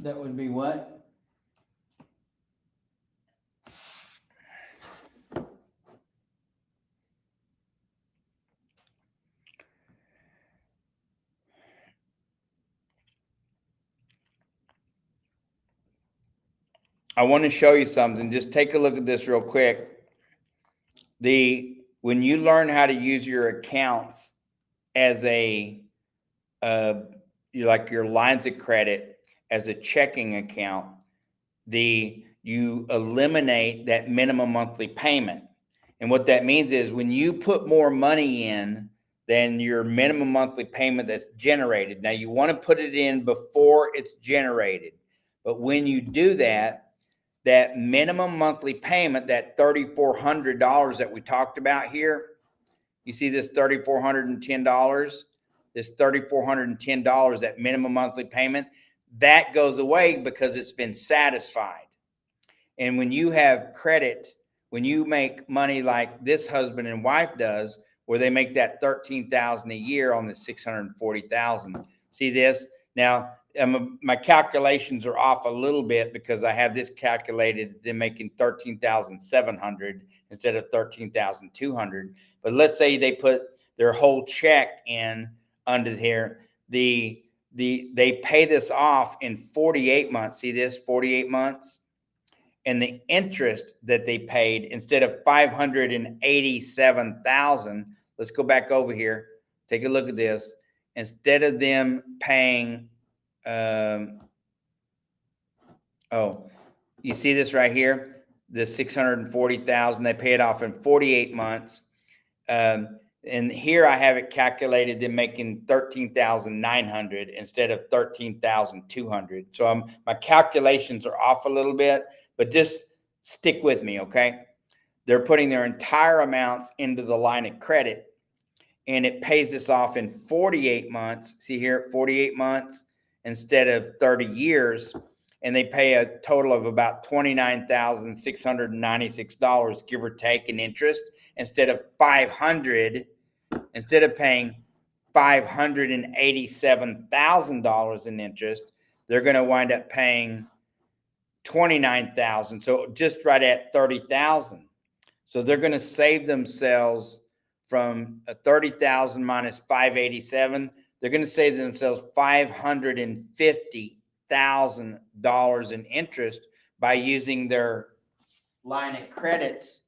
That would be what? I want to show you something. Just take a look at this real quick. When you learn how to use your accounts as like your lines of credit as a checking account, you eliminate that minimum monthly payment. And what that means is when you put more money in than your minimum monthly payment that's generated. Now you want to put it in before it's generated. But when you do that, that minimum monthly payment, that $3,400 that we talked about here, you see this $3,410, this $3,410, that minimum monthly payment, that goes away because it's been satisfied. And when you have credit, when you make money like this husband and wife does, where they make that $13,000 a year on the $640,000. See this? Now, my calculations are off a little bit because I have this calculated, they're making $13,700 instead of $13,200. But let's say they put their whole check in under here. They pay this off in 48 months. See this? 48 months. And the interest that they paid, instead of $587,000, let's go back over here. Take a look at this. Instead of them paying, you see this right here, the $640,000, they pay it off in 48 months. And here I have it calculated, they're making $13,900 instead of $13,200. So my calculations are off a little bit, but just stick with me, okay? They're putting their entire amounts into the line of credit, and it pays this off in 48 months. See here, 48 months instead of 30 years. And they pay a total of about $29,696, give or take, in interest, instead of $500. Instead of paying $587,000 in interest, they're going to wind up paying $29,000. So just right at $30,000. So they're going to save themselves from a $30,000 minus $587. They're going to save themselves $550,000 in interest by using their line of credits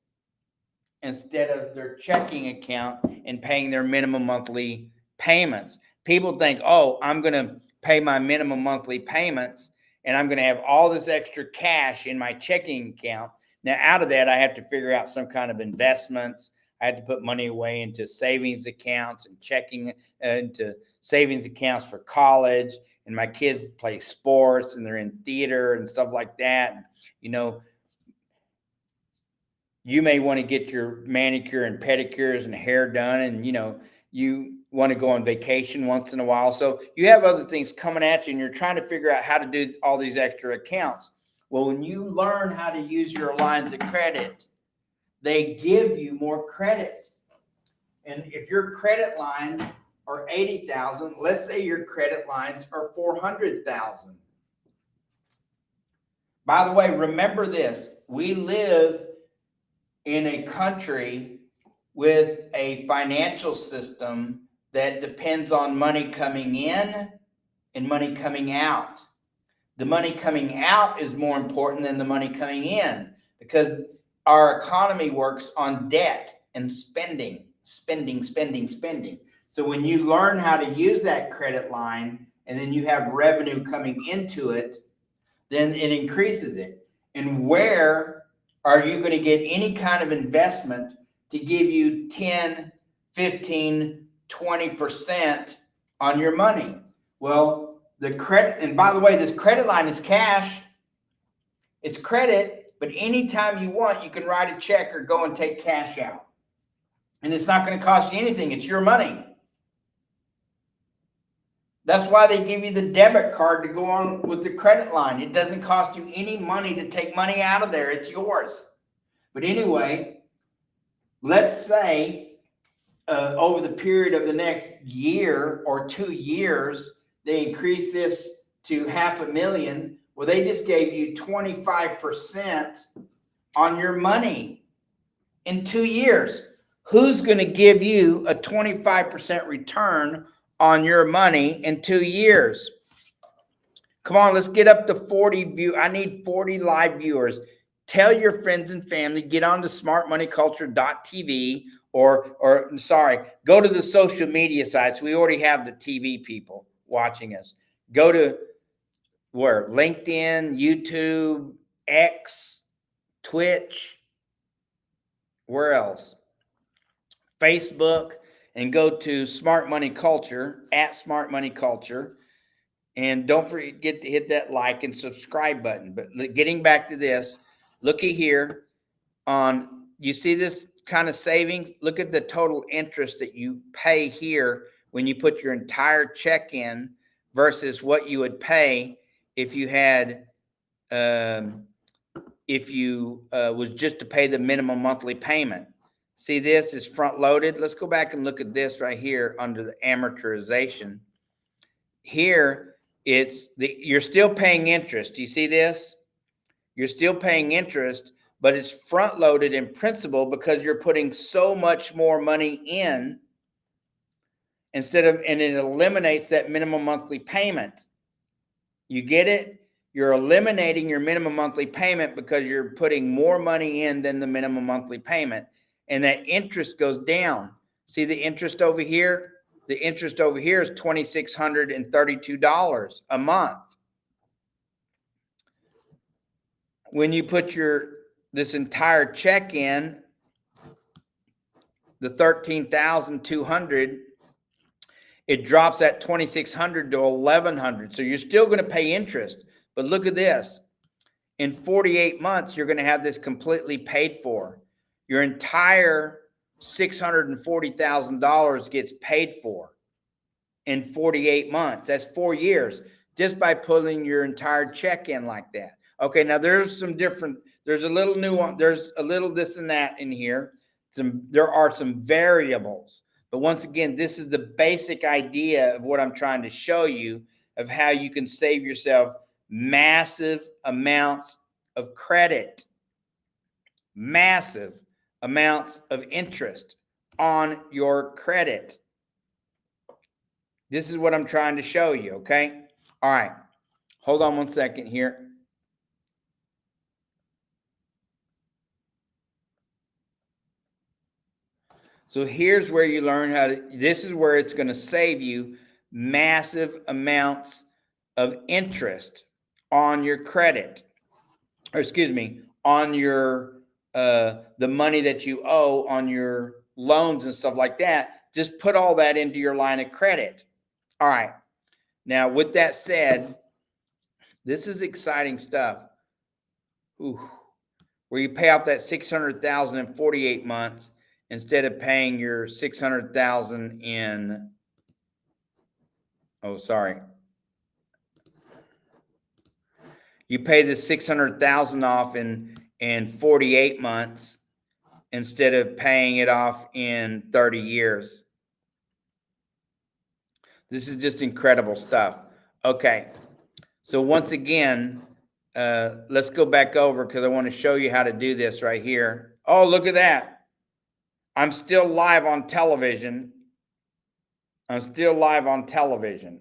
instead of their checking account and paying their minimum monthly payments. People think, oh, I'm going to pay my minimum monthly payments and I'm going to have all this extra cash in my checking account. Now, out of that, I have to figure out some kind of investments. I had to put money away into savings accounts and checking into savings accounts for college. And my kids play sports and they're in theater and stuff like that. And, you know, you may want to get your manicure and pedicures and hair done, and, you know, you want to go on vacation once in a while. So you have other things coming at you and you're trying to figure out how to do all these extra accounts. Well, when you learn how to use your lines of credit, they give you more credit. And if your credit lines are $80,000, let's say your credit lines are $400,000. By the way, remember this, we live in a country with a financial system that depends on money coming in and money coming out. The money coming out is more important than the money coming in because our economy works on debt and spending. So when you learn how to use that credit line and then you have revenue coming into it, then it increases it. And where are you going to get any kind of investment to give you 10, 15, 20% on your money? Well, the credit, and by the way, this credit line is cash. It's credit, but anytime you want, you can write a check or go and take cash out. And it's not going to cost you anything. It's your money. That's why they give you the debit card to go on with the credit line. It doesn't cost you any money to take money out of there. It's yours. But anyway, let's say over the period of the next year or 2 years, they increase this to $500,000. Well, they just gave you 25% on your money in 2 years. Who's going to give you a 25% return on your money in 2 years? Come on, let's get up to 40 view. I need 40 live viewers. Tell your friends and family, get on to smartmoneyculture.tv or go to the social media sites. We already have the TV people watching us. Go to where? LinkedIn, YouTube, X, Twitch. Where else? Facebook, and go to Smart Money Culture, at Smart Money Culture. And don't forget to hit that like and subscribe button. But getting back to this, looky here on, you see this kind of savings? Look at the total interest that you pay here when you put your entire check in versus what you would pay if you had, was just to pay the minimum monthly payment. See, this is front loaded. Let's go back and look at this right here under the amortization. Here, you're still paying interest. Do you see this? You're still paying interest, but it's front loaded in principle because you're putting so much more money in and it eliminates that minimum monthly payment. You get it? You're eliminating your minimum monthly payment because you're putting more money in than the minimum monthly payment. And that interest goes down. See the interest over here? The interest over here is $2,632 a month. When you put this entire check in, the $13,200, it drops at $2,600 to $1,100. So you're still going to pay interest. But look at this. In 48 months, you're going to have this completely paid for. Your entire $640,000 gets paid for in 48 months. That's 4 years just by pulling your entire check in like that. Okay, now there's a little nuance, there's a little this and that in here. There are some variables. But once again, this is the basic idea of what I'm trying to show you of how you can save yourself massive amounts of credit, massive amounts of interest on your credit. This is what I'm trying to show you, okay? All right. Hold on one second here. So here's where you learn this is where it's going to save you massive amounts of interest on your credit, or excuse me, on your, the money that you owe on your loans and stuff like that. Just put all that into your line of credit. All right. Now, with that said, this is exciting stuff. Ooh, where you pay off that $600,000 in 48 months instead of paying your $600,000 in, oh, sorry. You pay the $600,000 off in 48 months instead of paying it off in 30 years. This is just incredible stuff. Okay. So once again, let's go back over because I want to show you how to do this right here. Oh, look at that. I'm still live on television. I'm still live on television.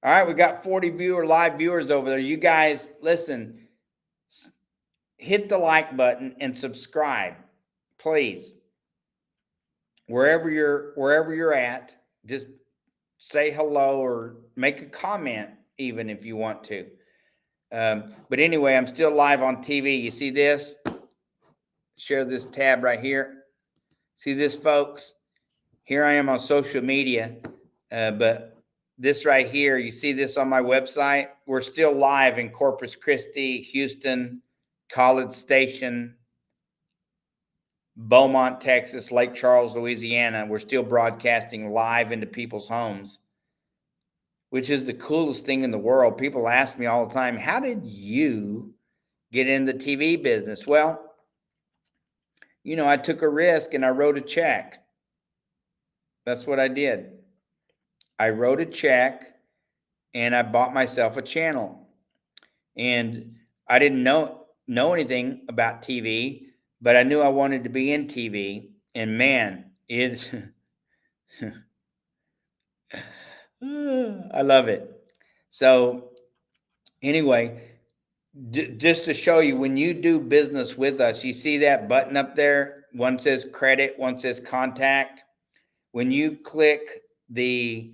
All right, we got 40 live viewers over there. You guys, listen, hit the like button and subscribe, please. Wherever you're at, just say hello or make a comment even if you want to. But anyway, I'm still live on TV. You see this? Share this tab right here. See this, folks? Here I am on social media, but this right here, you see this on my website? We're still live in Corpus Christi, Houston, College Station, Beaumont, Texas, Lake Charles, Louisiana. We're still broadcasting live into people's homes, which is the coolest thing in the world. People ask me all the time, how did you get in the TV business? Well, you know, I took a risk and I wrote a check. That's what I did. I wrote a check and I bought myself a channel. And I didn't know anything about TV, but I knew I wanted to be in TV. And man, it's I love it. So anyway, just to show you, when you do business with us, you see that button up there? One says credit, one says contact. When you click the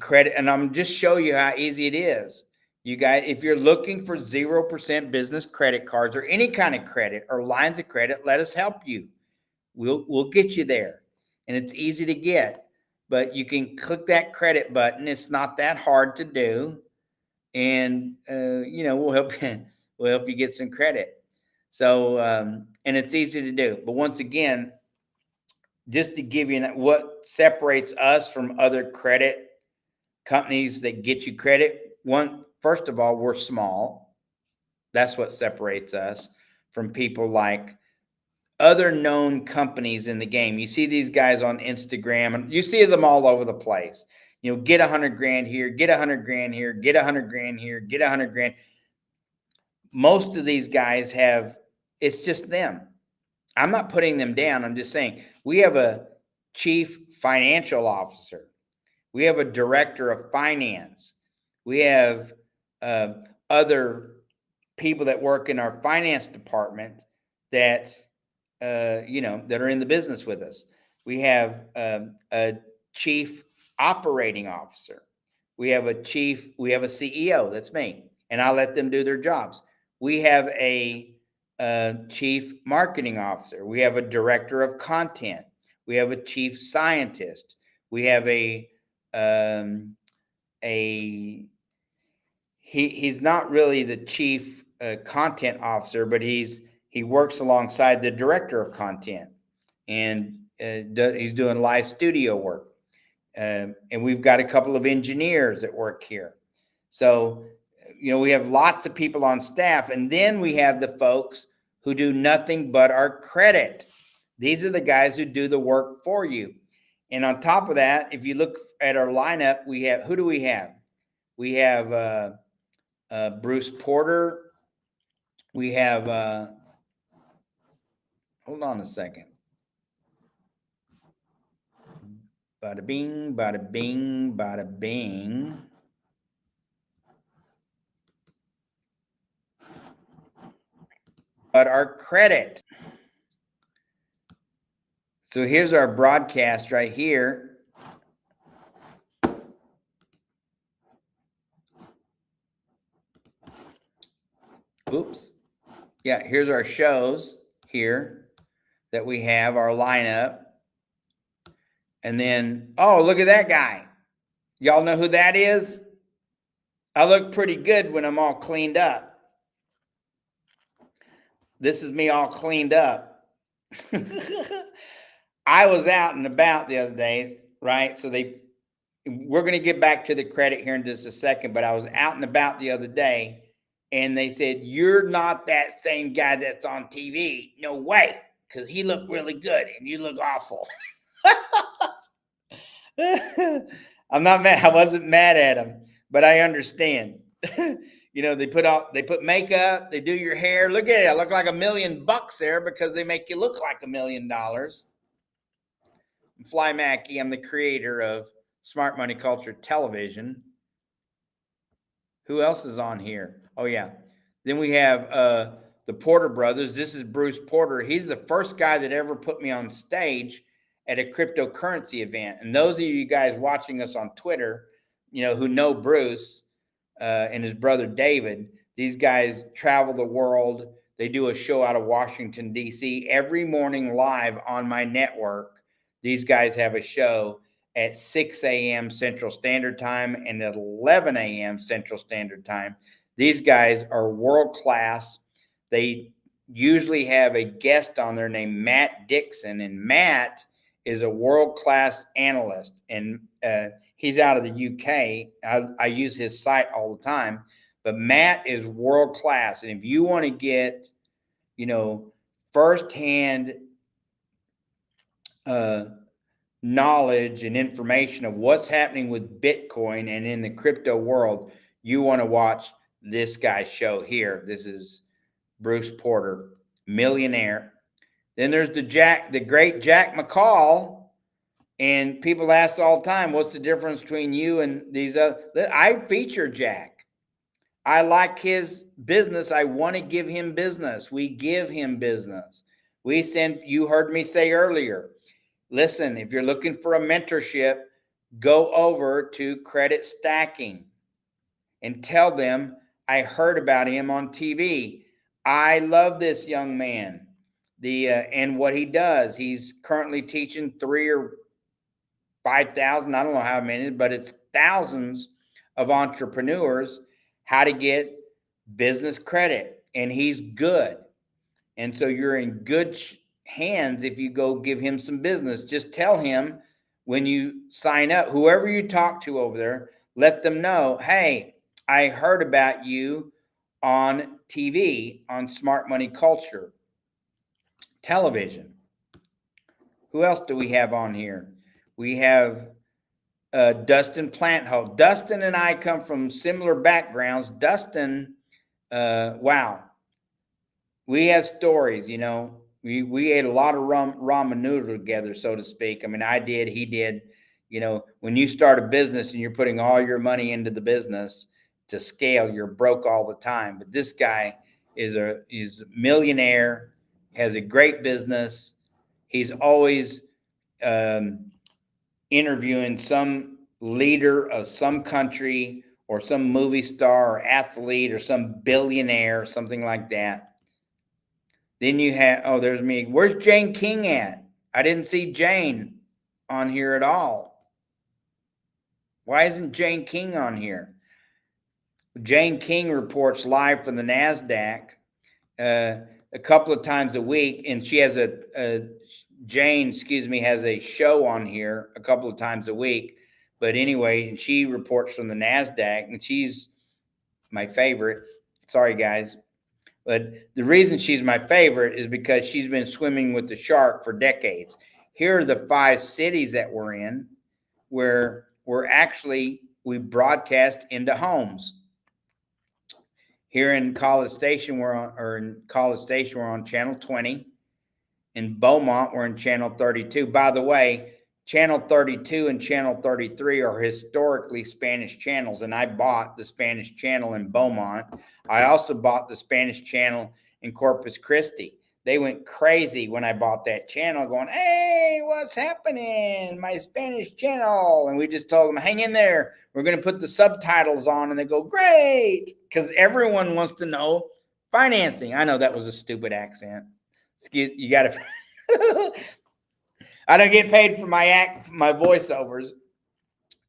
credit, and I'm just show you how easy it is. You guys, if you're looking for 0% business credit cards or any kind of credit or lines of credit, let us help you. We'll get you there. And it's easy to get, but you can click that credit button. It's not that hard to do. And we'll help you, we'll help you get some credit. So and it's easy to do. But once again, just to give you what separates us from other credit companies that get you credit, first of all, we're small. That's what separates us from people like other known companies in the game. You see these guys on Instagram, and you see them all over the place. Get 100 grand here, get 100 grand here, get 100 grand here, get 100 grand. Most of these guys it's just them. I'm not putting them down. I'm just saying we have a chief financial officer. We have a director of finance. We have other people that work in our finance department that that are in the business with us. We have a chief operating officer. We have a CEO. That's me, and I let them do their jobs. We have a chief marketing officer. We have a director of content. We have a chief scientist. We have he's not really the chief content officer, but he works alongside the director of content, and he's doing live studio work. And we've got a couple of engineers that work here. So, we have lots of people on staff, and then we have the folks who do nothing but our credit. These are the guys who do the work for you. And on top of that, if you look at our lineup, who do we have? We have Bruce Porter. We have, hold on a second. Bada bing, bada bing, bada bing. But our credit. So here's our broadcast right here. Oops. Yeah, here's our shows here that we have, our lineup. And then, oh, look at that guy. Y'all know who that is? I look pretty good when I'm all cleaned up. This is me all cleaned up. I was out and about the other day, right? So we're going to get back to the credit here in just a second, but I was out and about the other day, and they said, "You're not that same guy that's on TV." No way, because he looked really good and you look awful. I'm not mad. I wasn't mad at him, but I understand. They put makeup, they do your hair. Look at it. I look like $1 million there because they make you look like $1 million. I'm Fly Mackey. I'm the creator of Smart Money Culture Television. Who else is on here? Oh, yeah. Then we have the Porter brothers. This is Bruce Porter. He's the first guy that ever put me on stage at a cryptocurrency event. And those of you guys watching us on Twitter, who know Bruce and his brother David, these guys travel the world. They do a show out of Washington, D.C. every morning live on my network. These guys have a show at 6 a.m. Central Standard Time and at 11 a.m. Central Standard Time. These guys are world class. They usually have a guest on there named Matt Dixon, and Matt is a world-class analyst, and he's out of the UK. I use his site all the time, but Matt is world-class. And if you want to get, firsthand knowledge and information of what's happening with Bitcoin and in the crypto world, you want to watch this guy's show here. This is Bruce Porter, millionaire. Then there's the great Jack McCall. And people ask all the time, what's the difference between you and these other? I feature Jack. I like his business. I want to give him business. We give him business. You heard me say earlier, listen, if you're looking for a mentorship, go over to Credit Stacking. and tell them, I heard about him on TV. I love this young man. And what he does, he's currently teaching 3 or 5,000, I don't know how many, but it's thousands of entrepreneurs how to get business credit. And he's good. And so you're in good hands if you go give him some business. Just tell him when you sign up, whoever you talk to over there, let them know, hey, I heard about you on TV, on Smart Money Culture television. Who else do we have on here? We have Dustin Planthope. Dustin and I come from similar backgrounds. Dustin, wow, we have stories, you know. We ate a lot of ramen noodle together, so to speak. I mean, I did, he did. You know, when you start a business and you're putting all your money into the business to scale, you're broke all the time. But this guy is a millionaire, has a great business. He's always interviewing some leader of some country or some movie star or athlete or some billionaire, something like that. Then you have, oh, there's me. Where's Jane King at? I didn't see Jane on here at all. Why isn't Jane King on here? Jane King reports live from the NASDAQ a couple of times a week, and she has Jane, has a show on here a couple of times a week. But anyway, and she reports from the NASDAQ, and she's my favorite. Sorry, guys. But the reason she's my favorite is because she's been swimming with the shark for decades. Here are the 5 cities that we're in where we broadcast into homes. Here in College Station, we're on channel 20. In Beaumont, we're in channel 32. By the way, channel 32 and channel 33 are historically Spanish channels, and I bought the Spanish channel in Beaumont. I also bought the Spanish channel in Corpus Christi. They went crazy when I bought that channel, going, hey, what's happening? My Spanish channel. And we just told them, hang in there. We're going to put the subtitles on. And they go, great. Because everyone wants to know financing. I know that was a stupid accent. Excuse, you got to. I don't get paid for my voiceovers.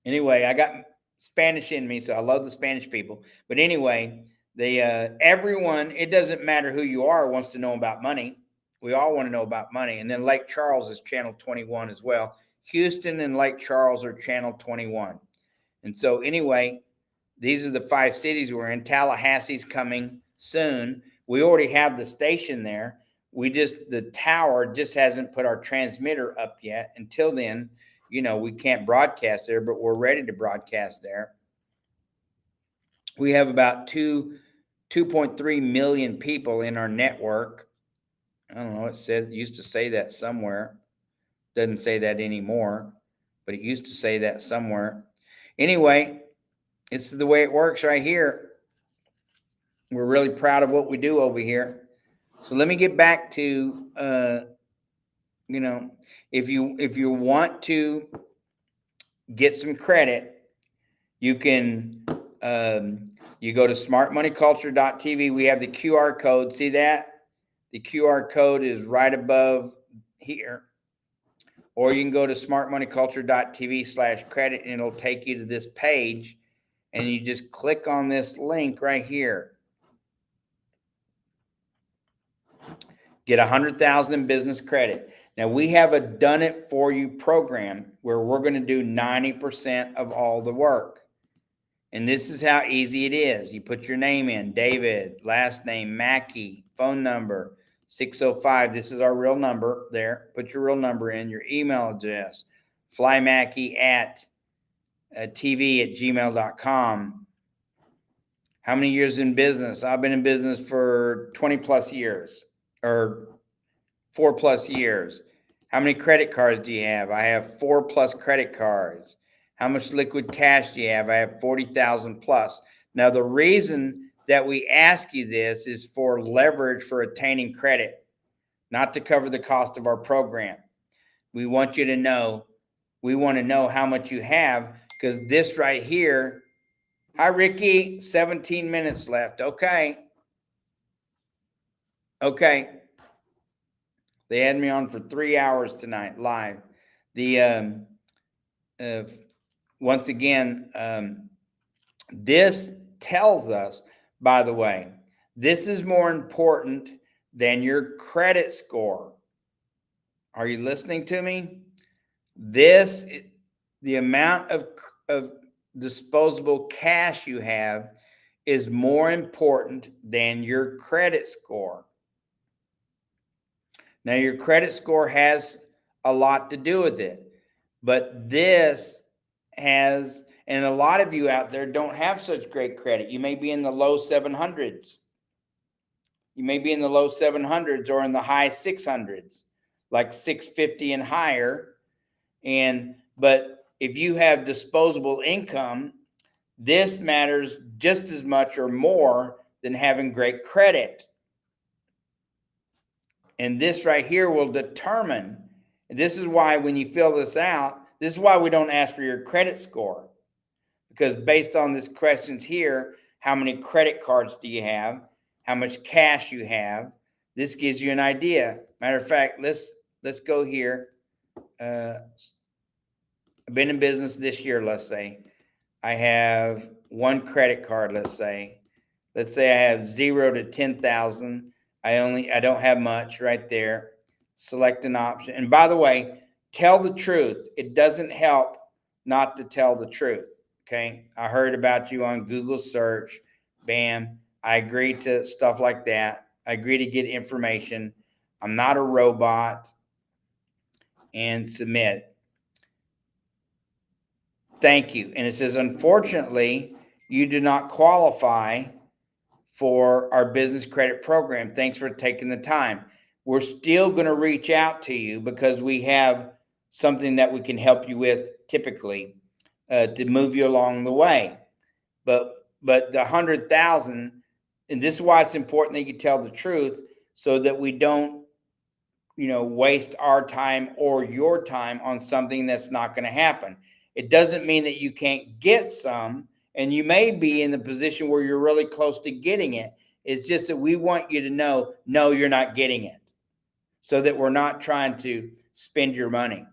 Anyway, I got Spanish in me, so I love the Spanish people. But anyway, everyone, it doesn't matter who you are, wants to know about money. We all want to know about money. And then Lake Charles is channel 21 as well. Houston and Lake Charles are channel 21. And so anyway, these are the 5 cities we're in. Tallahassee's coming soon. We already have the station there. The tower just hasn't put our transmitter up yet. Until then, you know, we can't broadcast there, but we're ready to broadcast there. We have about 2.3 million people in our network. I don't know, it used to say that somewhere. Doesn't say that anymore, but it used to say that somewhere. Anyway, it's the way it works right here. We're really proud of what we do over here. So let me get back to, you know, if you want to get some credit, you can, you go to smartmoneyculture.tv. We have the QR code. See that? The QR code is right above here. Or you can go to smartmoneyculture.tv/credit and it'll take you to this page. And you just click on this link right here. Get 100,000 in business credit. Now we have a done it for you program where we're going to do 90% of all the work. And this is how easy it is. You put your name in, David, last name, Mackey, phone number, 605. This is our real number there. Put your real number in, your email address, flymackey@tv@gmail.com. How many years in business? I've been in business for 20 plus years or 4+ years. How many credit cards do you have? I have 4+ credit cards. How much liquid cash do you have? I have 40,000 plus. Now, the reason that we ask you this is for leverage for attaining credit, not to cover the cost of our program. We want you to know, we want to know how much you have, because this right here Hi, Ricky. 17 minutes left. Okay. Okay. They had me on for 3 hours tonight live. The uh, once again, this tells us, by the way, this is more important than your credit score. Are you listening to me? This, the amount of disposable cash you have is more important than your credit score. Now, your credit score has a lot to do with it, but this has, and a lot of you out there don't have such great credit. You may be in the low 700s. You may be in the low 700s or in the high 600s, like 650 and higher. But if you have disposable income, this matters just as much or more than having great credit. And this right here will determine, this is why when you fill this out, this is why we don't ask for your credit score. Because based on this questions here, how many credit cards do you have? How much cash you have? This gives you an idea. Matter of fact, let's go here. I've been in business this year, let's say. I have one credit card, let's say. Let's say I have 0 to 10,000. I don't have much right there. Select an option. And by the way, tell the truth. It doesn't help not to tell the truth. Okay. I heard about you on Google search. Bam. I agree to stuff like that. I agree to get information. I'm not a robot. And submit. Thank you. And it says, unfortunately, you do not qualify for our business credit program. Thanks for taking the time. We're still going to reach out to you because we have something that we can help you with typically to move you along the way. But the 100,000, and this is why it's important that you tell the truth so that we don't, waste our time or your time on something that's not going to happen. It doesn't mean that you can't get some, and you may be in the position where you're really close to getting it. It's just that we want you to know, no, you're not getting it, so that we're not trying to spend your money.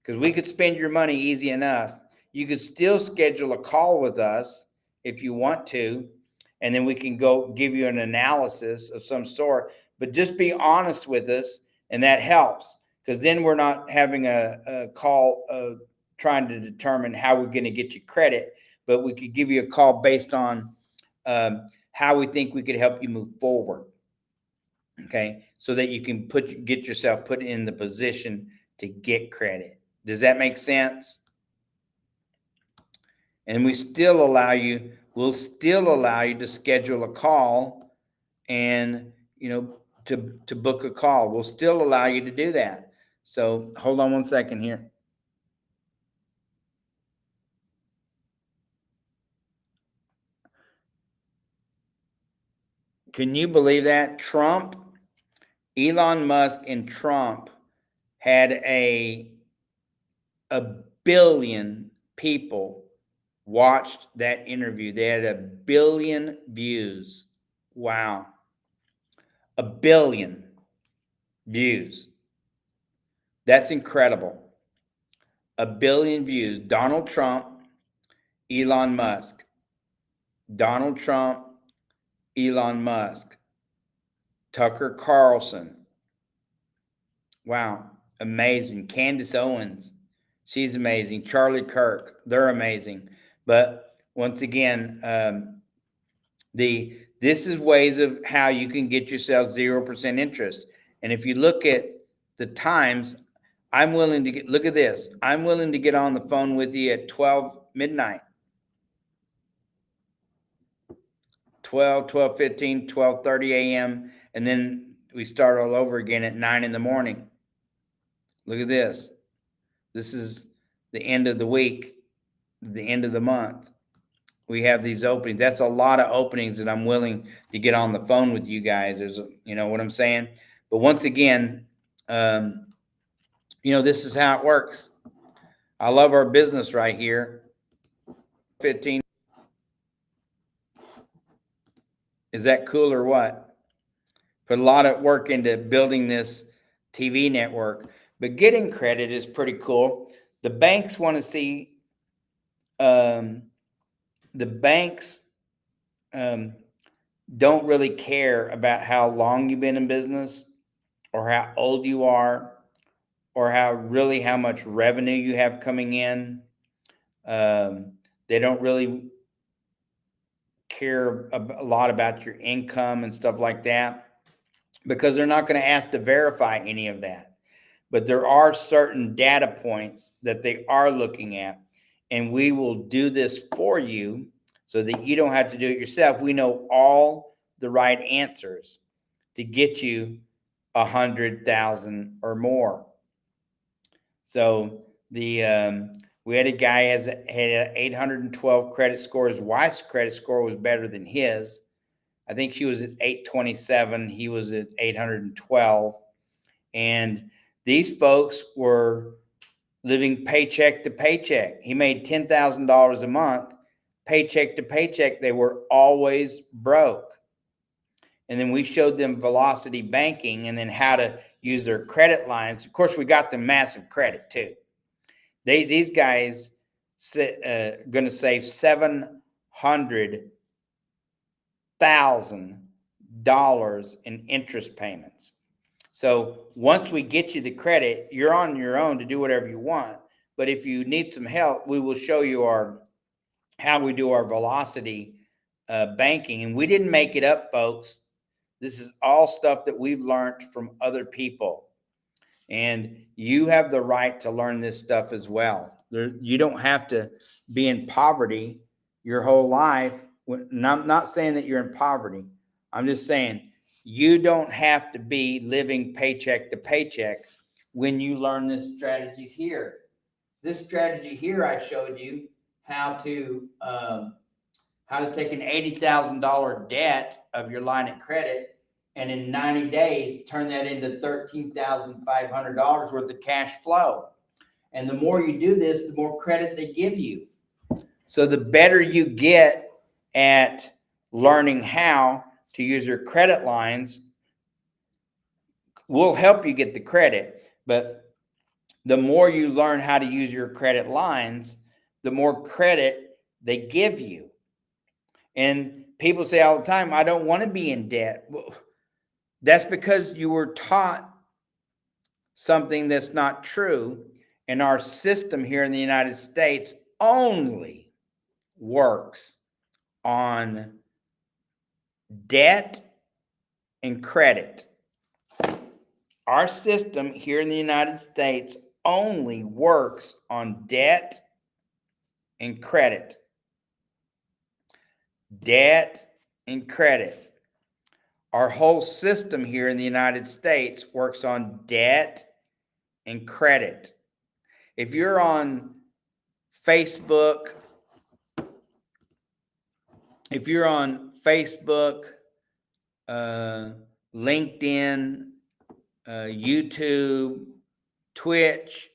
Because we could spend your money easy enough. You could still schedule a call with us if you want to, and then we can go give you an analysis of some sort. But just be honest with us, and that helps, because then we're not having a call trying to determine how we're going to get you credit, but we could give you a call based on how we think we could help you move forward. Okay, so that you can get yourself put in the position to get credit. Does that make sense? And we'll still allow you to schedule a call and, to book a call. We'll still allow you to do that. So hold on one second here. Can you believe that? Elon Musk and Trump had a billion people watched that interview. They had 1 billion views. Wow. 1 billion views. That's incredible. 1 billion views. Donald Trump, Elon Musk. Donald Trump, Elon Musk. Tucker Carlson. Wow. Amazing. Candace Owens. She's amazing. Charlie Kirk. They're amazing. But once again, this is ways of how you can get yourself 0% interest. And if you look at the times, I'm willing to look at this. I'm willing to get on the phone with you at 12 midnight, 12:15, 12:30 a.m. And then we start all over again at 9 in the morning. Look at this. This is the end of the week, the end of the month. We have these openings. That's a lot of openings that I'm willing to get on the phone with you guys. You know what I'm saying? But once again, this is how it works. I love our business right here. 15. Is that cool or what? Put a lot of work into building this TV network, but getting credit is pretty cool. The banks want to see, um, the banks um, don't really care about how long you've been in business or how old you are or how much revenue you have coming in. They don't really care a lot about your income and stuff like that because they're not going to ask to verify any of that. But there are certain data points that they are looking at, and we will do this for you so that you don't have to do it yourself. We know all the right answers to get you 100,000 or more. So we had a guy had an 812 credit score. His wife's credit score was better than his. I think she was at 827. He was at 812. And these folks were living paycheck to paycheck. He made $10,000 a month, paycheck to paycheck. They were always broke. And then we showed them velocity banking and then how to use their credit lines. Of course, we got them massive credit too. These guys going to save $700,000 in interest payments. So once we get you the credit, you're on your own to do whatever you want. But if you need some help, we will show you how we do our velocity banking. And we didn't make it up, folks. This is all stuff that we've learned from other people. And you have the right to learn this stuff as well. You don't have to be in poverty your whole life. And I'm not saying that you're in poverty. I'm just saying you don't have to be living paycheck to paycheck when you learn this strategies here. This strategy here, I showed you how to take an $80,000 debt of your line of credit and in 90 days turn that into $13,500 worth of cash flow. And the more you do this, the more credit they give you. So the better you get at learning how to use your credit lines, we'll help you get the credit. But the more you learn how to use your credit lines, the more credit they give you. And people say all the time, I don't want to be in debt. Well, that's because you were taught something that's not true. And our system here in the United States only works on debt and credit. Our system here in the United States only works on debt and credit. Debt and credit. Our whole system here in the United States works on debt and credit. If you're on Facebook, LinkedIn, YouTube, Twitch,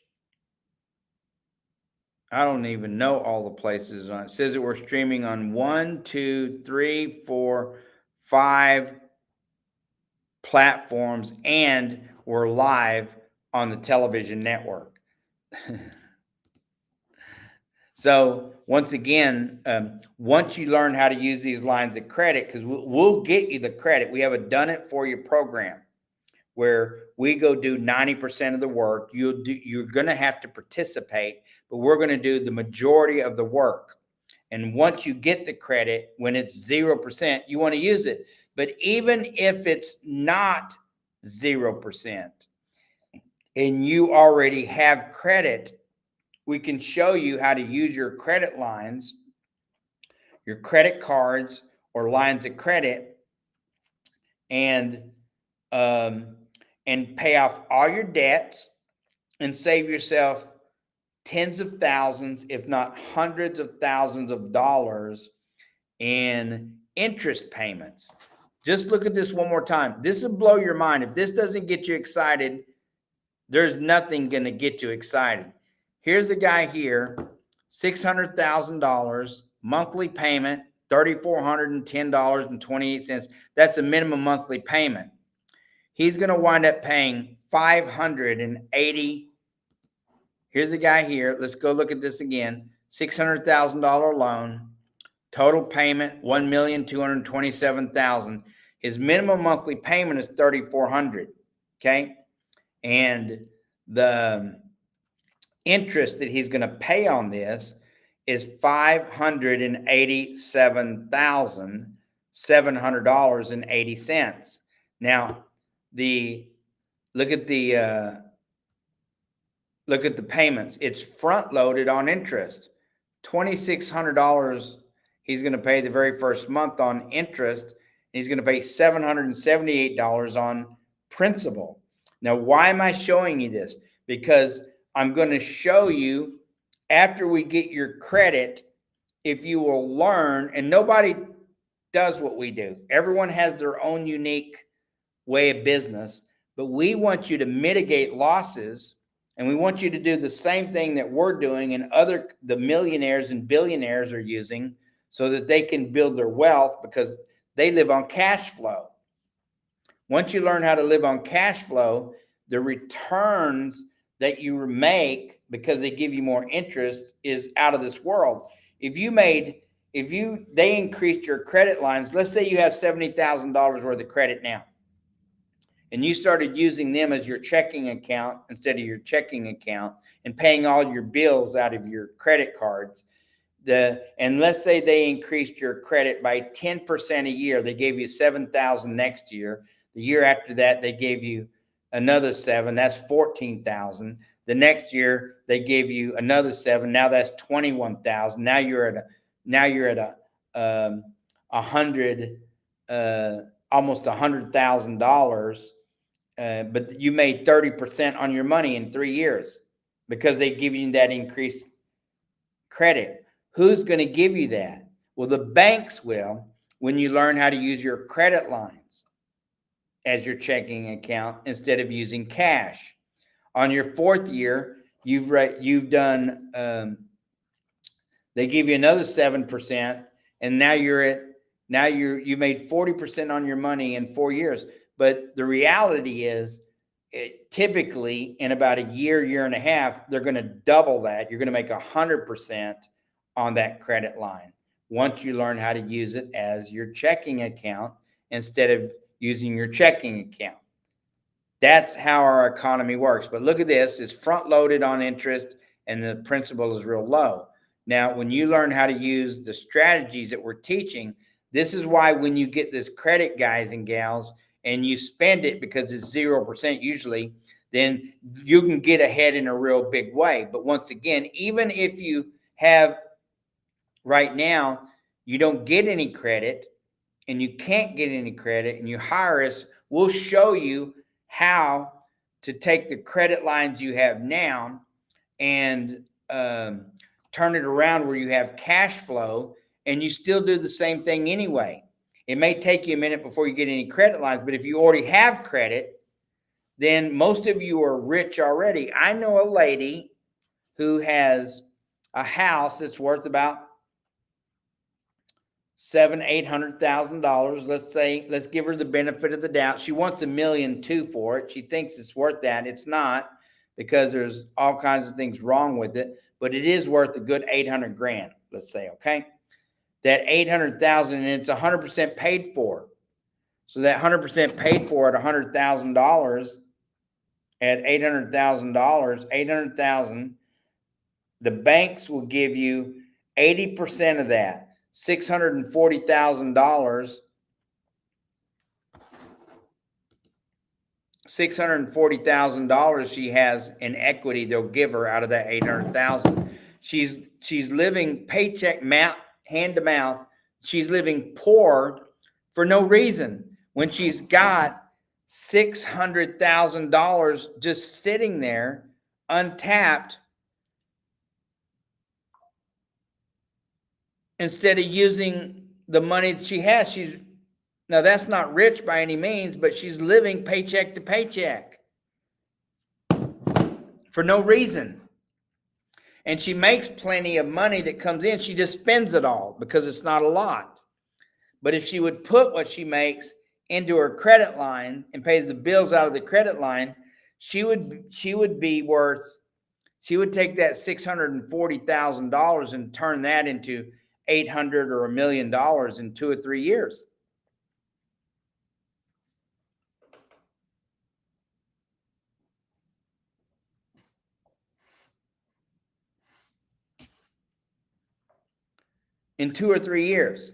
I don't even know all the places. It says that we're streaming on 1, 2, 3, 4, 5 platforms, and we're live on the television network. So once again, once you learn how to use these lines of credit, because we'll get you the credit. We have a done it for you program where we go do 90% of the work. You're going to have to participate, but we're going to do the majority of the work. And once you get the credit, when it's 0%, you want to use it. But even if it's not 0% and you already have credit, we can show you how to use your credit lines, your credit cards or lines of credit, and pay off all your debts and save yourself tens of thousands, if not hundreds of thousands of dollars in interest payments. Just look at this one more time. This will blow your mind. If this doesn't get you excited, there's nothing going to get you excited. Here's the guy here, $600,000 monthly payment, $3,410.28. That's the minimum monthly payment. He's going to wind up paying $580. Here's the guy here. Let's go look at this again. $600,000 loan. Total payment $1,227,000. His minimum monthly payment is $3,400. Okay, and the interest that he's going to pay on this is $587,700.80. Now, look at the payments. It's front loaded on interest. $2,600 he's going to pay the very first month on interest. He's going to pay $778 on principal. Now, why am I showing you this? Because I'm going to show you after we get your credit, if you will learn, and nobody does what we do. Everyone has their own unique way of business, but we want you to mitigate losses, and we want you to do the same thing that we're doing and the millionaires and billionaires are using so that they can build their wealth because they live on cash flow. Once you learn how to live on cash flow, the returns that you make because they give you more interest is out of this world. If they increased your credit lines, let's say you have $70,000 worth of credit now, and you started using them as your checking account instead of your checking account and paying all your bills out of your credit cards. And let's say they increased your credit by 10% a year. They gave you $7,000 next year. The year after that, they gave you another $7,000. That's $14,000. The next year, they gave you another $7,000. Now that's $21,000. Now you're at almost $100,000. But you made 30% on your money in 3 years because they give you that increased credit. Who's going to give you that? Well, the banks will when you learn how to use your credit lines as your checking account instead of using cash. On your 4th year, you've done. They give you another 7%, and now you made 40% on your money in 4 years. But the reality is, typically in about a year and a half, they're going to double that. You're going to make 100% on that credit line once you learn how to use it as your checking account instead of using your checking account. That's how our economy works. But look at this. It's front loaded on interest and the principal is real low. Now, when you learn how to use the strategies that we're teaching, this is why when you get this credit, guys and gals, and you spend it because it's 0% usually, then you can get ahead in a real big way. But once again, even if you have right now, you don't get any credit and you can't get any credit and you hire us, we'll show you how to take the credit lines you have now and turn it around where you have cash flow and you still do the same thing anyway. It may take you a minute before you get any credit lines, but if you already have credit, then most of you are rich already. I know a lady who has a house that's worth about $700,000-$800,000. Let's give her the benefit of the doubt. She wants $1.2 million for it. She thinks it's worth that. It's not, because there's all kinds of things wrong with it, but it is worth a good $800,000, let's say, okay? That $800,000, and it's 100% paid for. So that 100% paid for at $100,000, at $800,000, the banks will give you 80% of that, $640,000. $640,000 she has in equity they'll give her out of that $800,000. She's living paycheck hand to mouth. She's living poor for no reason when she's got $600,000 just sitting there untapped instead of using the money that she has. Now, that's not rich by any means, but she's living paycheck to paycheck for no reason. And she makes plenty of money that comes in. She just spends it all because it's not a lot. But if she would put what she makes into her credit line and pays the bills out of the credit line, she would be worth, she would take that $640,000 and turn that into 800 or $1 million in 2 or 3 years. In 2 or 3 years.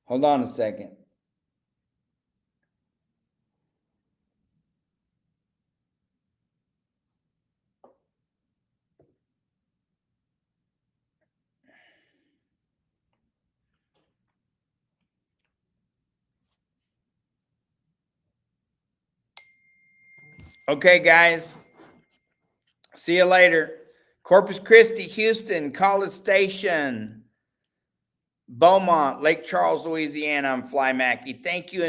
Hold on a second. Okay, guys. See you later. Corpus Christi, Houston, College Station, Beaumont, Lake Charles, Louisiana. I'm Fly Mackey. Thank you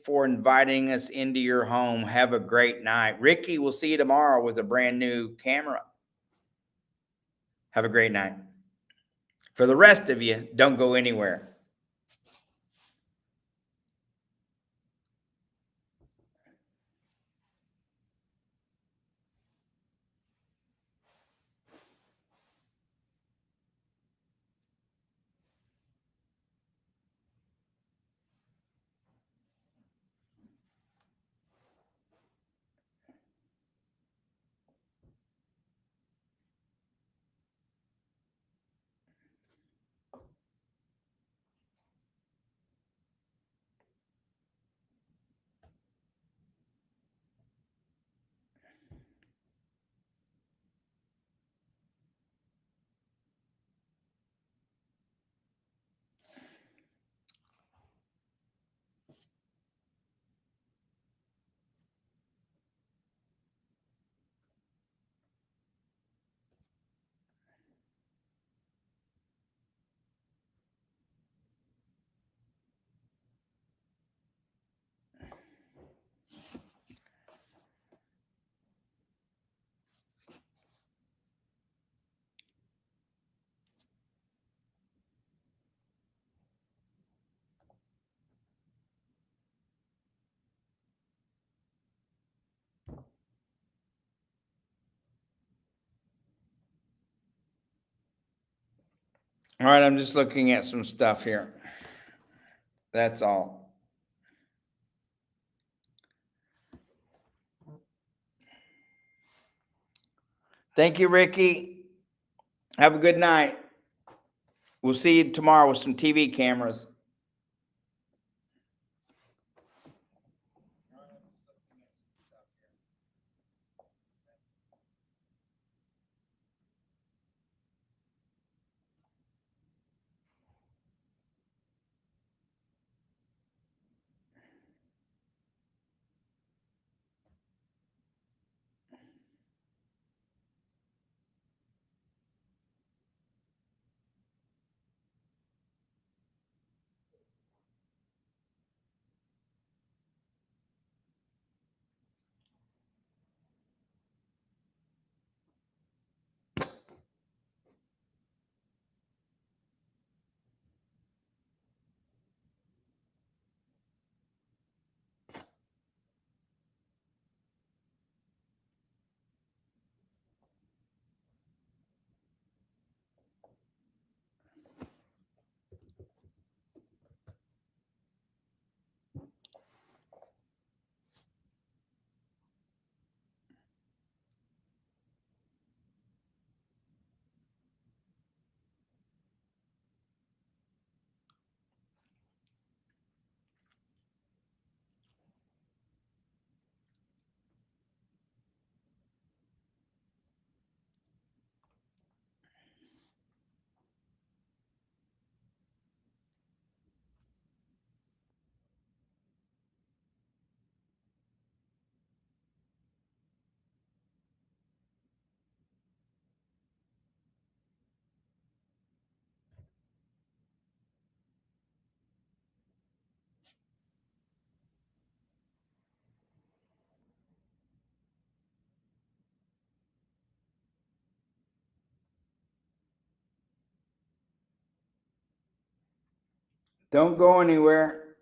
for inviting us into your home. Have a great night. Ricky, we'll see you tomorrow with a brand new camera. Have a great night. For the rest of you, don't go anywhere. All right, I'm just looking at some stuff here. That's all. Thank you, Ricky. Have a good night. We'll see you tomorrow with some TV cameras. Don't go anywhere.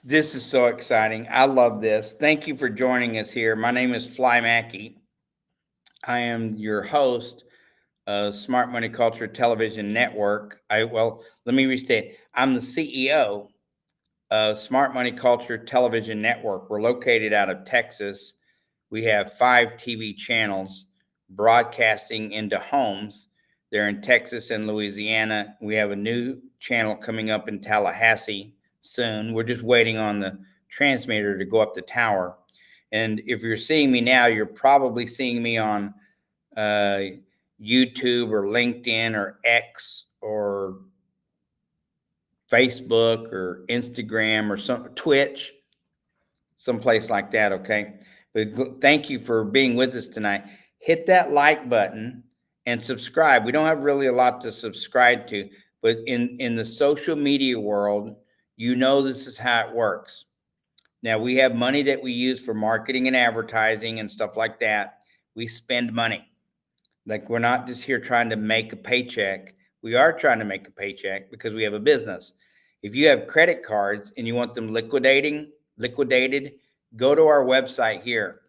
This is so exciting. I love this. Thank you for joining us here. My name is Fly Mackey. I am your host of Smart Money Culture Television Network. Let me restate. I'm the CEO of Smart Money Culture Television Network. We're located out of Texas. We have 5 TV channels broadcasting into homes. They're in Texas and Louisiana. We have a new channel coming up in Tallahassee soon. We're just waiting on the transmitter to go up the tower. And if you're seeing me now, you're probably seeing me on YouTube or LinkedIn or X or Facebook or Instagram or Twitch, someplace like that. Okay. But thank you for being with us tonight. Hit that like button and subscribe. We don't have really a lot to subscribe to, but in the social media world, this is how it works. Now, we have money that we use for marketing and advertising and stuff like that. We spend money. Like, we're not just here trying to make a paycheck. We are trying to make a paycheck because we have a business. If you have credit cards and you want them liquidated, go to our website here,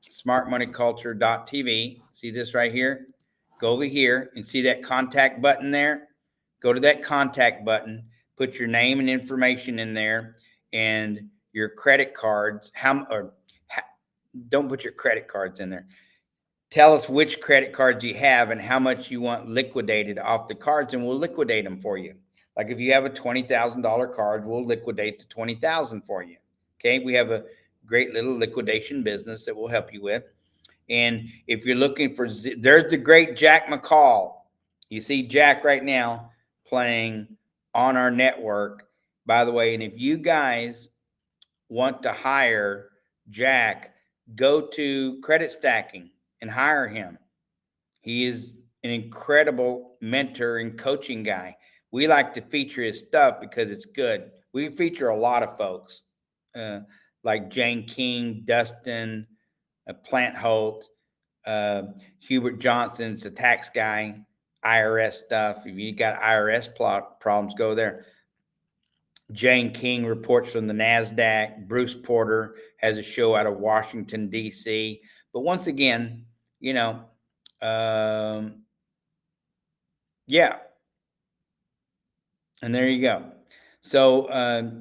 smartmoneyculture.tv. See this right here? Go over here and see that contact button there. Go to that contact button, put your name and information in there and your credit cards. Don't put your credit cards in there. Tell us which credit cards you have and how much you want liquidated off the cards, and we'll liquidate them for you. Like if you have a $20,000 card, we'll liquidate the $20,000 for you. Okay, we have a great little liquidation business that we'll help you with. And if you're looking for, there's the great Jack McCall. You see Jack right now playing on our network, by the way. And if you guys want to hire Jack, go to Credit Stacking and hire him. He is an incredible mentor and coaching guy. We like to feature his stuff because it's good. We feature a lot of folks like Jane King, Dustin, Plant Holt, Hubert Johnson's a tax guy, IRS stuff. If you got IRS problems, go there. Jane King reports from the NASDAQ. Bruce Porter has a show out of Washington, D.C. But once again, yeah. And there you go. So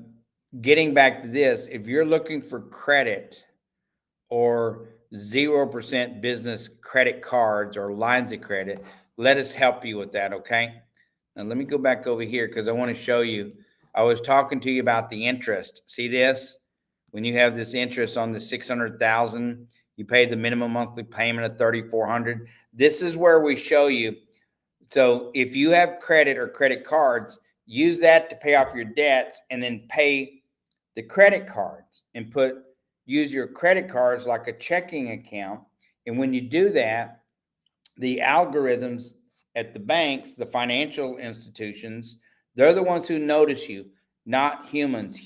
getting back to this, if you're looking for credit or 0% business credit cards or lines of credit, let us help you with that, okay? Now, let me go back over here because I want to show you. I was talking to you about the interest. See this? When you have this interest on the $600,000, you pay the minimum monthly payment of $3,400. This is where we show you. So if you have credit or credit cards, use that to pay off your debts and then pay the credit cards and use your credit cards like a checking account. And when you do that, the algorithms at the banks, the financial institutions, they're the ones who notice you, not humans.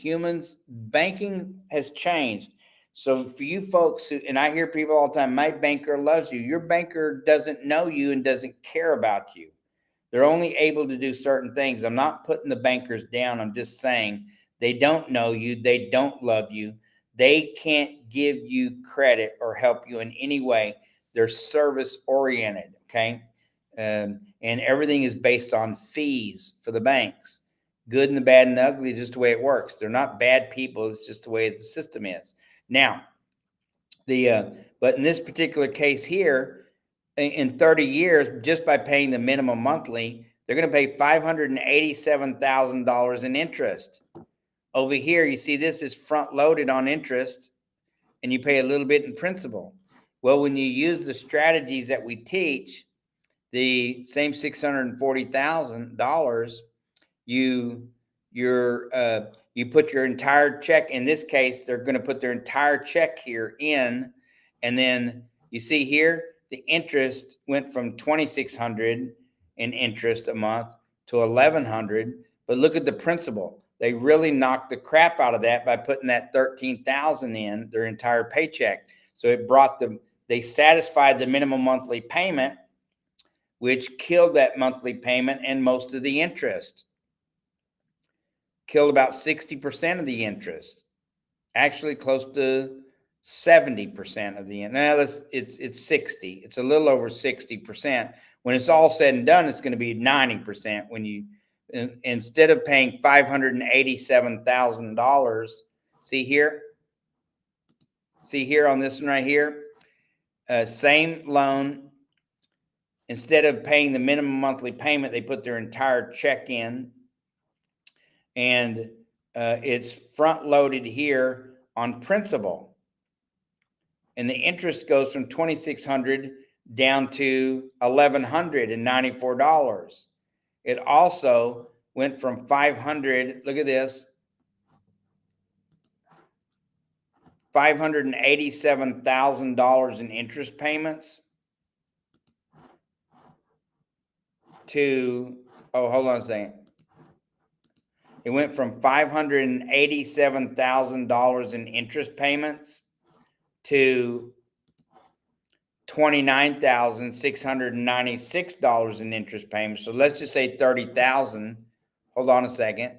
Banking has changed. So for you folks and I hear people all the time, my banker loves you. Your banker doesn't know you and doesn't care about you. They're only able to do certain things. I'm not putting the bankers down. I'm just saying they don't know you. They don't love you. They can't give you credit or help you in any way. They're service oriented. Okay. And everything is based on fees for the banks. Good and the bad and the ugly is just the way it works. They're not bad people. It's just the way the system is. Now, but in this particular case here, in 30 years, just by paying the minimum monthly, they're going to pay $587,000 in interest. Over here, you see this is front loaded on interest, and you pay a little bit in principal. Well, when you use the strategies that we teach, the same $640,000, you put your entire check. In this case, they're going to put their entire check here in, and then you see here the interest went from $2,600 in interest a month to $1,100. But look at the principal. They really knocked the crap out of that by putting that $13,000 in their entire paycheck. So it brought them. They satisfied the minimum monthly payment, which killed that monthly payment and most of the interest. Killed about 60% of the interest. Actually, close to 70% of the interest. Now, it's 60. It's a little over 60%. When it's all said and done, it's going to be 90% when you, instead of paying $587,000. See here on this one right here, same loan. Instead of paying the minimum monthly payment, they put their entire check in, and it's front loaded here on principal, and the interest goes from $2,600 down to $1,194. It also went from $500. Look at this, $587,000 in interest payments to, oh, hold on a second. It went from $587,000 in interest payments to $29,696 in interest payments. So let's just say $30,000. Hold on a second.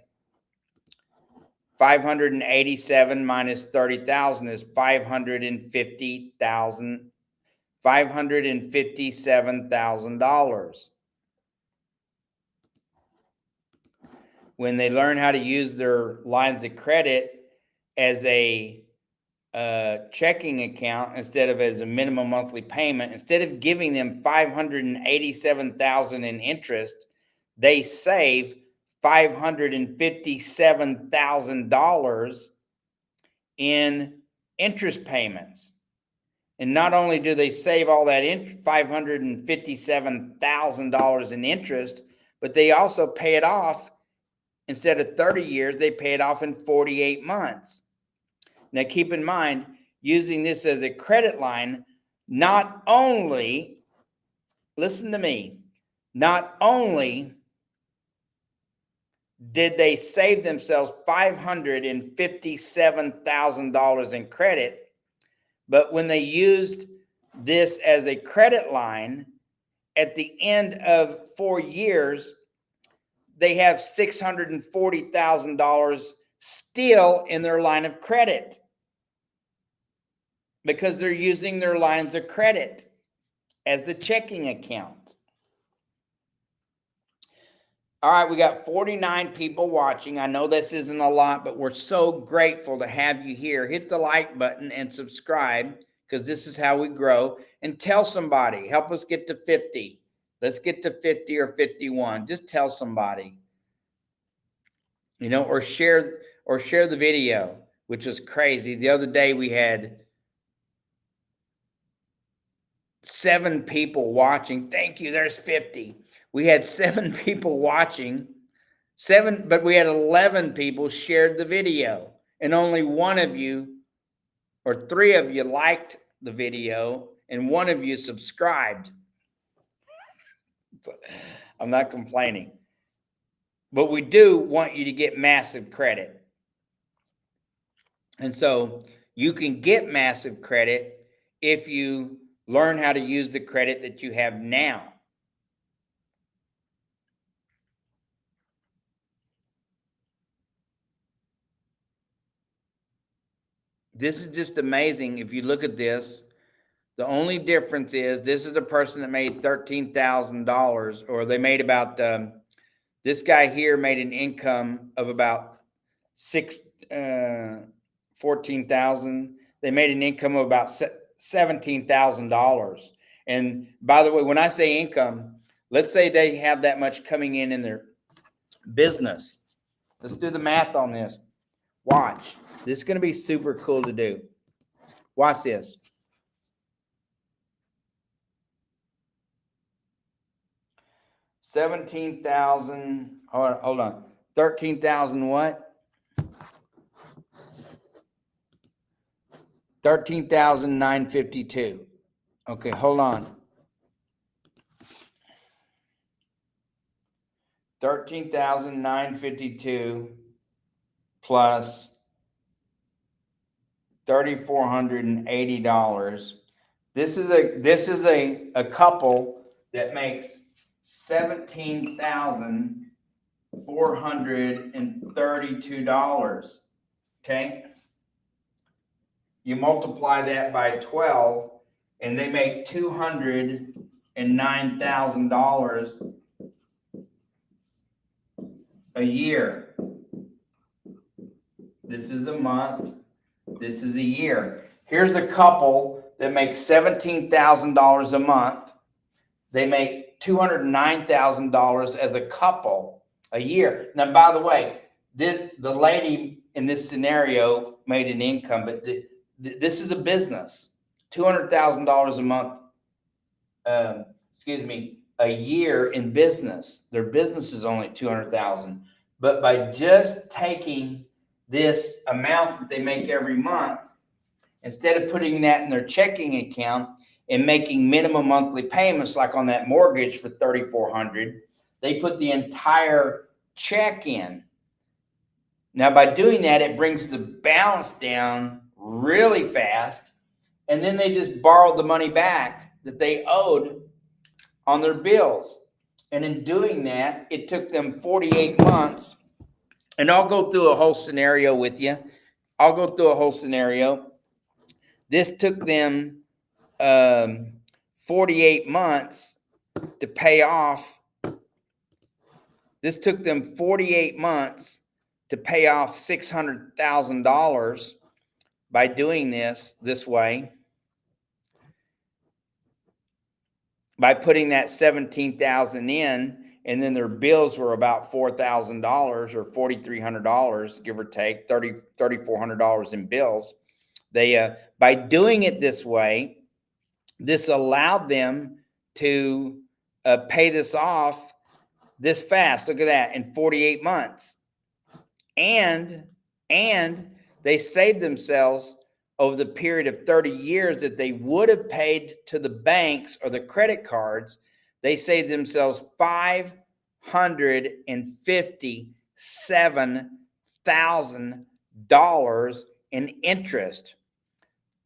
587 minus 30,000 is $557,000. When they learn how to use their lines of credit as a checking account instead of as a minimum monthly payment, instead of giving them $587,000 in interest, they save $557,000 in interest payments. And not only do they save all that $557,000 in interest, but they also pay it off. Instead of 30 years, they pay it off in 48 months. Now, keep in mind, using this as a credit line, not only, listen to me, not only did they save themselves $557,000 in credit, but when they used this as a credit line, at the end of 4 years, they have $640,000 still in their line of credit because they're using their lines of credit as the checking account. All right, we got 49 people watching. I know this isn't a lot, but we're so grateful to have you here. Hit the like button and subscribe, because this is how we grow. And tell somebody. Help us get to 50. Let's get to 50 or 51. Just tell somebody. Or share the video, which was crazy. The other day we had 7 people watching. Thank you. There's 50. We had 7 people watching. 7, but we had 11 people shared the video, and only 1 of you or 3 of you liked the video, and 1 of you subscribed. I'm not complaining. But we do want you to get massive credit. And so you can get massive credit if you learn how to use the credit that you have now. This is just amazing. If you look at this, the only difference is this is a person that made $13,000, or they made about, this guy here made an income of about $14,000. They made an income of about $17,000. And by the way, when I say income, let's say they have that much coming in their business. Let's do the math on this. Watch. This is going to be super cool to do. Watch this. $17,000. Hold on. 13,000 what? 13,952. Okay, hold on. 13,952 plus $3,480. This is a couple that makes $17,432. Okay? You multiply that by 12, and they make $209,000 a year. This is a month. This is a year. Here's a couple that makes $17,000 a month. They make $209,000 as a couple a year. Now, by the way, the lady in this scenario made an income, but this is a business. $200,000 a month, a year in business. Their business is only $200,000. But by just taking this amount that they make every month, instead of putting that in their checking account and making minimum monthly payments like on that mortgage for $3,400, they put the entire check in. Now, by doing that, it brings the balance down really fast, and then they just borrowed the money back that they owed on their bills. And in doing that, it took them 48 months. And I'll go through a whole scenario with you. This took them 48 months to pay off. This took them 48 months to pay off $600,000 by doing this way. By putting that 17,000 in, and then their bills were about $4,000 or $4,300, give or take, $3,400 in bills. They by doing it this way, this allowed them to pay this off this fast. Look at that, in 48 months. And they saved themselves over the period of 30 years that they would have paid to the banks or the credit cards. They saved themselves $557,000 in interest.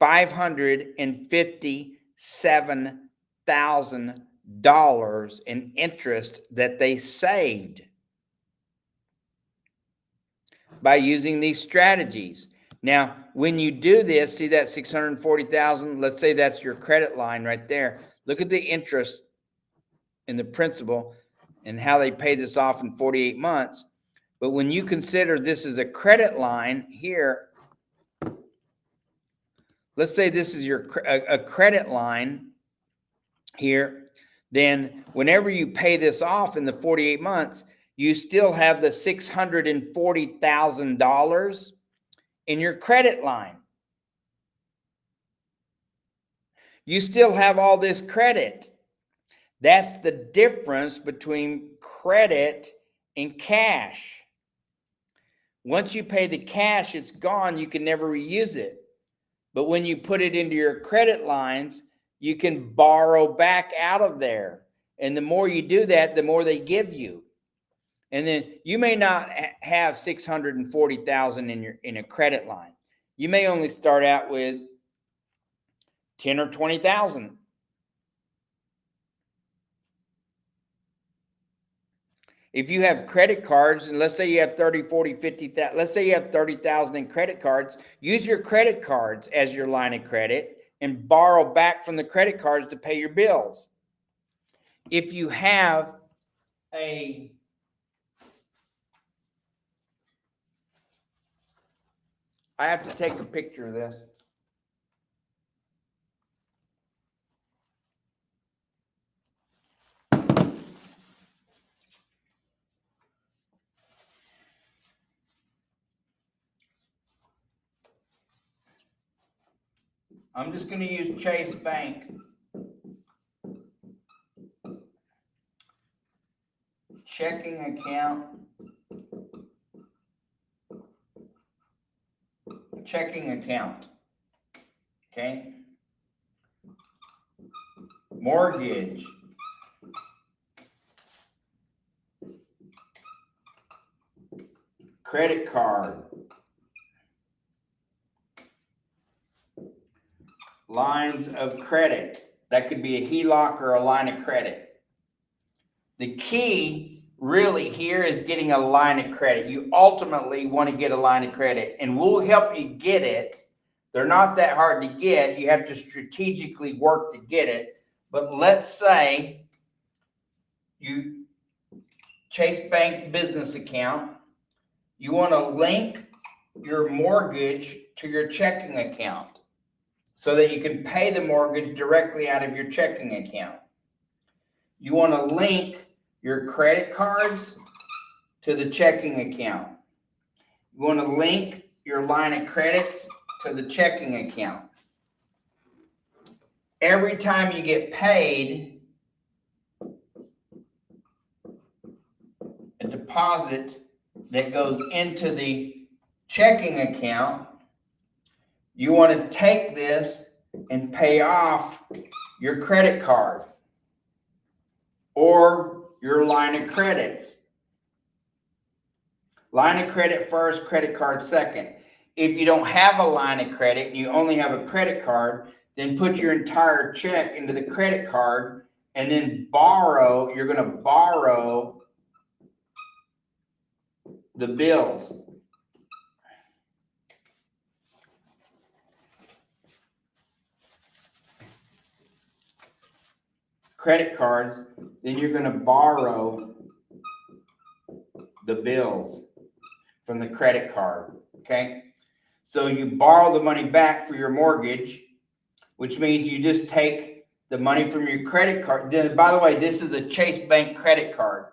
$557,000 in interest that they saved by using these strategies. Now, when you do this, see that 640,000, let's say that's your credit line right there. Look at the interest and the principal and how they pay this off in 48 months. But when you consider this is a credit line here, let's say this is a credit line here, then whenever you pay this off in the 48 months, you still have the $640,000 in your credit line. You still have all this credit. That's the difference between credit and cash. Once you pay the cash, it's gone. You can never reuse it. But when you put it into your credit lines, you can borrow back out of there. And the more you do that, the more they give you. And then you may not have $640,000 in a credit line. You may only start out with $10,000 or $20,000. If you have credit cards, and let's say you have 30, 40, 50,000, let's say you have 30,000 in credit cards, use your credit cards as your line of credit and borrow back from the credit cards to pay your bills. If you have I have to take a picture of this. I'm just going to use Chase Bank. Checking account. Checking account. Okay. Mortgage. Credit card. Lines of credit. That could be a HELOC or a line of credit. The key really here is getting a line of credit. You ultimately want to get a line of credit, and we'll help you get it. They're not that hard to get. You have to strategically work to get it. But let's say you Chase Bank business account, you want to link your mortgage to your checking account so that you can pay the mortgage directly out of your checking account. You want to link your credit cards to the checking account. You want to link your line of credits to the checking account. Every time you get paid, a deposit that goes into the checking account, you want to take this and pay off your credit card or your line of credits. Line of credit first, credit card second. If you don't have a line of credit and you only have a credit card, then put your entire check into the credit card and then borrow. You're going to borrow the bills. Credit cards, then you're going to borrow the bills from the credit card, okay? So you borrow the money back for your mortgage, which means you just take the money from your credit card. Then, by the way, this is a Chase Bank credit card.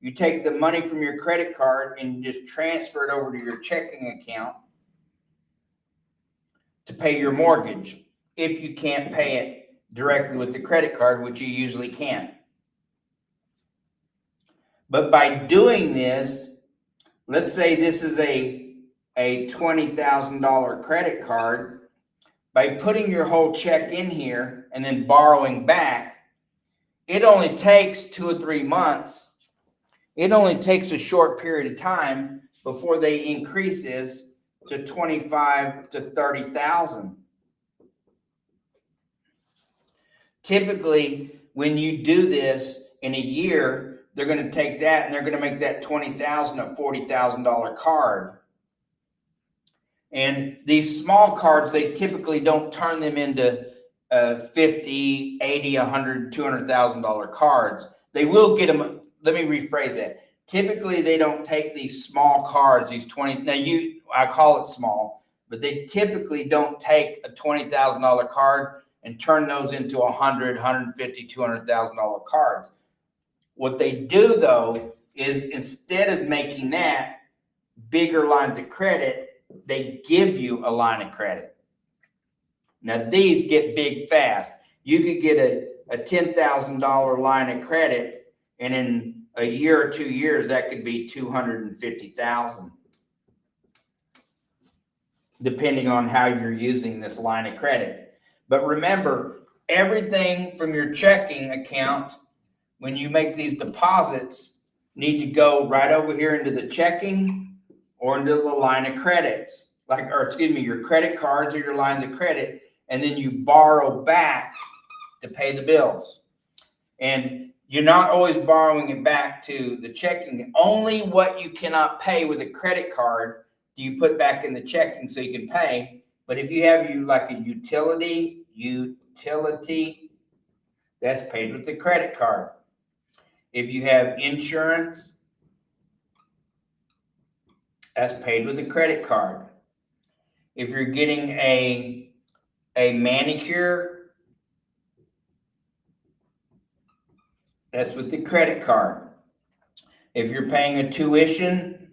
You take the money from your credit card and just transfer it over to your checking account to pay your mortgage if you can't pay it directly with the credit card, which you usually can't. But by doing this, let's say this is a $20,000 credit card. By putting your whole check in here and then borrowing back, it only takes 2 or 3 months. It only takes a short period of time before they increase this to 25 to 30,000. Typically, when you do this in a year, they're going to take that and they're going to make that $20,000 a $40,000 card. And these small cards, they typically don't turn them into $50, $80, $100, $200,000 cards. They will get them. Let me rephrase that. Typically, they don't take these small cards, these 20. Now, I call it small, but they typically don't take a $20,000 card and turn those into $100, $150, $200,000 cards. What they do, though, is instead of making that bigger lines of credit, they give you a line of credit. Now, these get big fast. You could get a $10,000 line of credit, and in a year or 2 years, that could be $250,000, depending on how you're using this line of credit. But remember, everything from your checking account, when you make these deposits, need to go right over here into the checking or into the line of credits, your credit cards or your lines of credit, and then you borrow back to pay the bills. And you're not always borrowing it back to the checking. Only what you cannot pay with a credit card do you put back in the checking so you can pay. But if you have like a utility, that's paid with the credit card. If you have insurance, that's paid with a credit card. If you're getting a manicure, that's with the credit card. If you're paying a tuition,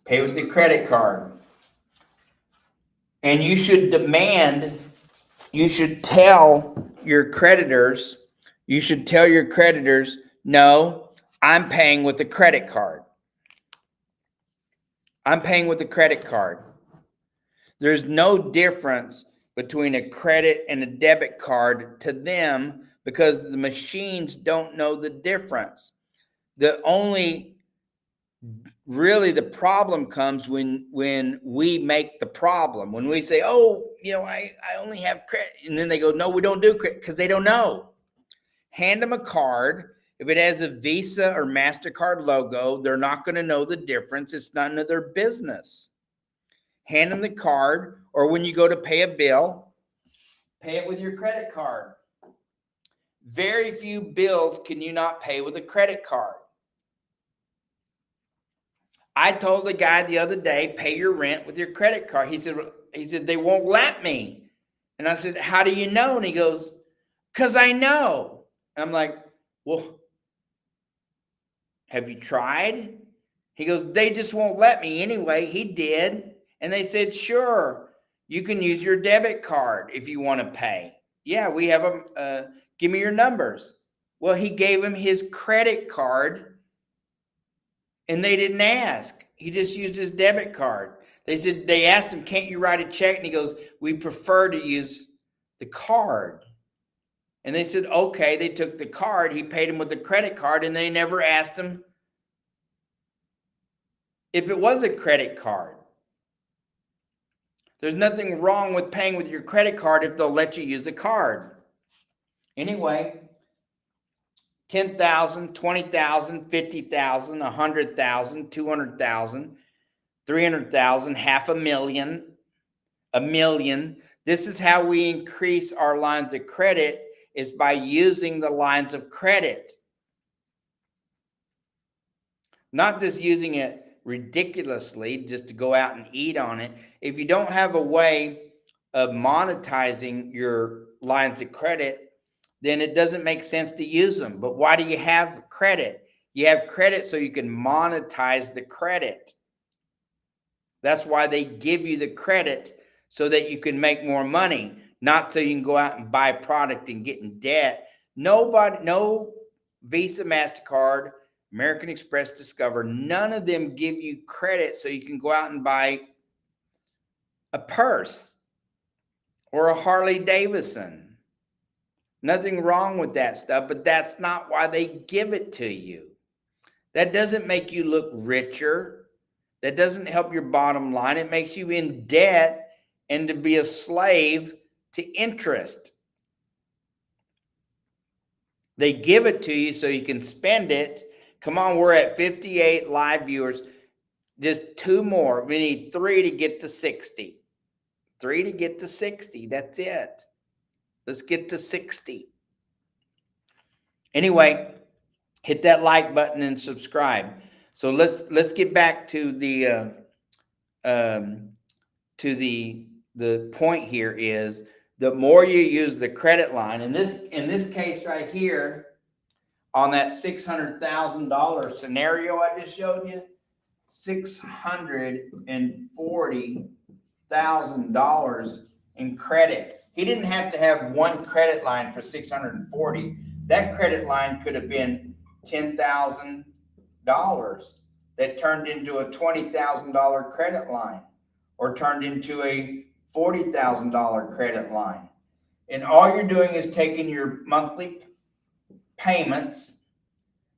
pay with the credit card. And you should tell your creditors, no, I'm paying with a credit card. I'm paying with a credit card. There's no difference between a credit and a debit card to them because the machines don't know the difference. The problem comes when we make the problem. When we say, I only have credit. And then they go, no, we don't do credit, because they don't know. hand them a card. If it has a Visa or MasterCard logo, they're not going to know the difference. It's none of their business. Hand them the card, or when you go to pay a bill, pay it with your credit card. Very few bills can you not pay with a credit card. I told the guy the other day, pay your rent with your credit card. He said, they won't let me. And I said, how do you know? And he goes, because I know. I'm like, well, have you tried? He goes, they just won't let me. Anyway, he did. And they said, sure, you can use your debit card if you want to pay. Yeah, we have a, give me your numbers. Well, he gave him his credit card and they didn't ask. He just used his debit card. They asked him, can't you write a check? And he goes, we prefer to use the card. And they said, okay. They took the card. He paid him with the credit card, and they never asked him if it was a credit card. There's nothing wrong with paying with your credit card if they'll let you use the card. Anyway, 10,000, 20,000, 50,000, 100,000, 200,000, 300,000, $500,000, $1 million. This is how we increase our lines of credit, is by using the lines of credit. Not just using it ridiculously just to go out and eat on it. If you don't have a way of monetizing your lines of credit, then it doesn't make sense to use them. But why do you have credit? You have credit so you can monetize the credit. That's why they give you the credit, so that you can make more money, not so you can go out and buy product and get in debt. No Visa, MasterCard, American Express, Discover, none of them give you credit so you can go out and buy a purse or a Harley Davidson. Nothing wrong with that stuff, but that's not why they give it to you. That doesn't make you look richer. That doesn't help your bottom line. It makes you in debt and to be a slave to interest. They give it to you so you can spend it. Come on, we're at 58 live viewers. Just 2 more. We need 3 to get to 60. 3 to get to 60. That's it. Let's get to 60. Anyway, hit that like button and subscribe. So let's get back to the point here is, the more you use the credit line, in this case right here, on that $600,000 scenario I just showed you, $640,000 in credit. He didn't have to have one credit line for $640,000. That credit line could have been $10,000 that turned into a $20,000 credit line, or turned into a $40,000 credit line. And all you're doing is taking your monthly payments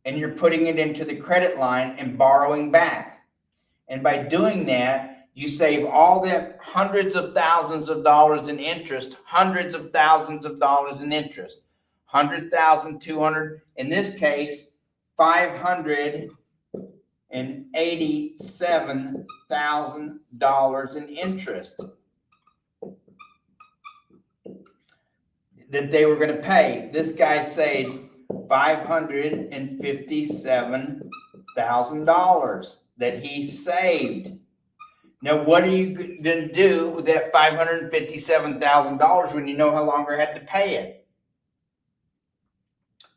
and you're putting it into the credit line and borrowing back. And by doing that, you save all the hundreds of thousands of dollars in interest, hundreds of thousands of dollars in interest, 100,000, 200, in this case, $587,000 in interest that they were going to pay. This guy saved $557,000 that he saved. Now, what are you going to do with that $557,000 when you no longer had to pay it?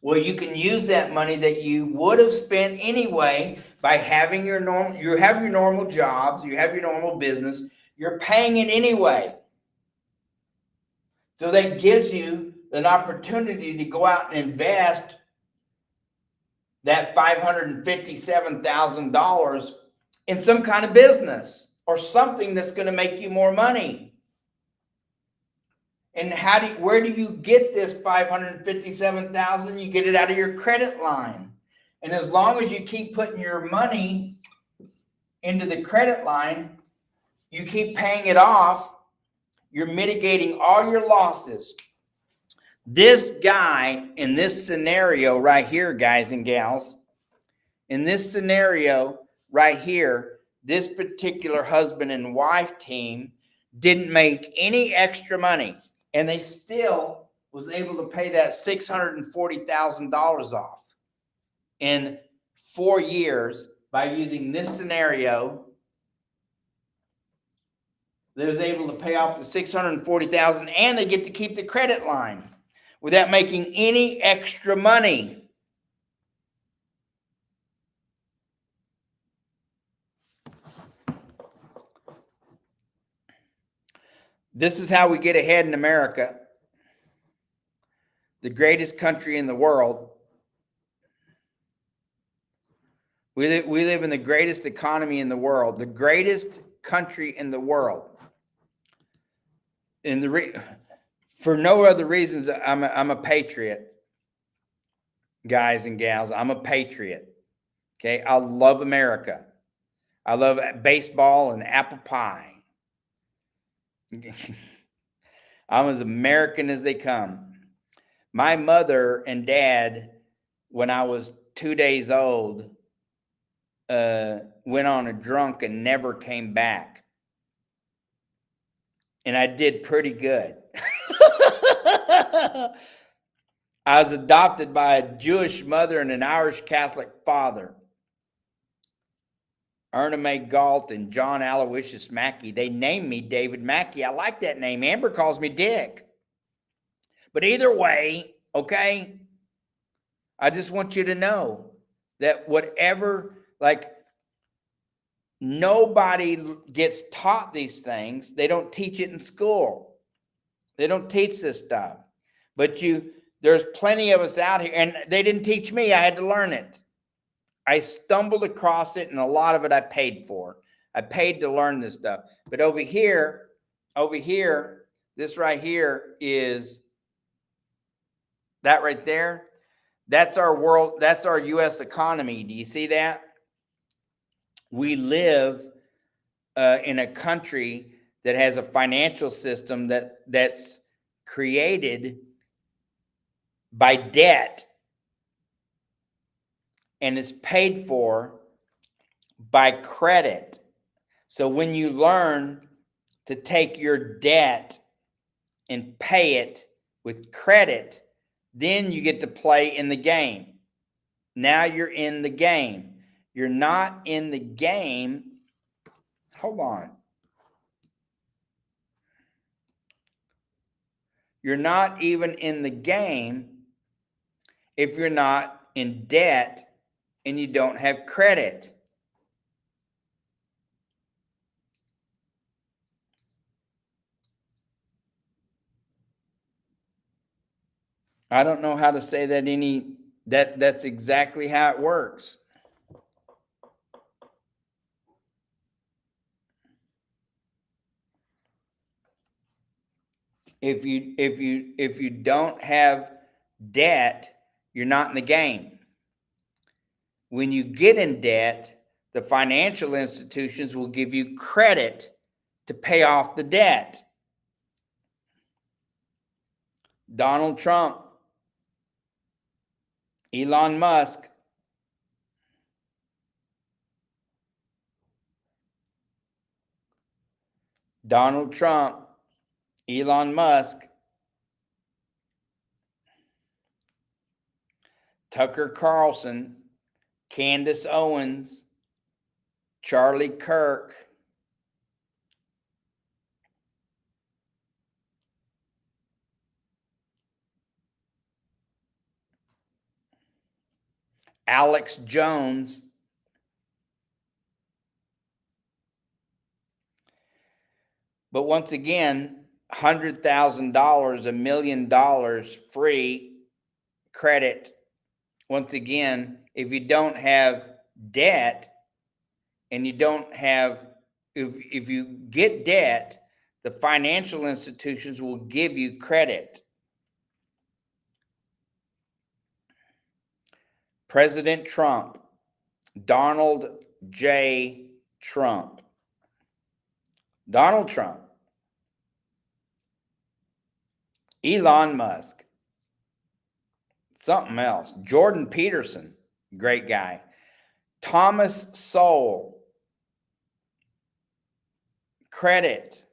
Well, you can use that money that you would have spent anyway by having your normal jobs, you have your normal business, you're paying it anyway. So that gives you an opportunity to go out and invest that $557,000 in some kind of business or something that's going to make you more money. And where do you get this $557,000? You get it out of your credit line. And as long as you keep putting your money into the credit line, you keep paying it off, you're mitigating all your losses. This guy in this scenario right here, guys and gals, in this scenario right here, this particular husband and wife team didn't make any extra money, and they still was able to pay that $640,000 off in 4 years by using this scenario. They was able to pay off the $640,000, and they get to keep the credit line without making any extra money. This is how we get ahead in America, the greatest country in the world. We live in the greatest economy in the world, the greatest country in the world. For no other reasons, I'm a patriot, guys and gals. I'm a patriot. Okay, I love America. I love baseball and apple pie. I'm as American as they come. My mother and dad, when I was 2 days old, went on a drunk and never came back. And I did pretty good. I was adopted by a Jewish mother and an Irish Catholic father. Erna Mae Galt and John Aloysius Mackey. They named me David Mackey. I like that name. Amber calls me Dick. But either way, okay, I just want you to know that whatever, like, nobody gets taught these things. They don't teach it in school. They don't teach this stuff. But there's plenty of us out here, and they didn't teach me. I had to learn it. I stumbled across it, and a lot of it I paid for. I paid to learn this stuff. But over here, this right here is that right there. That's our world. That's our U.S. economy. Do you see that? We live in a country that has a financial system that's created by debt and is paid for by credit. So when you learn to take your debt and pay it with credit, then you get to play in the game. Now you're in the game. You're not in the game. Hold on. You're not even in the game if you're not in debt and you don't have credit. I don't know how to say that that's exactly how it works. If you don't have debt, you're not in the game. When you get in debt, the financial institutions will give you credit to pay off the debt. Donald Trump, Elon Musk, Donald Trump, Elon Musk, Tucker Carlson, Candace Owens, Charlie Kirk, Alex Jones, but once again, $100,000, $1 million free credit. Once again, if you don't have debt and you don't have, if you get debt, the financial institutions will give you credit. President Trump, Donald J. Trump, Donald Trump, Elon Musk, something else. Jordan Peterson, great guy. Thomas Sowell, credit.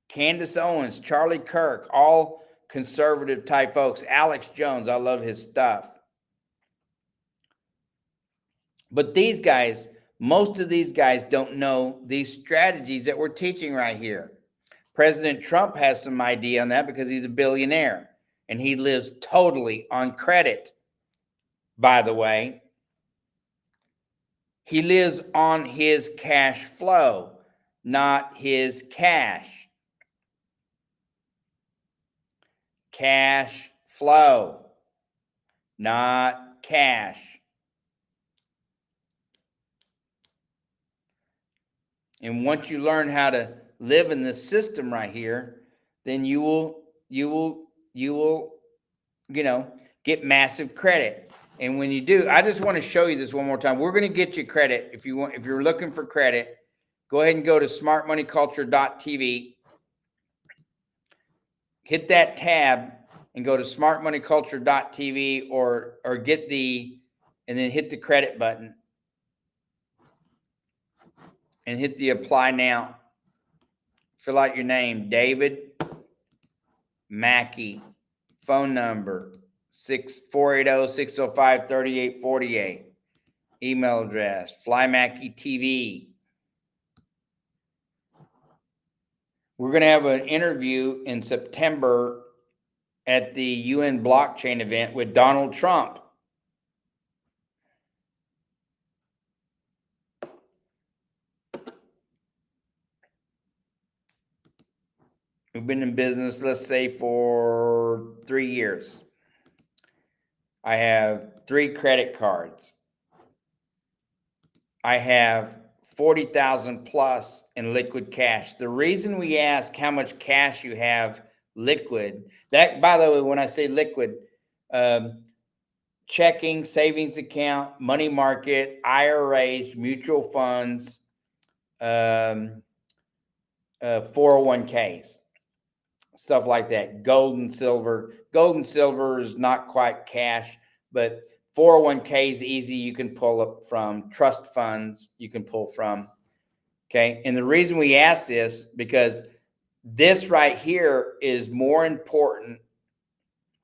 Candace Owens, Charlie Kirk, all conservative type folks. Alex Jones, I love his stuff. But these guys, most of these guys don't know these strategies that we're teaching right here. President Trump has some idea on that because he's a billionaire and he lives totally on credit, by the way. He lives on his cash flow, not his cash. Cash flow, not cash. And once you learn how to live in this system right here, then you will, get massive credit. And when you do, I just want to show you this one more time. We're going to get you credit. If you're looking for credit, go ahead and go to smartmoneyculture.tv. Hit that tab and go to smartmoneyculture.tv or and then hit the credit button and hit the apply now. Fill out your name, David Mackey, phone number 480-605-3848, email address FlyMackeyTV. We're going to have an interview in September at the UN blockchain event with Donald Trump. We've been in business, let's say, for 3 years. I have 3 credit cards. I have 40,000 plus in liquid cash. The reason we ask how much cash you have liquid, that, by the way, when I say liquid, checking, savings account, money market, IRAs, mutual funds, 401ks, stuff like that. Gold and silver. Gold and silver is not quite cash, but 401k is easy. You can pull up from trust funds. You can pull from. Okay. And the reason we ask this, because this right here is more important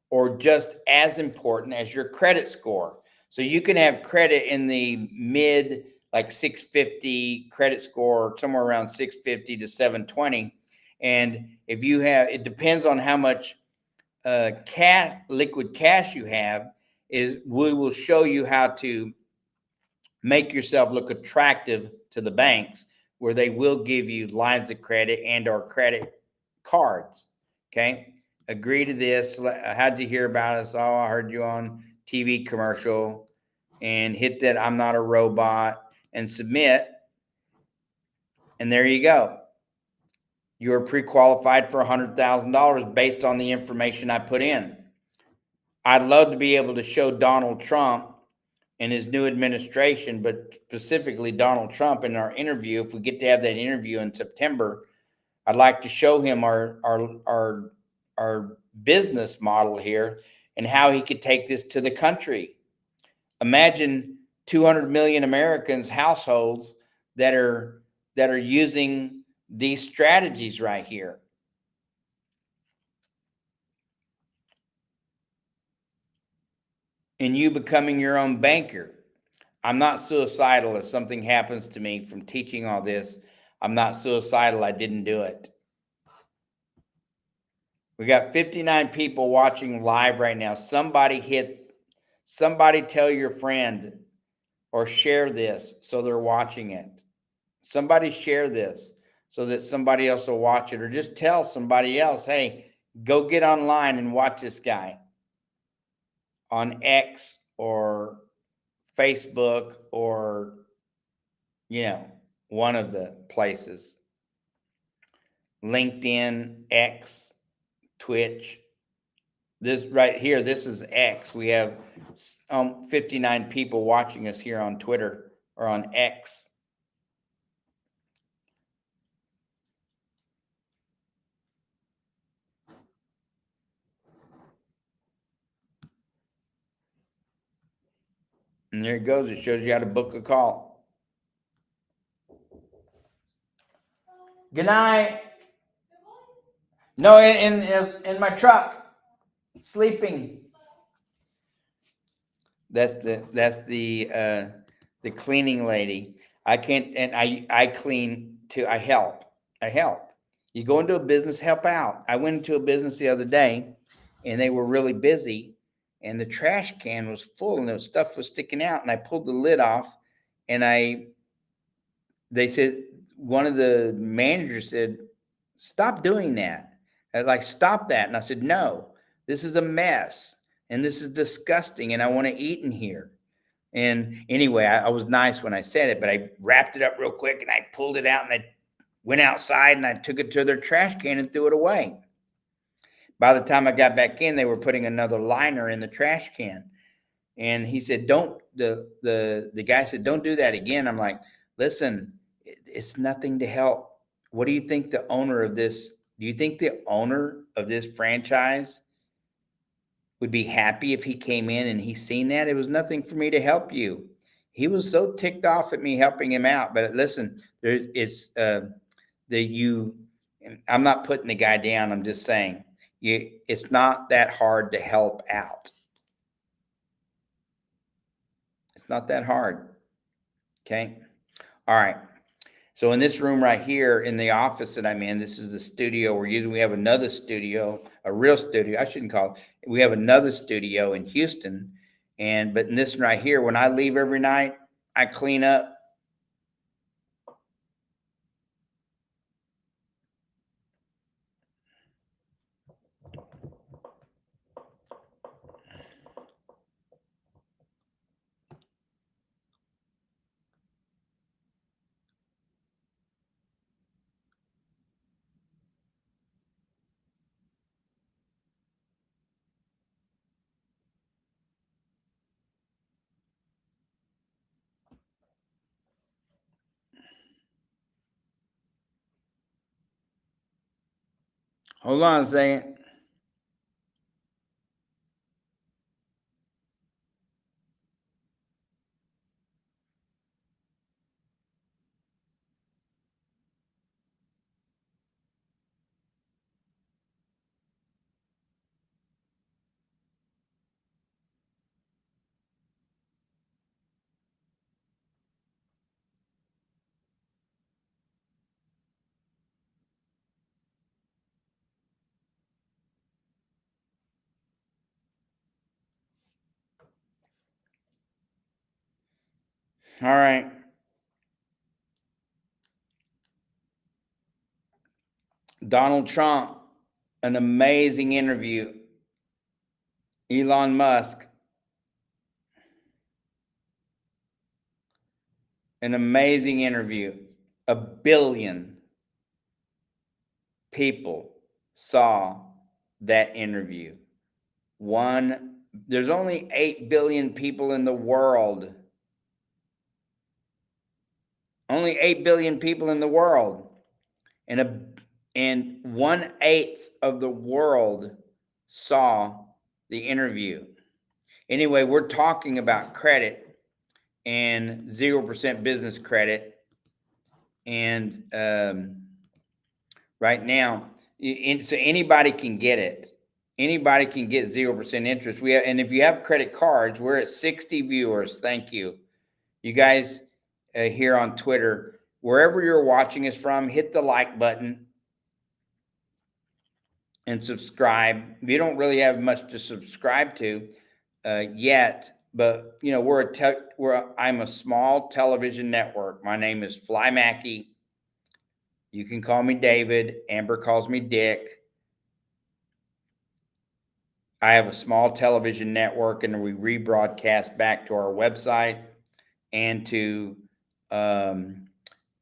or just as important as your credit score. So you can have credit in the mid, like 650 credit score, somewhere around 650 to 720. And if you have, it depends on how much liquid cash you have, is we will show you how to make yourself look attractive to the banks, where they will give you lines of credit and or credit cards. Okay. Agree to this. How'd you hear about us? Oh, I heard you on TV commercial, and hit that I'm not a robot and submit. And there you go. You're pre-qualified for $100,000 based on the information I put in. I'd love to be able to show Donald Trump and his new administration, but specifically Donald Trump in our interview. If we get to have that interview in September, I'd like to show him our business model here and how he could take this to the country. Imagine 200 million Americans, households that are using these strategies right here. And you becoming your own banker. I'm not suicidal. If something happens to me from teaching all this, I'm not suicidal. I didn't do it. We got 59 people watching live right now. Somebody tell your friend or share this so they're watching it. Somebody share this so that somebody else will watch it, or just tell somebody else, hey, go get online and watch this guy on X or Facebook or, one of the places. LinkedIn, X, Twitch. This right here, this is X. We have 59 people watching us here on Twitter or on X. And there it goes. It shows you how to book a call. Good night. No, in my truck, sleeping. That's the cleaning lady. I can't, and I clean too. I help. You go into a business, help out. I went into a business the other day, and they were really busy, and the trash can was full, and the stuff was sticking out, and I pulled the lid off, and they said, one of the managers said, "Stop doing that." I was like, "Stop that." And I said, "No, this is a mess, and this is disgusting, and I want to eat in here." And anyway, I was nice when I said it, but I wrapped it up real quick, and I pulled it out, and I went outside, and I took it to their trash can and threw it away. By the time I got back in, they were putting another liner in the trash can. And he said, "Don't," the guy said, "Don't do that again." I'm like, "Listen, it's nothing to help. What do you think the owner of this, do you think the owner of this franchise would be happy if he came in and he seen that? It was nothing for me to help you." He was so ticked off at me helping him out. But listen, it's I'm not putting the guy down. I'm just saying, it's not that hard to help out. It's not that hard. Okay. All right. So in this room right here in the office that I'm in, this is the studio we're using. We have another studio, a real studio. I shouldn't call it. We have another studio in Houston. But in this right here, when I leave every night, I clean up. Hold on a second. All right. Donald Trump, an amazing interview. Elon Musk, an amazing interview. 1 billion people saw that interview. There's only 8 billion people in the world. Only 8 billion people in the world. And 1/8 of the world saw the interview. Anyway, we're talking about credit and 0% business credit. And right now, so anybody can get it. Anybody can get 0% interest. And if you have credit cards, we're at 60 viewers. Thank you. You guys here on Twitter, wherever you're watching us from, hit the like button and subscribe. We don't really have much to subscribe to yet, but you know, I'm a small television network. My name is Fly Mackey. You can call me David. Amber calls me Dick. I have a small television network, and we rebroadcast back to our website and to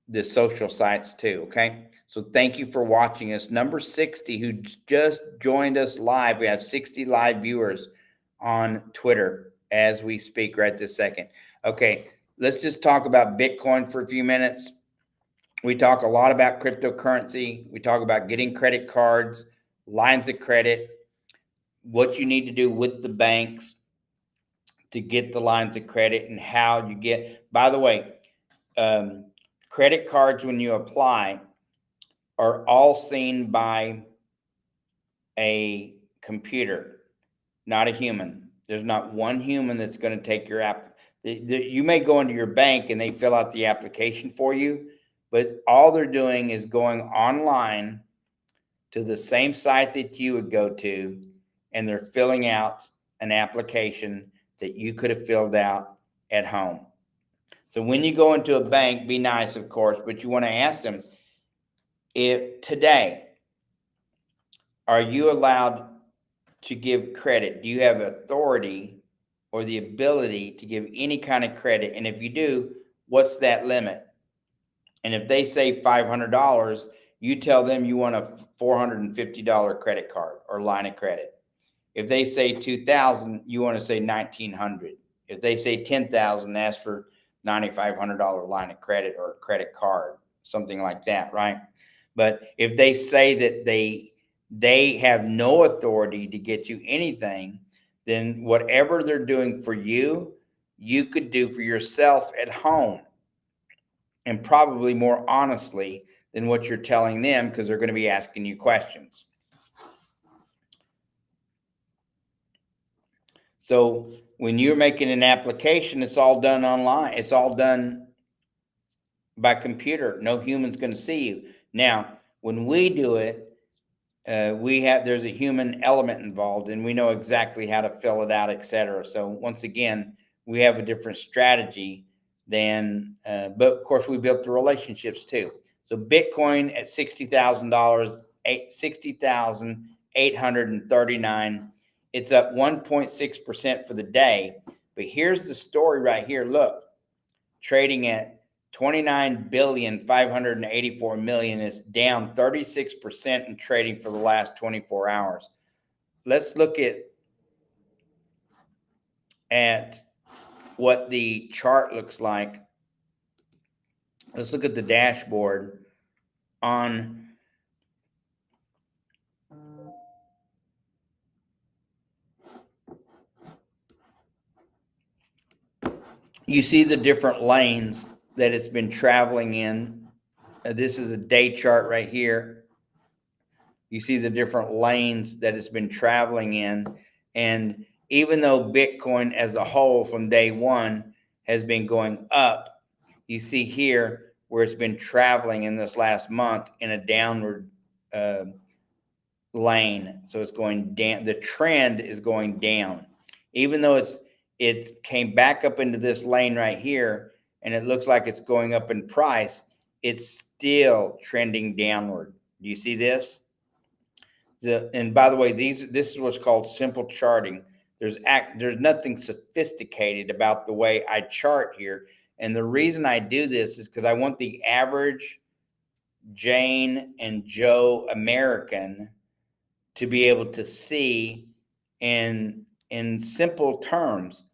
the social sites too. Okay. So thank you for watching us. Number 60, who just joined us live. We have 60 live viewers on Twitter as we speak right this second. Okay. Let's just talk about Bitcoin for a few minutes. We talk a lot about cryptocurrency. We talk about getting credit cards, lines of credit, what you need to do with the banks to get the lines of credit and how you get. By the way, credit cards, when you apply, are all seen by a computer, not a human. There's not one human that's going to take your app. You may go into your bank and they fill out the application for you, but all they're doing is going online to the same site that you would go to, and they're filling out an application that you could have filled out at home. So when you go into a bank, be nice, of course, but you want to ask them, if today, are you allowed to give credit? Do you have authority or the ability to give any kind of credit? And if you do, what's that limit? And if they say $500, you tell them you want a $450 credit card or line of credit. If they say 2,000, you want to say 1,900. If they say 10,000, ask for $9,500 line of credit or a credit card, something like that, right? But if they say that they have no authority to get you anything, then whatever they're doing for you, you could do for yourself at home, and probably more honestly than what you're telling them, because they're going to be asking you questions. So when you're making an application, it's all done online. It's all done by computer. No human's going to see you. Now, when we do it, there's a human element involved, and we know exactly how to fill it out, etc. So once again, we have a different strategy than, but of course we built the relationships too. So Bitcoin at $60,000, 60,839. It's up 1.6% for the day. But here's the story right here. Look, trading at 29,584,000,000 is down 36% in trading for the last 24 hours. Let's look at what the chart looks like. Let's look at the dashboard on you see the different lanes that it's been traveling in. This is a day chart right here. You see the different lanes that it's been traveling in. And even though Bitcoin as a whole from day one has been going up, you see here where it's been traveling in this last month in a downward lane. So it's going down. The trend is going down. Even though it came back up into this lane right here, and it looks like it's going up in price, it's still trending downward. Do you see this? And by the way, this is what's called simple charting. There's nothing sophisticated about the way I chart here. And the reason I do this is because I want the average Jane and Joe American to be able to see in simple terms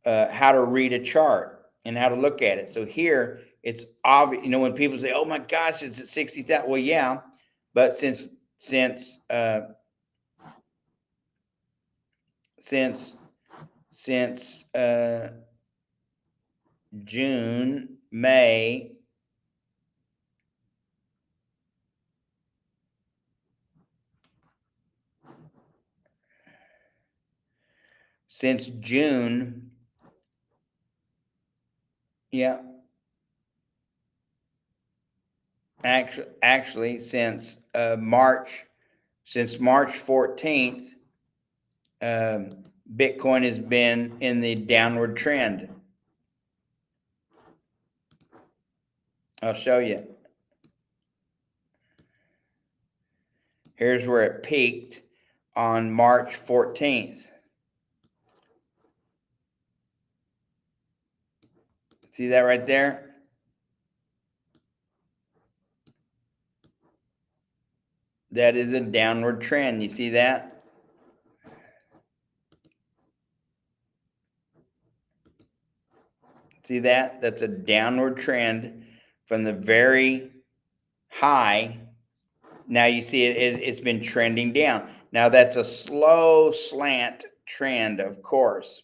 how to read a chart and how to look at it. So here it's obvious, when people say, "Oh my gosh, it's at 60,000." Well, yeah, but since June, May, since June, yeah, actually since March 14th, Bitcoin has been in the downward trend. I'll show you. Here's where it peaked on March 14th. See that right there? That is a downward trend. You see that? See that? That's a downward trend from the very high. Now you see it's been trending down. Now that's a slow slant trend, of course.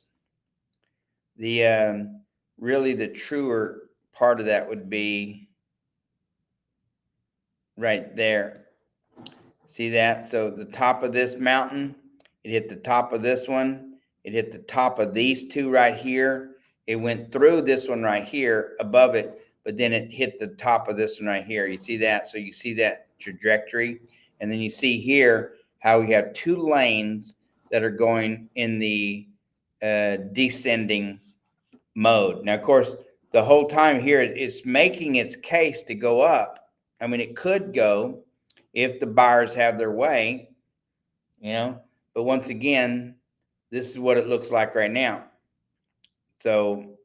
The really the truer part of that would be right there. See that? So the top of this mountain, it hit the top of this one. It hit the top of these two right here. It went through this one right here above it, but then it hit the top of this one right here. You see that? So you see that trajectory. And then you see here how we have two lanes that are going in the descending mode. Now, of course, the whole time here, it's making its case to go up. I mean, it could go if the buyers have their way, you know, but once again, this is what it looks like right now. So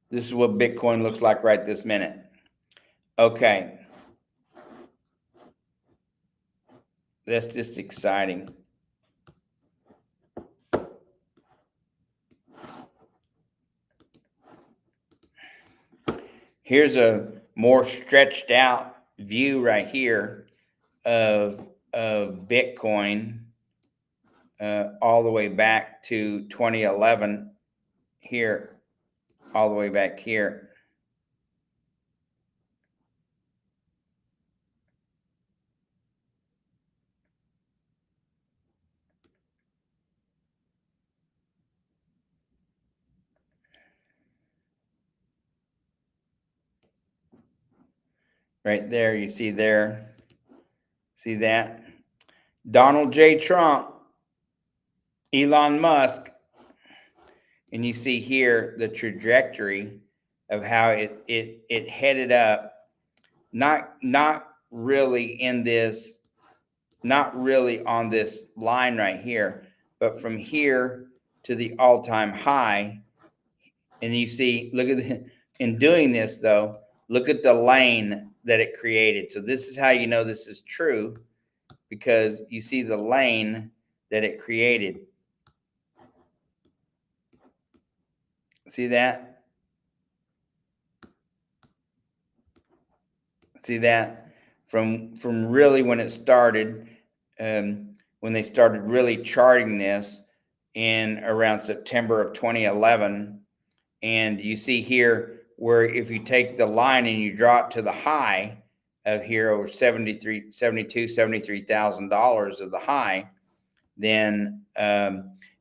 this is what Bitcoin looks like right this minute. Okay. That's just exciting. Here's a more stretched out view right here of Bitcoin all the way back to 2011 here, all the way back here. Right there, you see there, see that? Donald J. Trump, Elon Musk, and you see here the trajectory of how it headed up, not really in this, not really on this line right here, but from here to the all-time high. And you see, look at the, in doing this though, look at the lane that it created. So this is how you know this is true, because you see the lane that it created. See that? See that? From really when it started, when they started really charting this in around September of 2011, and you see here where if you take the line and you draw it to the high of here over 73, 72, $73,000 of the high, then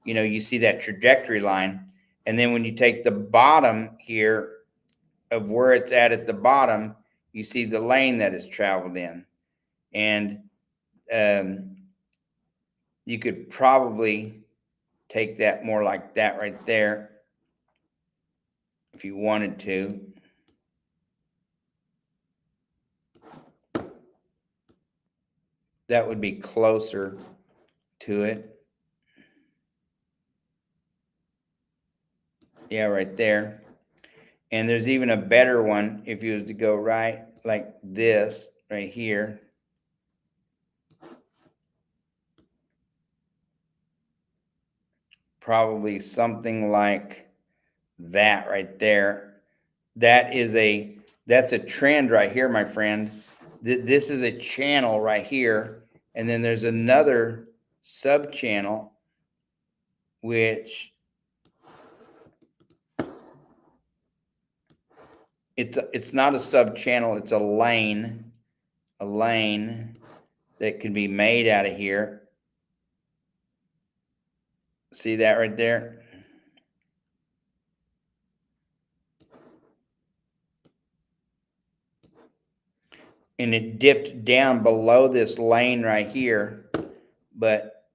you know, you see that trajectory line. And then when you take the bottom here of where it's at the bottom, you see the lane that it's traveled in. And you could probably take that more like that right there if you wanted to. That would be closer to it. Yeah, right there. And there's even a better one if you was to go right like this right here. Probably something like that right there. That's a trend right here, my friend. This is a channel right here, and then there's another sub channel which it's not a sub channel, it's a lane that can be made out of here. See that right there? And it dipped down below this lane right here, but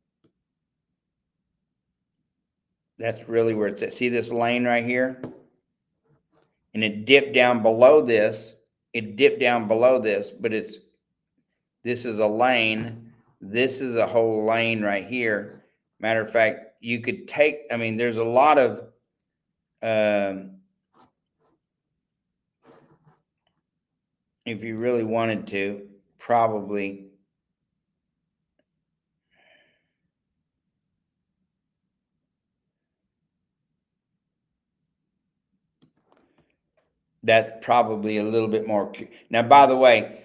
that's really where it's at. See this lane right here? And it dipped down below this. It dipped down below this, but this is a lane. This is a whole lane right here. Matter of fact, you could take, I mean, there's a lot of, if you really wanted to, probably, that's probably a little bit more. Now, by the way,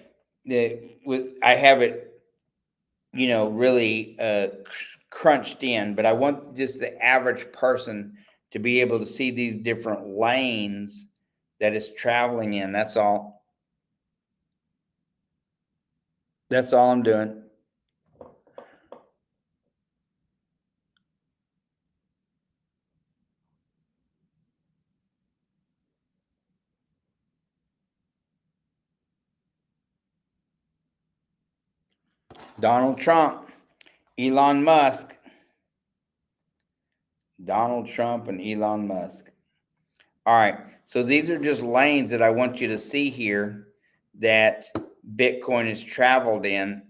I have it, really crunched in, but I want just the average person to be able to see these different lanes that it's traveling in. That's all. That's all I'm doing. Donald Trump, Elon Musk, Donald Trump and Elon Musk. All right. So these are just lanes that I want you to see here that Bitcoin has traveled in.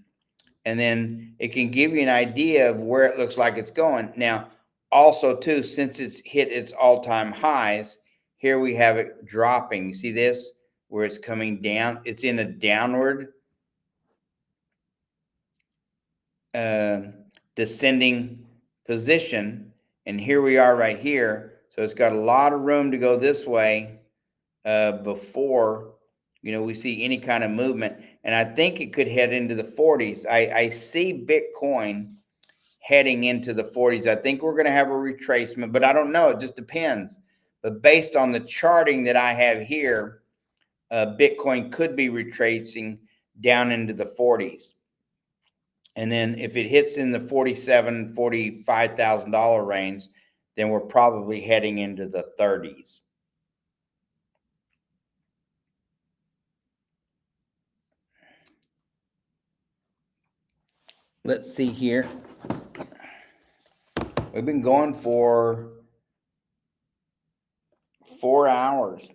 And then it can give you an idea of where it looks like it's going. Now, also, too, since it's hit its all-time highs, here we have it dropping. You see this? Where it's coming down. It's in a downward descending position. And here we are right here. So it's got a lot of room to go this way before we see any kind of movement. And I think it could head into the 40s. I see Bitcoin heading into the 40s. I think we're going to have a retracement, but I don't know. It just depends. But based on the charting that I have here, Bitcoin could be retracing down into the 40s. And then if it hits in the $47,000, $45,000 range, then we're probably heading into the 30s. Let's see here. We've been going for 4 hours.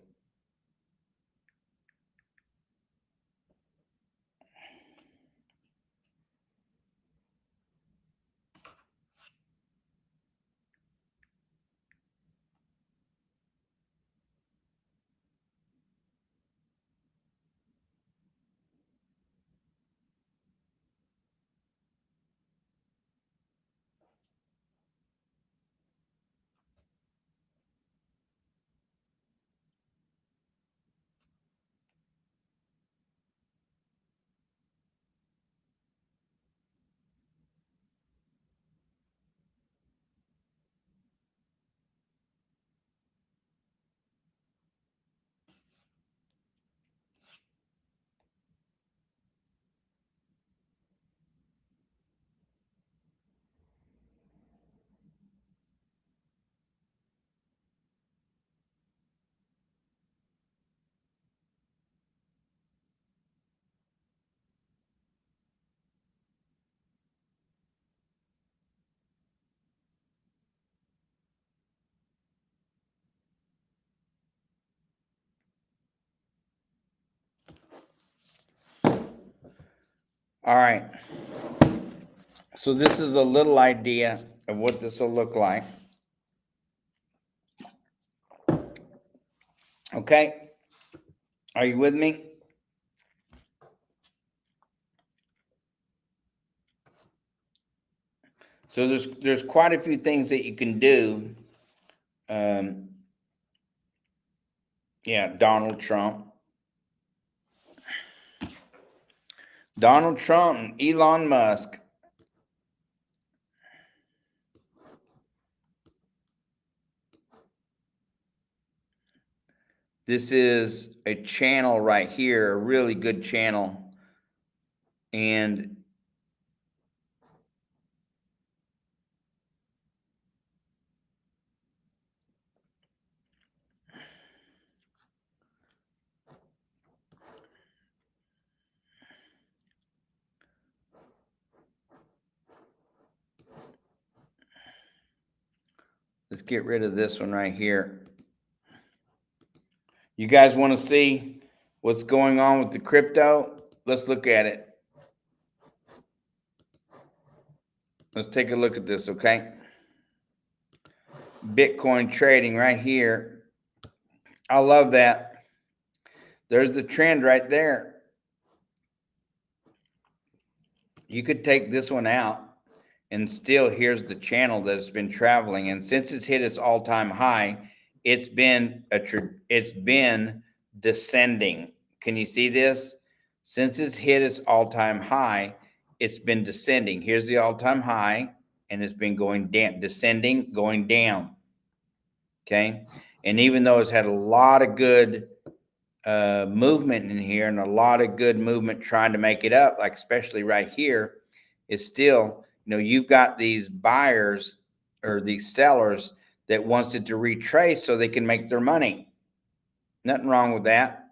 All right. So this is a little idea of what this will look like. Okay. Are you with me? So there's quite a few things that you can do. Yeah, Donald Trump and Elon Musk. This is a channel right here, a really good channel. And let's get rid of this one right here. You guys want to see what's going on with the crypto? Let's look at it. Let's take a look at this, okay? Bitcoin trading right here. I love that. There's the trend right there. You could take this one out and still here's the channel that it's been traveling. And since it's hit its all-time high, it's been descending. Can you see this? Since it's hit its all-time high, it's been descending. Here's the all-time high, and it's been going down, descending, going down. Okay. And even though it's had a lot of good movement in here and a lot of good movement trying to make it up, like especially right here, it's still, you've got these buyers or these sellers that wants it to retrace so they can make their money. Nothing wrong with that.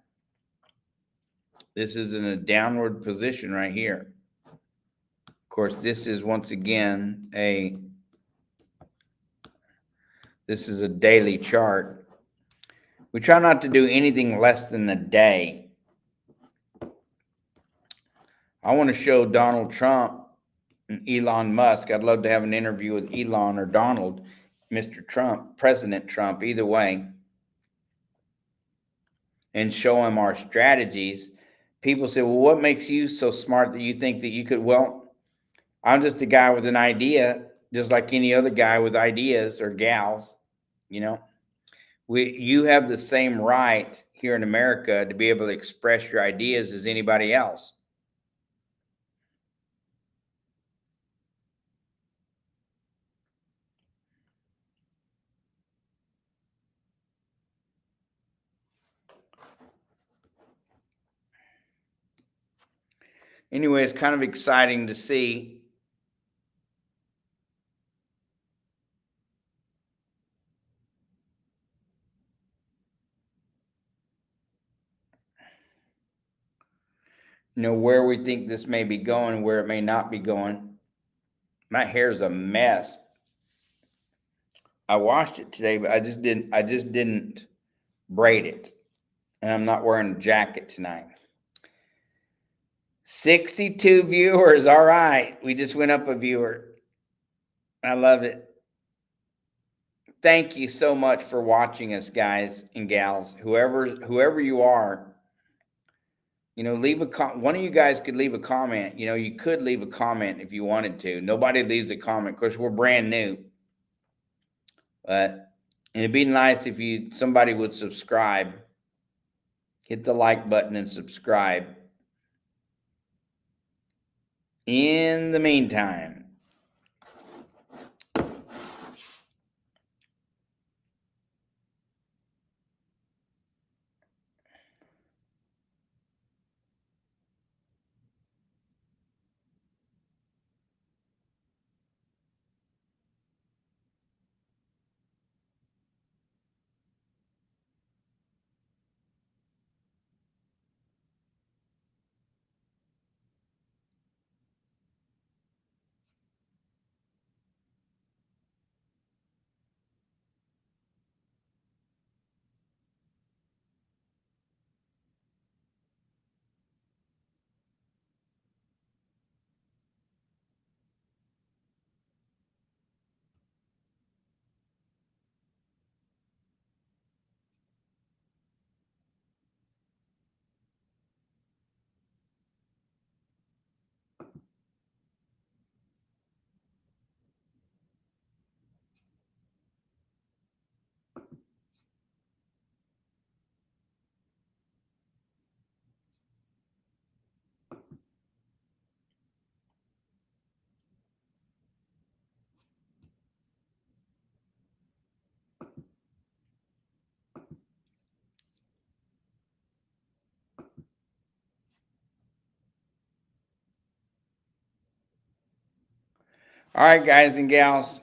This is in a downward position right here. Of course, this is once again this is a daily chart. We try not to do anything less than a day. I want to show Donald Trump and Elon Musk. I'd love to have an interview with Elon or Donald, Mr. Trump, President Trump, either way, and show him our strategies. People say, well, what makes you so smart that you think that you could? Well, I'm just a guy with an idea, just like any other guy with ideas or gals. You have the same right here in America to be able to express your ideas as anybody else. Anyway, it's kind of exciting to see. Where we think this may be going, where it may not be going. My hair's a mess. I washed it today, but I just didn't braid it. And I'm not wearing a jacket tonight. 62 viewers. All right. We just went up a viewer. I love it. Thank you so much for watching us, guys and gals. Whoever you are, leave a one of you guys could leave a comment. You could leave a comment if you wanted to. Nobody leaves a comment. Of course, we're brand new. But it'd be nice if somebody would subscribe. Hit the like button and subscribe. In the meantime, all right, guys and gals.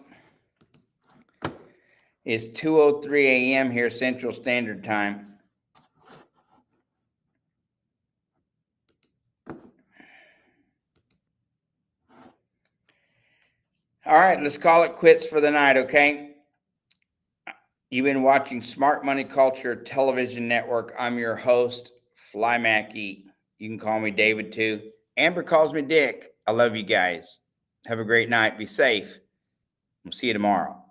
It's 2:03 a.m. here, Central Standard Time. All right, let's call it quits for the night, okay? You've been watching Smart Money Culture Television Network. I'm your host, Fly Mackey. You can call me David too. Amber calls me Dick. I love you guys. Have a great night. Be safe. We'll see you tomorrow.